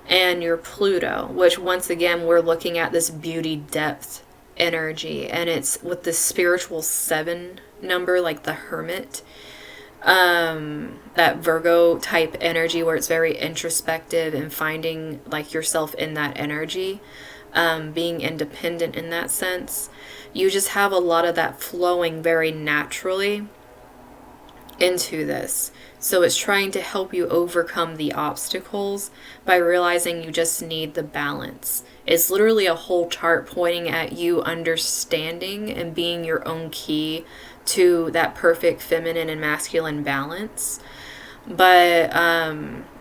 and your Pluto, which once again we're looking at this beauty depth energy, and it's with the spiritual 7 number, like the Hermit, that Virgo type energy where it's very introspective and finding like yourself in that energy, being independent in that sense. You just have a lot of that flowing very naturally into this. So it's trying to help you overcome the obstacles by realizing you just need the balance. It's literally a whole chart pointing at you understanding and being your own key to that perfect feminine and masculine balance. But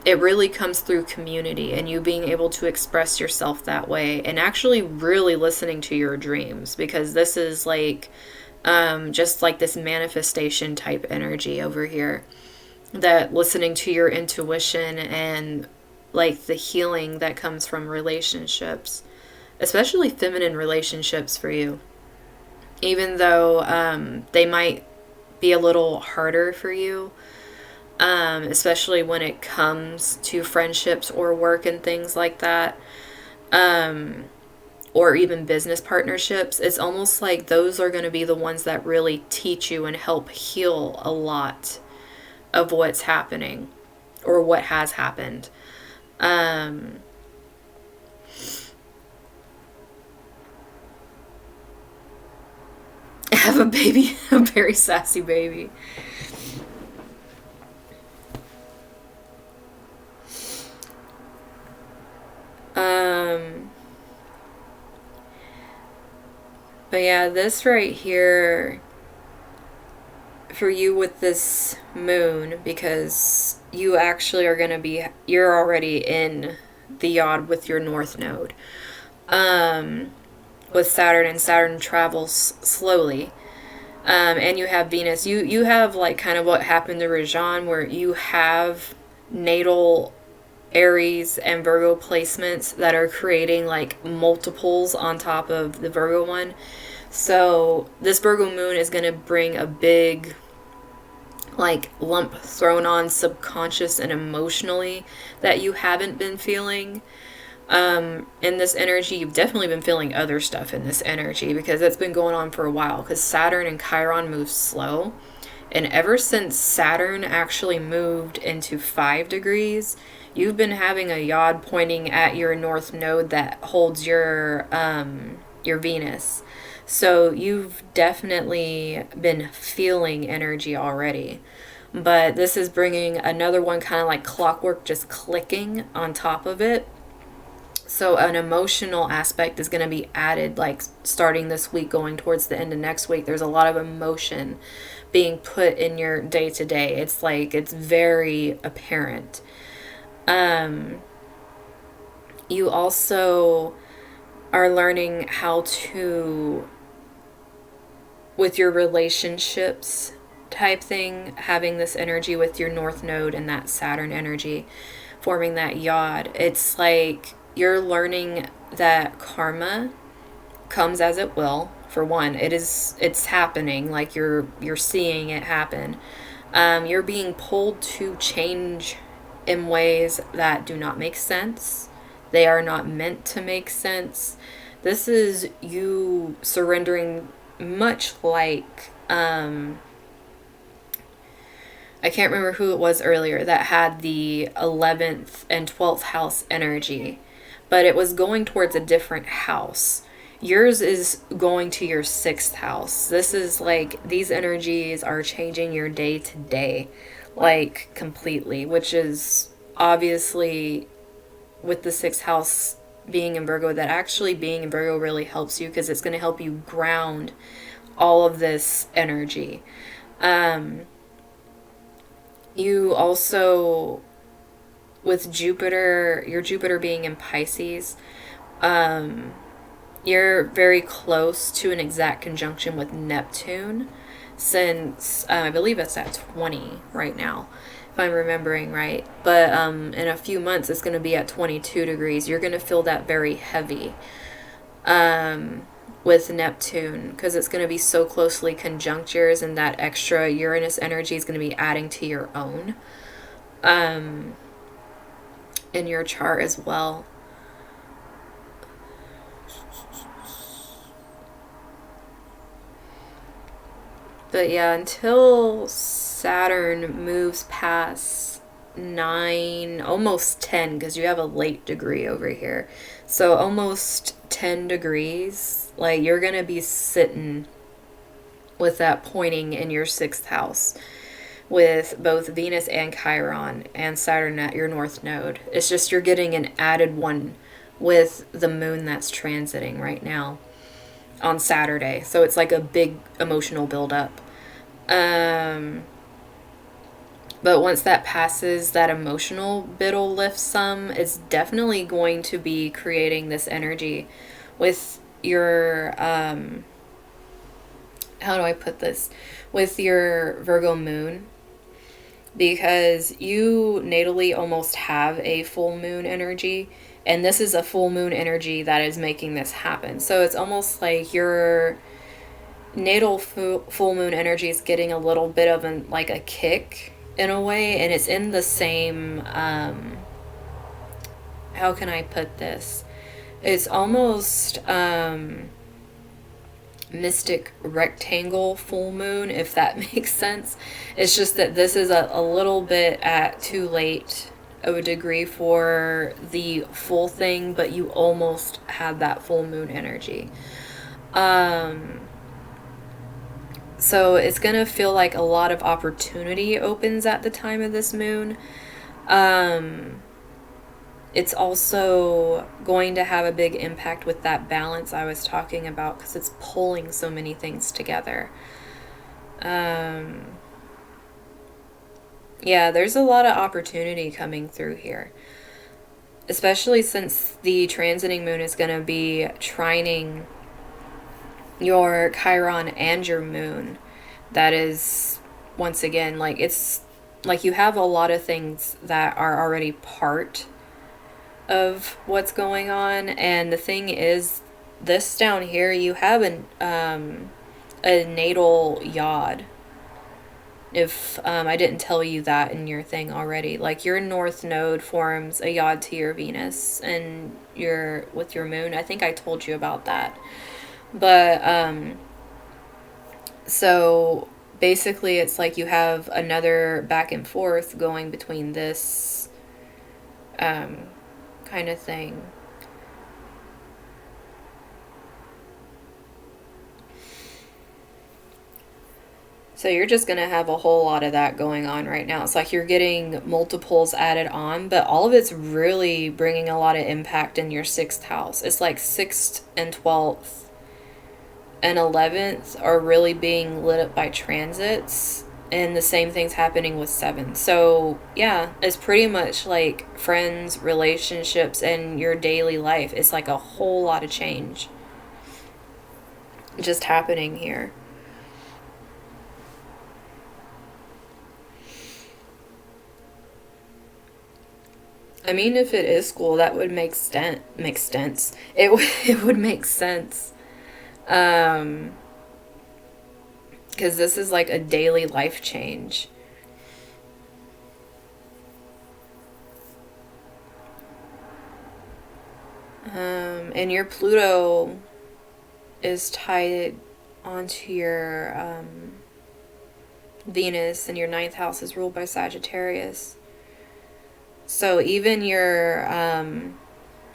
it really comes through community and you being able to express yourself that way and actually really listening to your dreams, because this is like just like this manifestation type energy over here, that listening to your intuition and like the healing that comes from relationships, especially feminine relationships for you, even though they might be a little harder for you, especially when it comes to friendships or work and things like that, or even business partnerships. It's almost like those are going to be the ones that really teach you and help heal a lot of what's happening or what has happened. I have a baby, a very sassy baby. But yeah, this right here for you with this moon, because you actually are going to be, you're already in the yod with your north node, with Saturn, and Saturn travels slowly, and you have Venus. You have like kind of what happened to Rajan, where you have natal Aries and Virgo placements that are creating like multiples on top of the Virgo one. So this Virgo moon is going to bring a big like lump thrown on subconscious and emotionally that you haven't been feeling. In this energy, you've definitely been feeling other stuff in this energy because that's been going on for a while, because Saturn and Chiron move slow. And ever since Saturn actually moved into 5 degrees, you've been having a yod pointing at your north node that holds your Venus. So you've definitely been feeling energy already. But this is bringing another one, kind of like clockwork, just clicking on top of it. So an emotional aspect is going to be added, like starting this week going towards the end of next week. There's a lot of emotion being put in your day to day. It's like, it's very apparent. You also are learning how to, with your relationships type thing, having this energy with your north node and that Saturn energy forming that yod. It's like you're learning that karma comes as it will. For one, it's happening, like you're seeing it happen. You're being pulled to change in ways that do not make sense. They are not meant to make sense. This is you surrendering, much like I can't remember who it was earlier that had the 11th and 12th house energy, but it was going towards a different house. Yours is going to your 6th house. This is like, these energies are changing your day to day, like completely, which is obviously with the 6th house being in Virgo, that actually being in Virgo really helps you because it's going to help you ground all of this energy. You also, with Jupiter, your Jupiter being in Pisces, you're very close to an exact conjunction with Neptune, since I believe it's at 20 right now, if I'm remembering right. But in a few months, it's going to be at 22 degrees. You're going to feel that very heavy with Neptune, because it's going to be so closely conjunct yours, and that extra Uranus energy is going to be adding to your own in your chart as well. But yeah, until Saturn moves past 9, almost 10, because you have a late degree over here. So almost 10 degrees, like you're going to be sitting with that pointing in your 6th house with both Venus and Chiron and Saturn at your north node. It's just you're getting an added one with the moon that's transiting right now on Saturday. So it's like a big emotional buildup. But once that passes, that emotional bit will lift some. It's definitely going to be creating this energy with your, how do I put this? With your Virgo moon. Because you natally almost have a full moon energy. And this is a full moon energy that is making this happen. So it's almost like your natal full moon energy is getting a little bit of like a kick in a way, and it's in the same how can I put this, it's almost mystic rectangle full moon, if that makes sense. It's just that this is a little bit at too late of a degree for the full thing, but you almost had that full moon energy. So it's going to feel like a lot of opportunity opens at the time of this moon. It's also going to have a big impact with that balance I was talking about, because it's pulling so many things together. Yeah, there's a lot of opportunity coming through here. Especially since the transiting moon is going to be trining your Chiron and your moon. That is, once again, like, it's like you have a lot of things that are already part of what's going on. And the thing is, this down here, you have a natal yod. If I didn't tell you that in your thing already, like your north node forms a yod to your Venus and your with your moon. I think I told you about that. But so basically, it's like you have another back and forth going between this kind of thing. So you're just going to have a whole lot of that going on right now. It's like you're getting multiples added on, but all of it's really bringing a lot of impact in your 6th house. It's like 6th and 12th and 11th are really being lit up by transits, and the same thing's happening with 7. So yeah, it's pretty much like friends, relationships, and your daily life. It's like a whole lot of change just happening here. I mean, if it is school, that would make sense. It would make sense. Um, because this is like a daily life change. And your Pluto is tied onto your Venus, and your 9th house is ruled by Sagittarius. So even your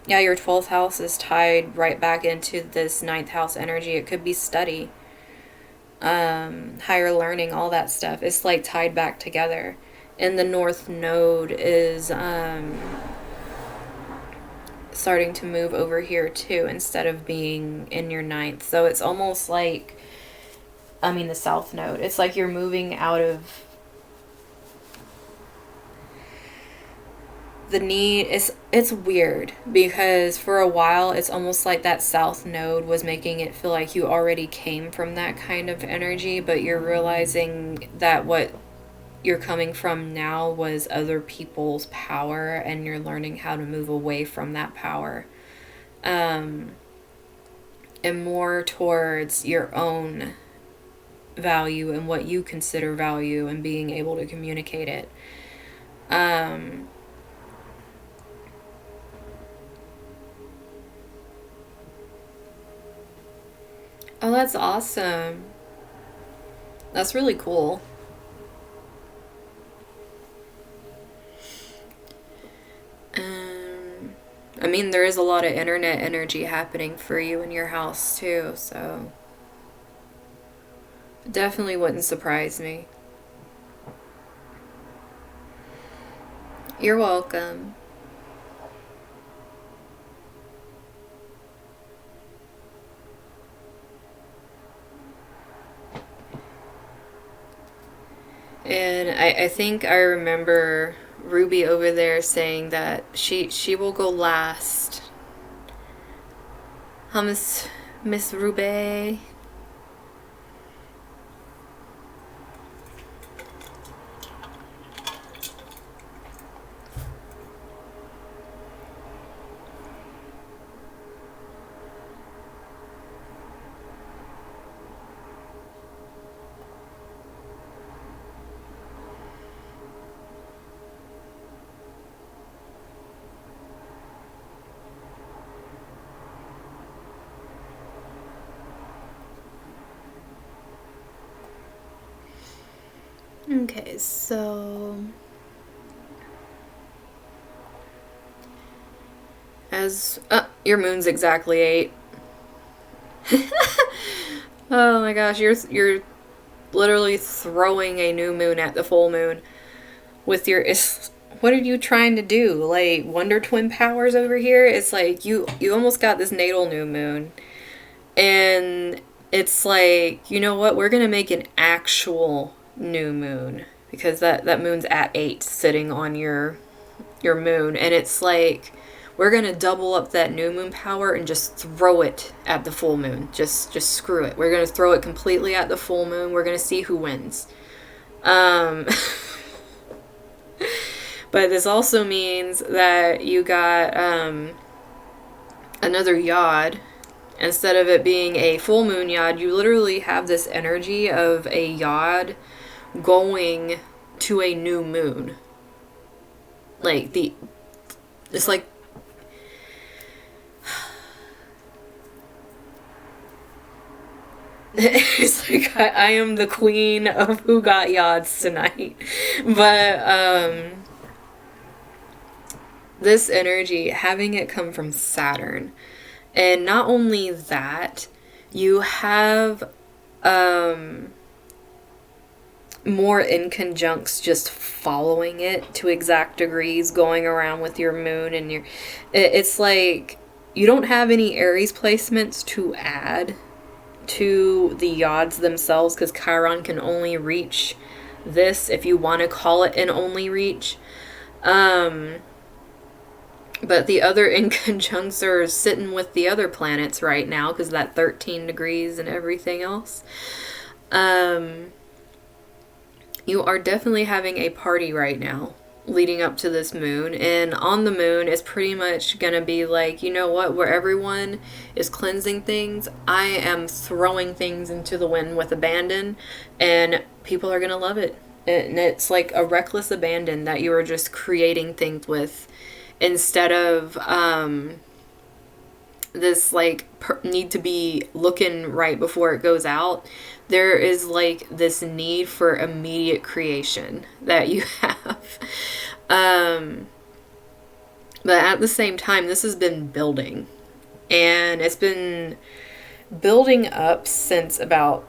your 12th house is tied right back into this 9th house energy. It could be study, higher learning, all that stuff. It's like tied back together. And the North Node is starting to move over here too, instead of being in your 9th. So it's almost like, the South Node. It's like you're moving out of the need. It's weird because for a while it's almost like that South Node was making it feel like you already came from that kind of energy, but you're realizing that what you're coming from now was other people's power, and you're learning how to move away from that power, and more towards your own value and what you consider value, and being able to communicate it. Oh, that's awesome. That's really cool. Um, there is a lot of internet energy happening for you in your house too, so it definitely wouldn't surprise me. You're welcome. And I think I remember Ruby over there saying that she will go last. Hummus, Miss Ruby. Okay, so as your moon's exactly 8. Oh my gosh, you're literally throwing a new moon at the full moon with your what are you trying to do? Like Wonder Twin powers over here? It's like you almost got this natal new moon. And it's like, you know what? We're going to make an actual new moon, because that moon's at 8 sitting on your moon, and it's like we're going to double up that new moon power and just throw it at the full moon. Just screw it. We're going to throw it completely at the full moon. We're going to see who wins. But this also means that you got another yod. Instead of it being a full moon yod, you literally have this energy of a yod going to a new moon. Like it's like it's like I am the queen of who got yods tonight. But this energy, having it come from Saturn, and not only that, you have more inconjuncts just following it to exact degrees, going around with your moon and your. It's like you don't have any Aries placements to add to the yods themselves, because Chiron can only reach this, if you want to call it an only reach. But the other inconjuncts are sitting with the other planets right now, because that 13 degrees and everything else. You are definitely having a party right now leading up to this moon. And on the moon is pretty much going to be like, you know what, where everyone is cleansing things, I am throwing things into the wind with abandon, and people are going to love it. And it's like a reckless abandon that you are just creating things with, instead of this like need to be looking right before it goes out. There is like this need for immediate creation that you have. But at the same time, this has been building, and it's been building up since about,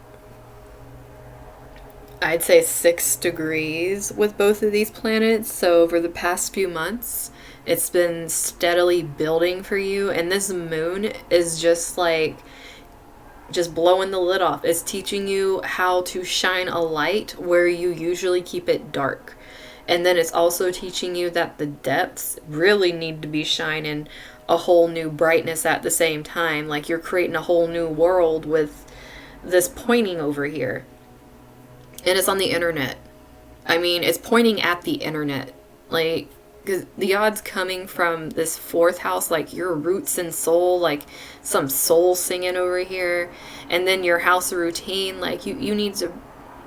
I'd say, 6 degrees with both of these planets. So over the past few months, it's been steadily building for you. And this moon is just like, just blowing the lid off. It's teaching you how to shine a light where you usually keep it dark. And then it's also teaching you that the depths really need to be shining a whole new brightness at the same time. Like you're creating a whole new world with this pointing over here. And it's on the internet. I mean, it's pointing at the internet. Like, because the odds coming from this 4th house, like your roots and soul, like some soul singing over here. And then your house routine, like you need to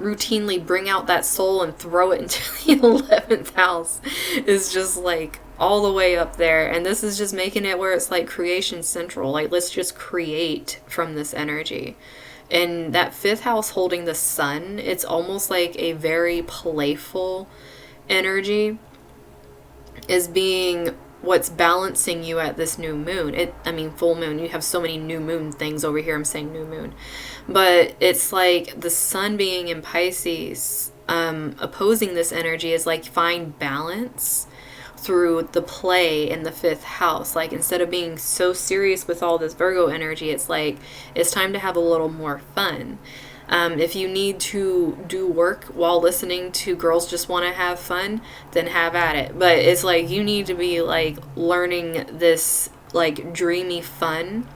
routinely bring out that soul and throw it into the 11th house. Is just like all the way up there. And this is just making it where it's like creation central. Like, let's just create from this energy. And that 5th house holding the sun, it's almost like a very playful energy is being what's balancing you at this new moon. Full moon. You have so many new moon things over here. I'm saying new moon. But it's like the sun being in Pisces, opposing this energy is like find balance through the play in the 5th house. Like, instead of being so serious with all this Virgo energy, it's like it's time to have a little more fun. If you need to do work while listening to Girls Just Want to Have Fun, then have at it. But it's like you need to be like learning this like dreamy fun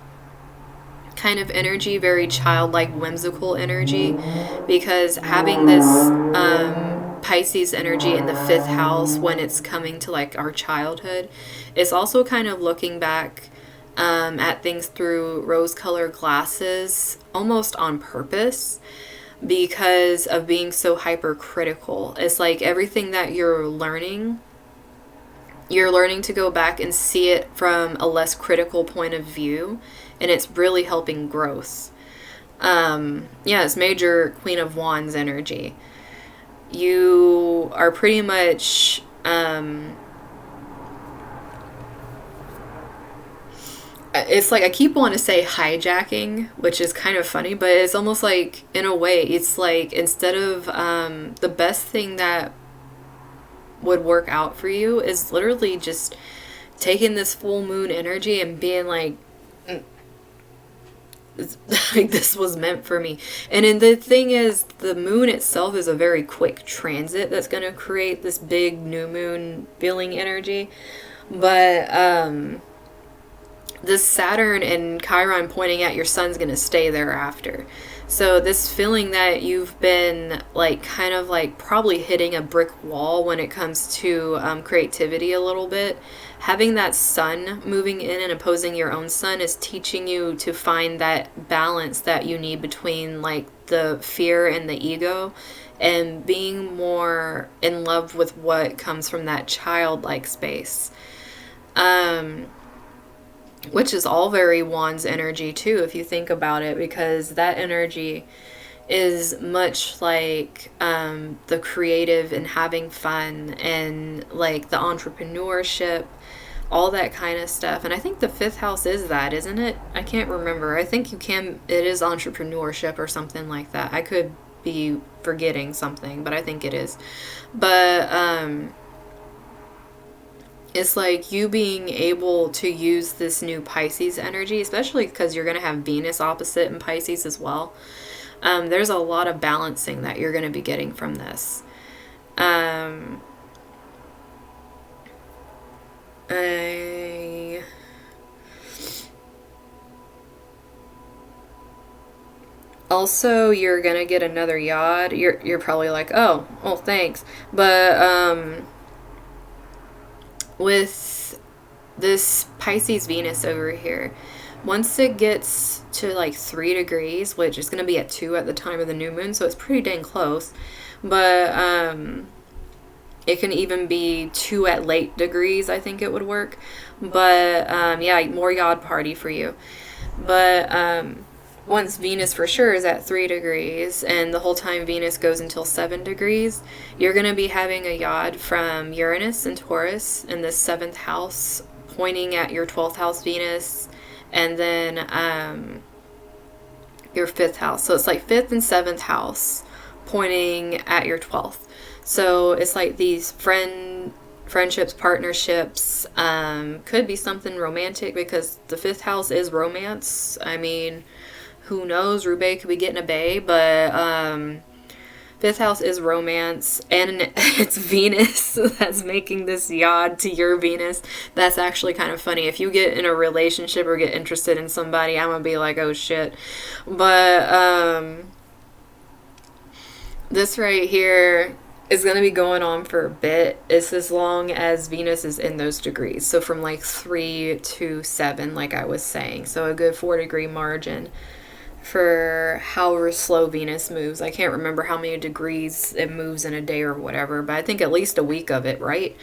kind of energy, very childlike, whimsical energy, because having this Pisces energy in the 5th house when it's coming to like our childhood is also kind of looking back at things through rose-colored glasses, almost on purpose, because of being so hypercritical. It's like everything that you're learning to go back and see it from a less critical point of view, and it's really helping growth. It's major Queen of Wands energy. You are pretty much it's like I keep wanting to say hijacking, which is kind of funny, but it's almost like, in a way, it's like instead of the best thing that would work out for you is literally just taking this full moon energy and being like, like this was meant for me. And then the thing is, the moon itself is a very quick transit that's going to create this big new moon feeling energy. But this Saturn and Chiron pointing at your sun's going to stay there after. So this feeling that you've been like kind of like probably hitting a brick wall when it comes to creativity a little bit, having that sun moving in and opposing your own sun is teaching you to find that balance that you need between like the fear and the ego, and being more in love with what comes from that childlike space. Which is all very Wands energy too, if you think about it, because that energy is much like the creative and having fun and like the entrepreneurship, all that kind of stuff. And I think the fifth house is that, isn't it? I can't remember. I think it is entrepreneurship or something like that. I could be forgetting something, but I think it is. But it's like you being able to use this new Pisces energy, especially because you're going to have Venus opposite in Pisces as well. There's a lot of balancing that you're going to be getting from this. Also, you're going to get another yod. You're probably like, oh, well, thanks. But with this Pisces Venus over here, once it gets to like 3 degrees, which is going to be at 2 at the time of the new moon, so it's pretty dang close, but it can even be 2 at late degrees, I think it would work. But yeah, more yod party for you. But once Venus for sure is at 3 degrees, and the whole time Venus goes until 7 degrees, you're going to be having a yod from Uranus and Taurus in the 7th house, pointing at your 12th house Venus, and then your 5th house. So it's like 5th and 7th house pointing at your 12th. So it's like these friendships, partnerships, could be something romantic, because the 5th house is romance. I mean, who knows? Rube could be getting a bae, but 5th house is romance, and it's Venus that's making this yod to your Venus. That's actually kind of funny. If you get in a relationship or get interested in somebody, I'm gonna be like, oh shit. But this right here is going to be going on for a bit. It's as long as Venus is in those degrees. So from like 3 to 7, like I was saying. So a good 4-degree margin for how slow Venus moves. I can't remember how many degrees it moves in a day or whatever, but I think at least a week of it, right?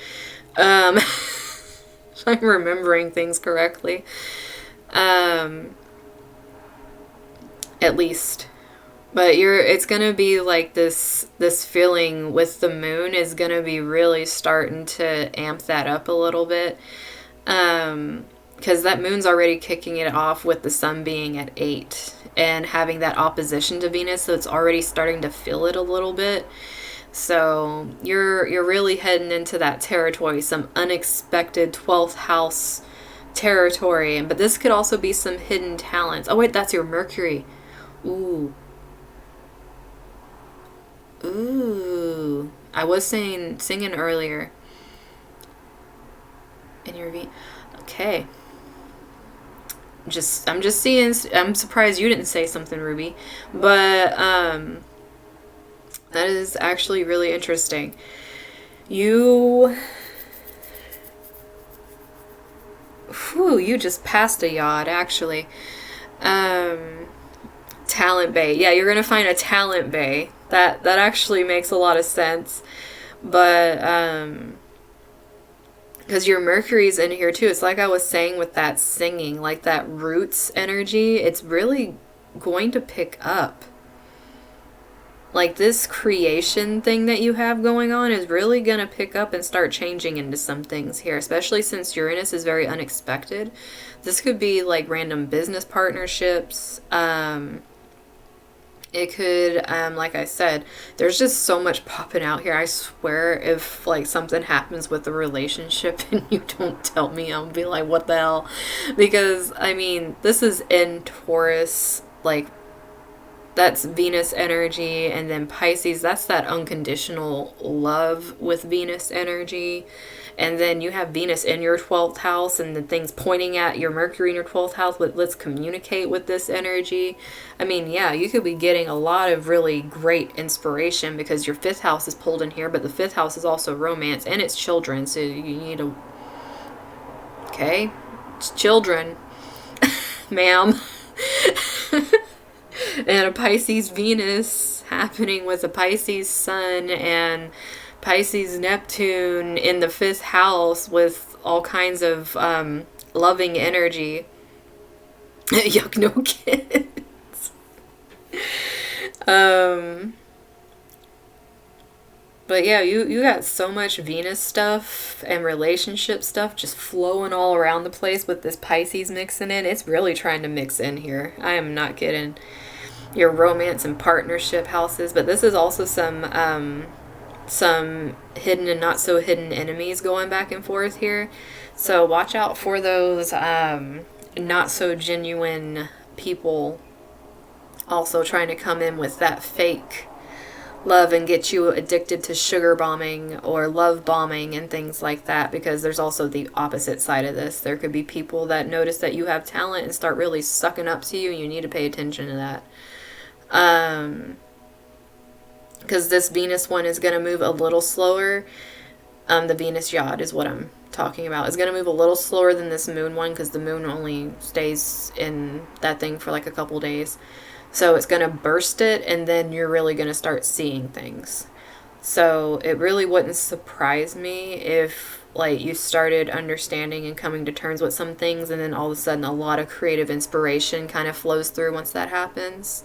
If I'm remembering things correctly. At least. But it's gonna be like this feeling with the moon is gonna be really starting to amp that up a little bit. Because that moon's already kicking it off with the sun being at 8 and having that opposition to Venus, so it's already starting to feel it a little bit. So you're really heading into that territory, some unexpected 12th house territory. But this could also be some hidden talents. Oh wait, that's your Mercury. Ooh. I was singing earlier. In your okay. I'm just seeing. I'm surprised you didn't say something, Ruby. But that is actually really interesting. You just passed a yod, actually. Talent bae. Yeah, you're gonna find a talent bae. That actually makes a lot of sense. But because your Mercury's in here too. It's like I was saying with that singing, like that roots energy, it's really going to pick up. Like this creation thing that you have going on is really going to pick up and start changing into some things here, especially since Uranus is very unexpected. This could be like random business partnerships. It could, like I said, there's just so much popping out here. I swear if, like, something happens with the relationship and you don't tell me, I'll be like, what the hell? Because, I mean, this is in Taurus, like, That's Venus energy. And then Pisces, that's that unconditional love with Venus energy. And then you have Venus in your 12th house and the things pointing at your Mercury in your 12th house. But let's communicate with this energy. I mean, yeah, you could be getting a lot of really great inspiration because your 5th house is pulled in here, but the 5th house is also romance and it's children. So you need to, okay, it's children, ma'am. And a Pisces Venus happening with a Pisces Sun and Pisces Neptune in the 5th house with all kinds of loving energy. Yuck, no kids. But yeah, you got so much Venus stuff and relationship stuff just flowing all around the place with this Pisces mixing in. It's really trying to mix in here. I am not kidding. Your romance and partnership houses, but this is also some hidden and not so hidden enemies going back and forth here. So watch out for those not so genuine people also trying to come in with that fake love and get you addicted to sugar bombing or love bombing and things like that, because there's also the opposite side of this. There could be people that notice that you have talent and start really sucking up to you, and you need to pay attention to that. Because this Venus one is going to move a little slower. The Venus Yod is what I'm talking about. It's going to move a little slower than this moon one because the moon only stays in that thing for like a couple days. So it's going to burst it, and then you're really going to start seeing things. So it really wouldn't surprise me if like you started understanding and coming to terms with some things, and then all of a sudden a lot of creative inspiration kind of flows through once that happens.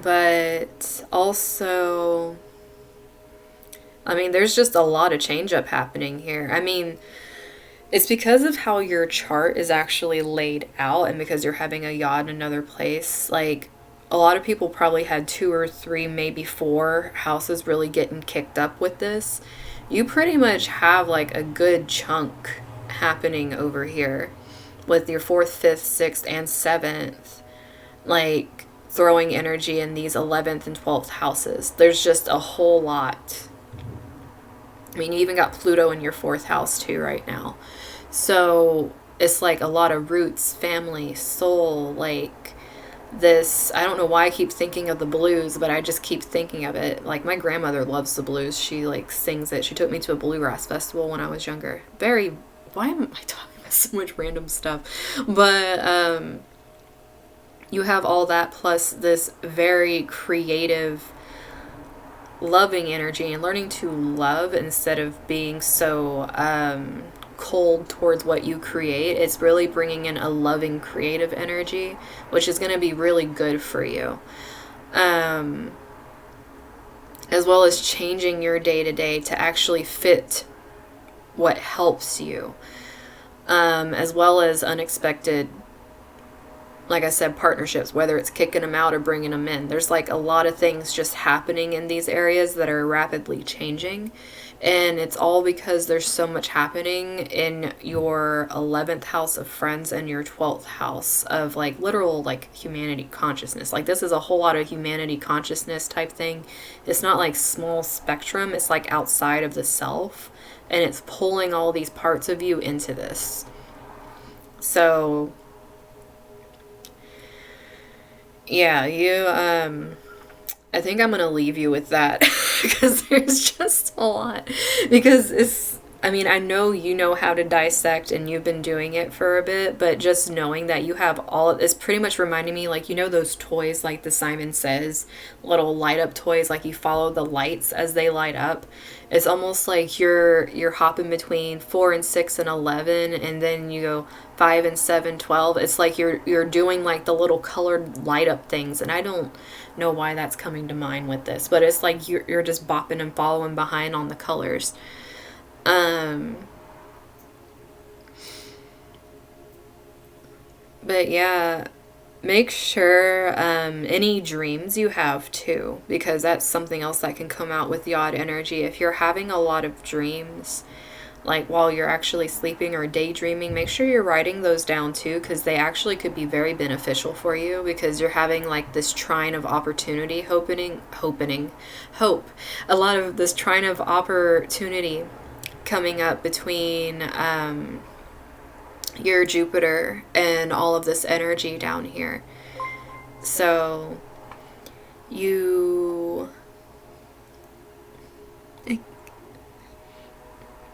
But also, I mean, there's just a lot of change up happening here. I mean, it's because of how your chart is actually laid out, and because you're having a yod in another place. Like, a lot of people probably had 2 or 3, maybe 4 houses really getting kicked up with this. You pretty much have like a good chunk happening over here with your 4th, 5th, 6th, and 7th, like throwing energy in these 11th and 12th houses. There's just a whole lot. I mean, you even got Pluto in your 4th house too right now. So it's like a lot of roots, family, soul, like this. I don't know why I keep thinking of the blues, but I just keep thinking of it. Like, my grandmother loves the blues. She like sings it. She took me to a bluegrass festival when I was younger. Why am I talking about so much random stuff? But you have all that plus this very creative, loving energy, and learning to love instead of being so cold towards what you create. It's really bringing in a loving, creative energy, which is going to be really good for you. As well as changing your day-to-day to actually fit what helps you. As well as unexpected, like I said, partnerships, whether it's kicking them out or bringing them in. There's like a lot of things just happening in these areas that are rapidly changing. And it's all because there's so much happening in your 11th house of friends and your 12th house of like literal like humanity consciousness. Like, this is a whole lot of humanity consciousness type thing. It's not like small spectrum. It's like outside of the self. And it's pulling all these parts of you into this. So yeah, I think I'm going to leave you with that because there's just a lot. Because I know you know how to dissect and you've been doing it for a bit, but just knowing that you have all of this pretty much reminding me, like, those toys, like the Simon Says little light up toys, like you follow the lights as they light up. It's almost like you're hopping between 4 and 6 and 11, and then you go 5 and 7, 12. It's like you're doing like the little colored light up things, and I don't know why that's coming to mind with this, but it's like you're just bopping and following behind on the colors. But yeah, make sure any dreams you have too, because that's something else that can come out with Yod energy. If you're having a lot of dreams, like while you're actually sleeping or daydreaming, make sure you're writing those down too, because they actually could be very beneficial for you, because you're having like this trine of opportunity, hope. A lot of this trine of opportunity coming up between your Jupiter and all of this energy down here. So you...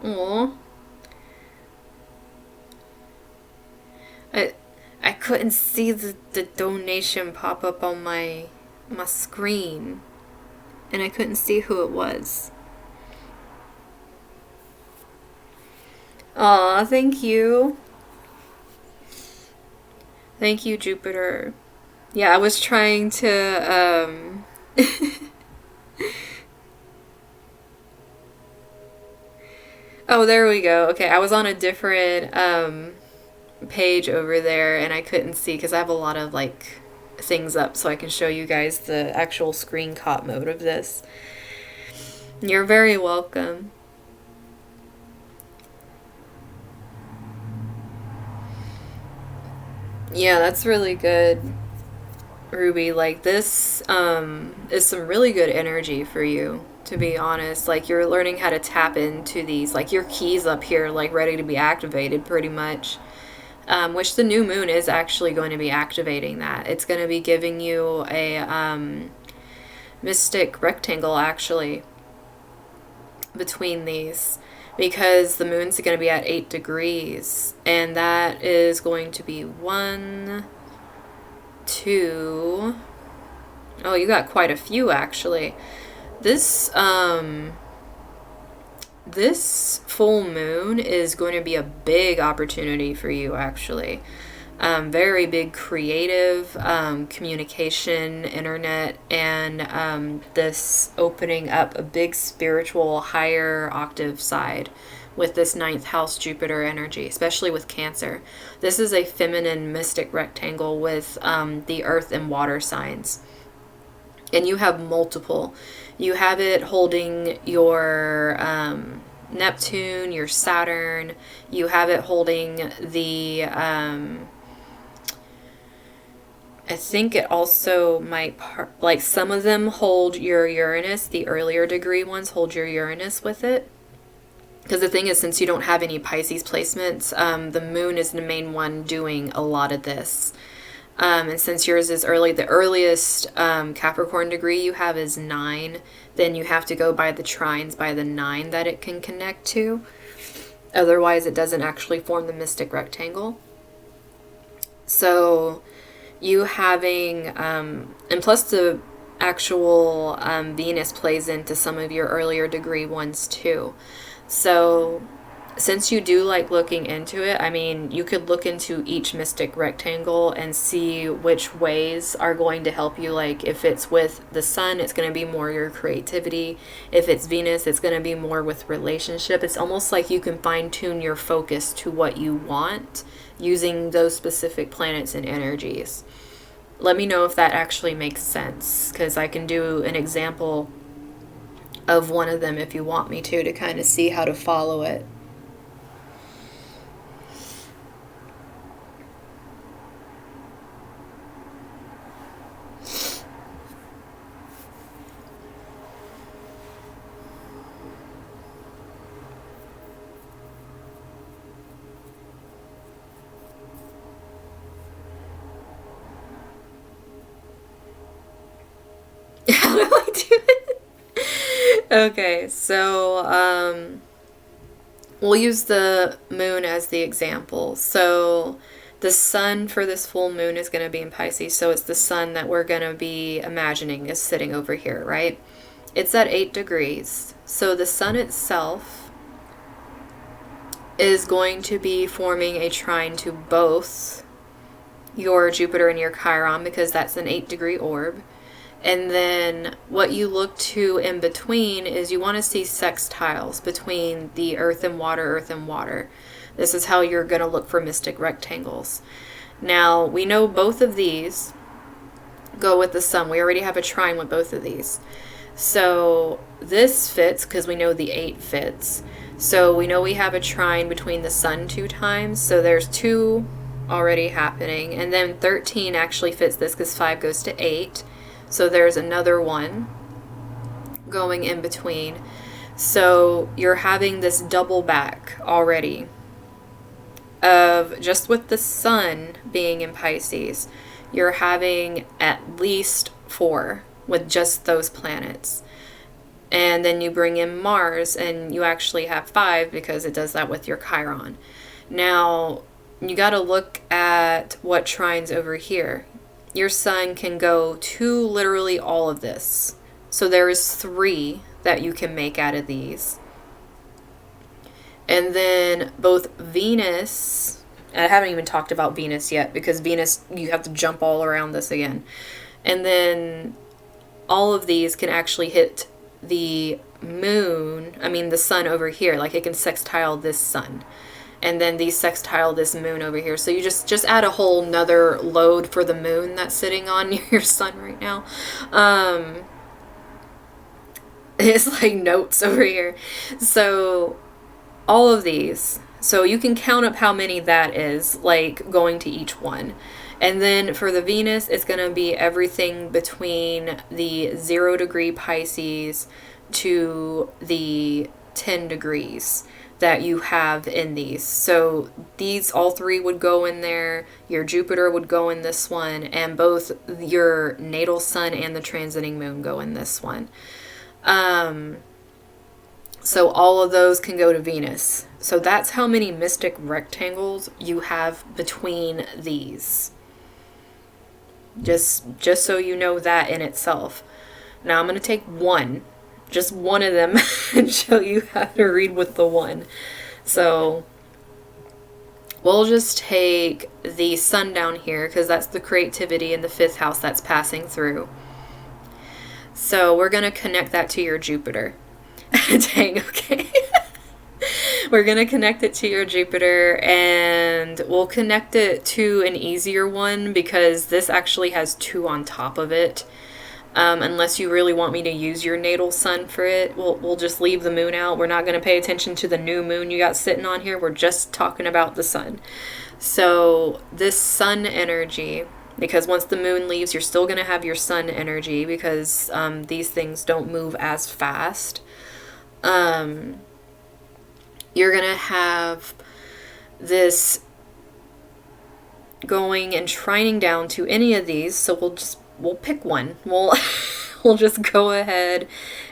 Aww. I couldn't see the donation pop up on my screen. And I couldn't see who it was. Aw, thank you. Thank you, Jupiter. Yeah, I was trying to, Oh, there we go. Okay, I was on a different, page over there and I couldn't see because I have a lot of, like, things up so I can show you guys the actual screen cap mode of this. You're very welcome. Yeah, that's really good, Ruby. Like, this is some really good energy for you, to be honest. Like, you're learning how to tap into these, like, your keys up here, like, ready to be activated, pretty much. Which the new moon is actually going to be activating that. It's going to be giving you a mystic rectangle, actually, between these, because the moon's going to be at 8 degrees, and that is going to be 1, 2... Oh, you got quite a few, actually. This full moon is going to be a big opportunity for you, actually. Very big creative communication, internet, and this opening up a big spiritual higher octave side with this 9th house Jupiter energy, especially with Cancer. This is a feminine mystic rectangle with the earth and water signs. And you have multiple. You have it holding your Neptune, your Saturn. You have it holding the... I think it also might... like, some of them hold your Uranus. The earlier degree ones hold your Uranus with it. Because the thing is, since you don't have any Pisces placements, the moon is the main one doing a lot of this. And since yours is early, the earliest Capricorn degree you have is 9. Then you have to go by the trines by the 9 that it can connect to. Otherwise, it doesn't actually form the mystic rectangle. So you having, and plus the actual Venus plays into some of your earlier degree ones too. So since you do like looking into it, I mean, you could look into each mystic rectangle and see which ways are going to help you. Like, if it's with the sun, it's going to be more your creativity. If it's Venus, it's going to be more with relationship. It's almost like you can fine-tune your focus to what you want using those specific planets and energies. Let me know if that actually makes sense, because I can do an example of one of them if you want me to kind of see how to follow it. How do I do it? Okay, so we'll use the moon as the example. So the sun for this full moon is going to be in Pisces, so it's the sun that we're going to be imagining is sitting over here, right? It's at 8 degrees. So the sun itself is going to be forming a trine to both your Jupiter and your Chiron, because that's an 8-degree orb. And then what you look to in between is you want to see sextiles between the earth and water. This is how you're going to look for mystic rectangles. Now, we know both of these go with the sun. We already have a trine with both of these. So this fits because we know the 8 fits. So we know we have a trine between the sun 2 times, so there's 2 already happening. And then 13 actually fits this because 5 goes to 8. So there's another one going in between. So you're having this double back already of just with the sun being in Pisces, you're having at least 4 with just those planets. And then you bring in Mars and you actually have 5 because it does that with your Chiron. Now, you got to look at what trines over here. Your sun can go to literally all of this. So there is 3 that you can make out of these. And then both Venus, I haven't even talked about Venus yet because Venus, you have to jump all around this again. And then all of these can actually hit the moon, the sun over here. Like it can sextile this sun. And then these sextile this moon over here. So you just add a whole nother load for the moon that's sitting on your sun right now. It's like notes over here. So all of these. So you can count up how many that is, like going to each one. And then for the Venus, it's going to be everything between the 0 degree Pisces to the 10 degrees that you have in these. So these, all 3 would go in there. Your Jupiter would go in this one. And both your natal sun and the transiting moon go in this one. So all of those can go to Venus. So that's how many mystic rectangles you have between these. Just so you know that in itself. Now I'm going to take just one of them and show you how to read with the one. So we'll just take the sun down here because that's the creativity in the 5th house that's passing through. So we're going to connect that to your Jupiter. Dang, okay. We're going to connect it to your Jupiter, and we'll connect it to an easier one because this actually has 2 on top of it. Unless you really want me to use your natal sun for it, we'll just leave the moon out. We're not going to pay attention to the new moon you got sitting on here. We're just talking about the sun. So this sun energy, because once the moon leaves, you're still going to have your sun energy because these things don't move as fast. You're going to have this going and trining down to any of these. So we'll pick one. We'll just go ahead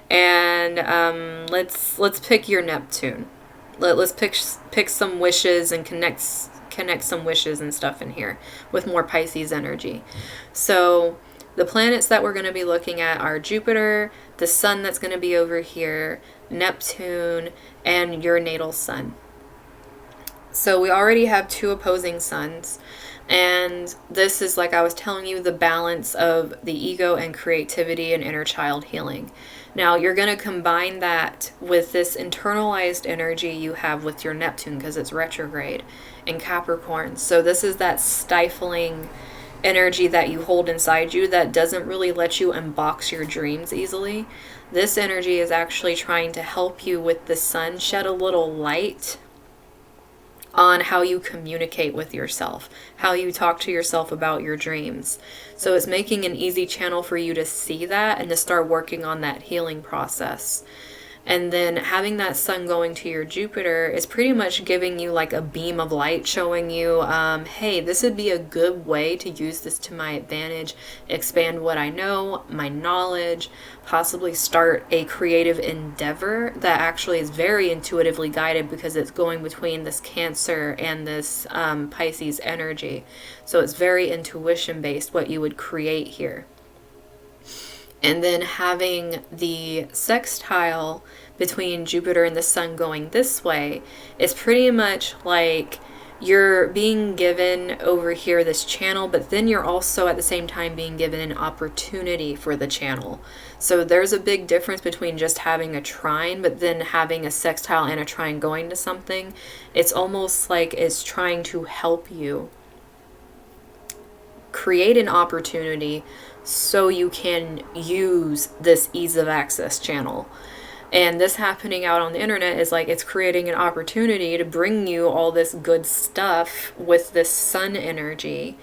and let's pick your Neptune. Let's pick some wishes and connect some wishes and stuff in here with more Pisces energy. So the planets that we're going to be looking at are Jupiter, the sun that's going to be over here, Neptune, and your natal sun. So we already have 2 opposing suns. And this is, like I was telling you, the balance of the ego and creativity and inner child healing. Now, you're going to combine that with this internalized energy you have with your Neptune because it's retrograde in Capricorn. So this is that stifling energy that you hold inside you that doesn't really let you unbox your dreams easily. This energy is actually trying to help you with the sun shed a little light on how you communicate with yourself, how you talk to yourself about your dreams. So it's making an easy channel for you to see that and to start working on that healing process. And then having that sun going to your Jupiter is pretty much giving you like a beam of light showing you, hey, this would be a good way to use this to my advantage, expand what I know, my knowledge, possibly start a creative endeavor that actually is very intuitively guided because it's going between this Cancer and this Pisces energy. So it's very intuition based what you would create here. And then having the sextile between Jupiter and the sun going this way is pretty much like you're being given over here this channel, but then you're also at the same time being given an opportunity for the channel. So there's a big difference between just having a trine, but then having a sextile and a trine going to something. It's almost like it's trying to help you create an opportunity so you can use this ease of access channel. And this happening out on the internet is like, it's creating an opportunity to bring you all this good stuff with this sun energy,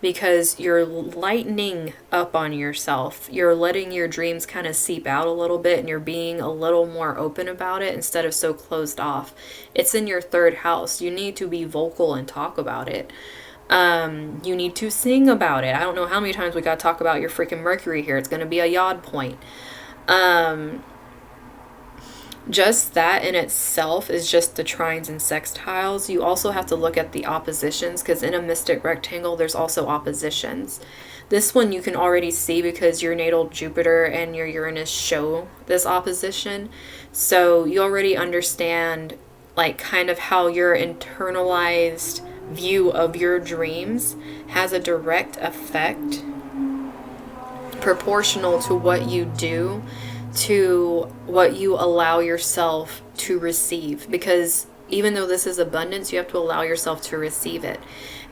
because you're lightening up on yourself. You're letting your dreams kind of seep out a little bit, and you're being a little more open about it instead of so closed off. It's in your third house. You need to be vocal and talk about it. You need to sing about it. I don't know how many times we got to talk about your freaking Mercury here. It's going to be a yod point. Just that in itself is just the trines and sextiles. You also have to look at the oppositions, because in a mystic rectangle, there's also oppositions. This one you can already see because your natal Jupiter and your Uranus show this opposition. So you already understand like kind of how your internalized view of your dreams has a direct effect proportional to what you do, to what you allow yourself to receive. Because even though this is abundance, you have to allow yourself to receive it.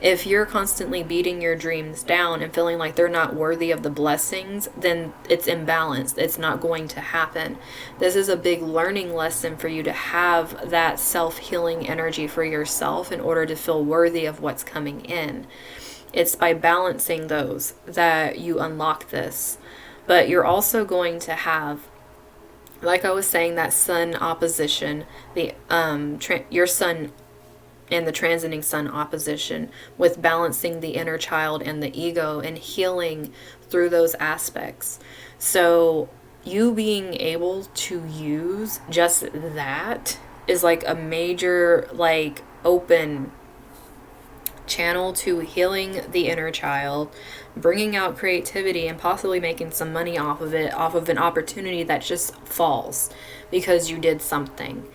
If you're constantly beating your dreams down and feeling like they're not worthy of the blessings, then it's imbalanced. It's not going to happen. This is a big learning lesson for you to have that self-healing energy for yourself in order to feel worthy of what's coming in. It's by balancing those that you unlock this. But you're also going to have, like I was saying, that sun opposition, the your sun and the transiting sun opposition, with balancing the inner child and the ego and healing through those aspects. So you being able to use just that is like a major, like, open channel to healing the inner child, bringing out creativity, and possibly making some money off of it, off of an opportunity that just falls because you did something.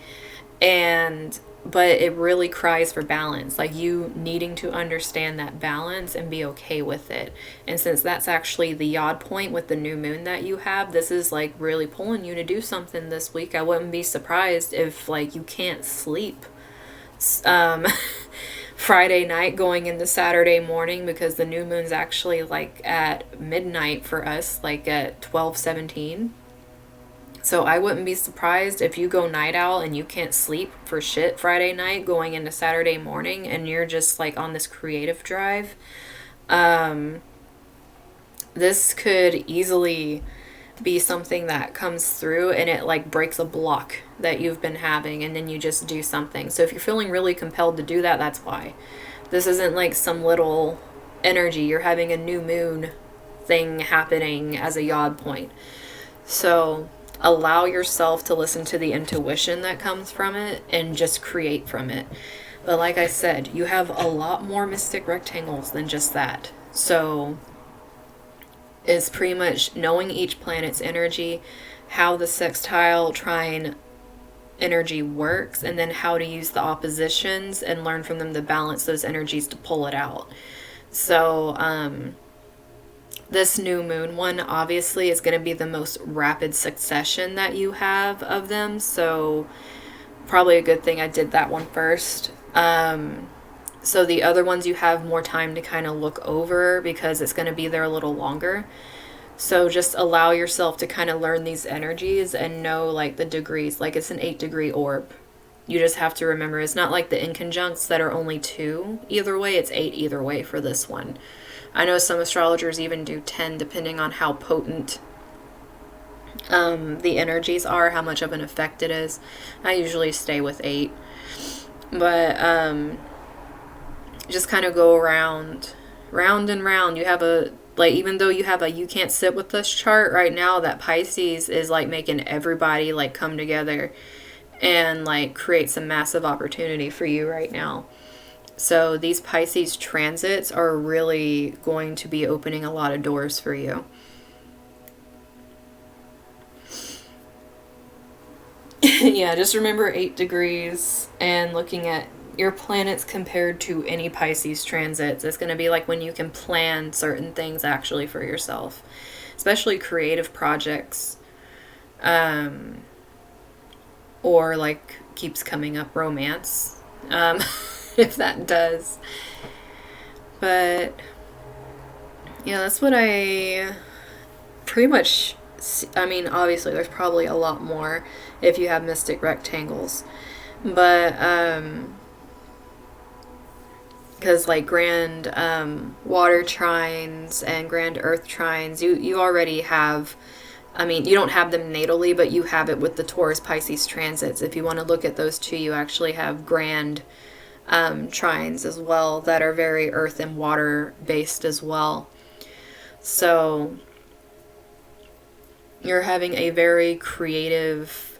But it really cries for balance, like you needing to understand that balance and be okay with it. And since that's actually the yod point with the new moon that you have, this is like really pulling you to do something this week. I wouldn't be surprised if like you can't sleep Friday night going into Saturday morning, because the new moon's actually like at midnight for us, like at 12:17. So I wouldn't be surprised if you go night owl and you can't sleep for shit Friday night going into Saturday morning, and you're just like on this creative drive. This could easily be something that comes through and it like breaks a block that you've been having, and then you just do something. So if you're feeling really compelled to do that, that's why. This isn't like some little energy. You're having a new moon thing happening as a yod point. So allow yourself to listen to the intuition that comes from it and just create from it. But like I said, you have a lot more mystic rectangles than just that. So it's pretty much knowing each planet's energy, how the sextile trine energy works, and then how to use the oppositions and learn from them to balance those energies to pull it out. So this new moon one obviously is going to be the most rapid succession that you have of them, so probably a good thing I did that one first. So the other ones you have more time to kind of look over because it's going to be there a little longer. So just allow yourself to kind of learn these energies and know like the degrees. Like it's an 8-degree orb. You just have to remember it's not like the inconjuncts that are only 2 either way. It's 8 either way for this one. I know some astrologers even do 10 depending on how potent the energies are, how much of an effect it is. I usually stay with 8. But just kind of go round and round. You have a, like, even though you have a you can't sit with us chart right now, that Pisces is like making everybody like come together and like create some massive opportunity for you right now. So these Pisces transits are really going to be opening a lot of doors for you. Yeah, just remember 8 degrees and looking at your planets compared to any Pisces transits. It's going to be like when you can plan certain things actually for yourself, especially creative projects, or like keeps coming up romance, if that does. But yeah, that's what I pretty much I mean, obviously, there's probably a lot more if you have mystic rectangles. But, because like grand water trines and grand earth trines, you already have, I mean, you don't have them natally, but you have it with the Taurus Pisces transits. If you want to look at those two, you actually have grand trines as well that are very earth and water based as well. So you're having a very creative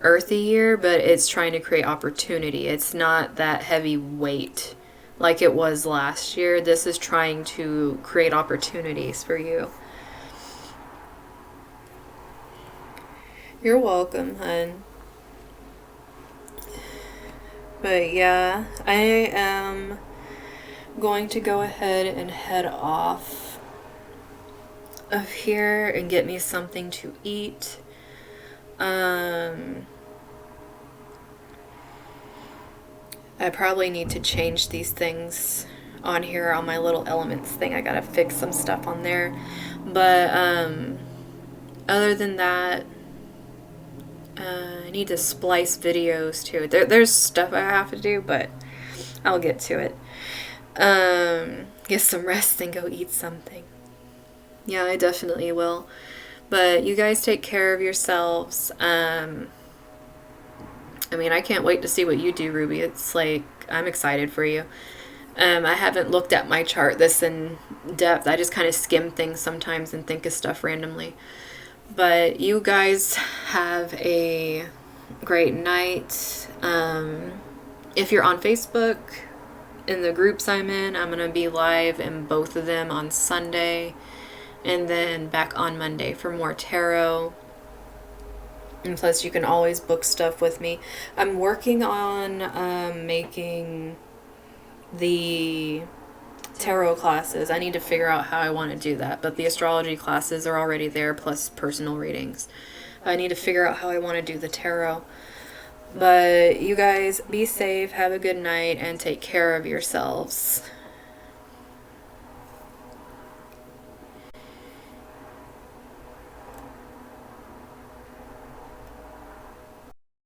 earthy year, but it's trying to create opportunity. It's not that heavy weight like it was last year. This is trying to create opportunities for you. You're welcome, hun. But yeah, I am going to go ahead and head off of here and get me something to eat. I probably need to change these things on here on my little elements thing. I gotta fix some stuff on there. But other than that, I need to splice videos too. There's stuff I have to do, but I'll get to it. Get some rest and go eat something. Yeah, I definitely will. But you guys take care of yourselves. I mean, I can't wait to see what you do, Ruby. It's like, I'm excited for you. I haven't looked at my chart this in depth. I just kind of skim things sometimes and think of stuff randomly. But you guys have a great night. If you're on Facebook, in the groups I'm in, I'm going to be live in both of them on Sunday. And then back on Monday for more tarot. And plus, you can always book stuff with me. I'm working on making the tarot classes. I need to figure out how I want to do that. But the astrology classes are already there, plus personal readings. I need to figure out how I want to do the tarot. But you guys, be safe, have a good night, and take care of yourselves.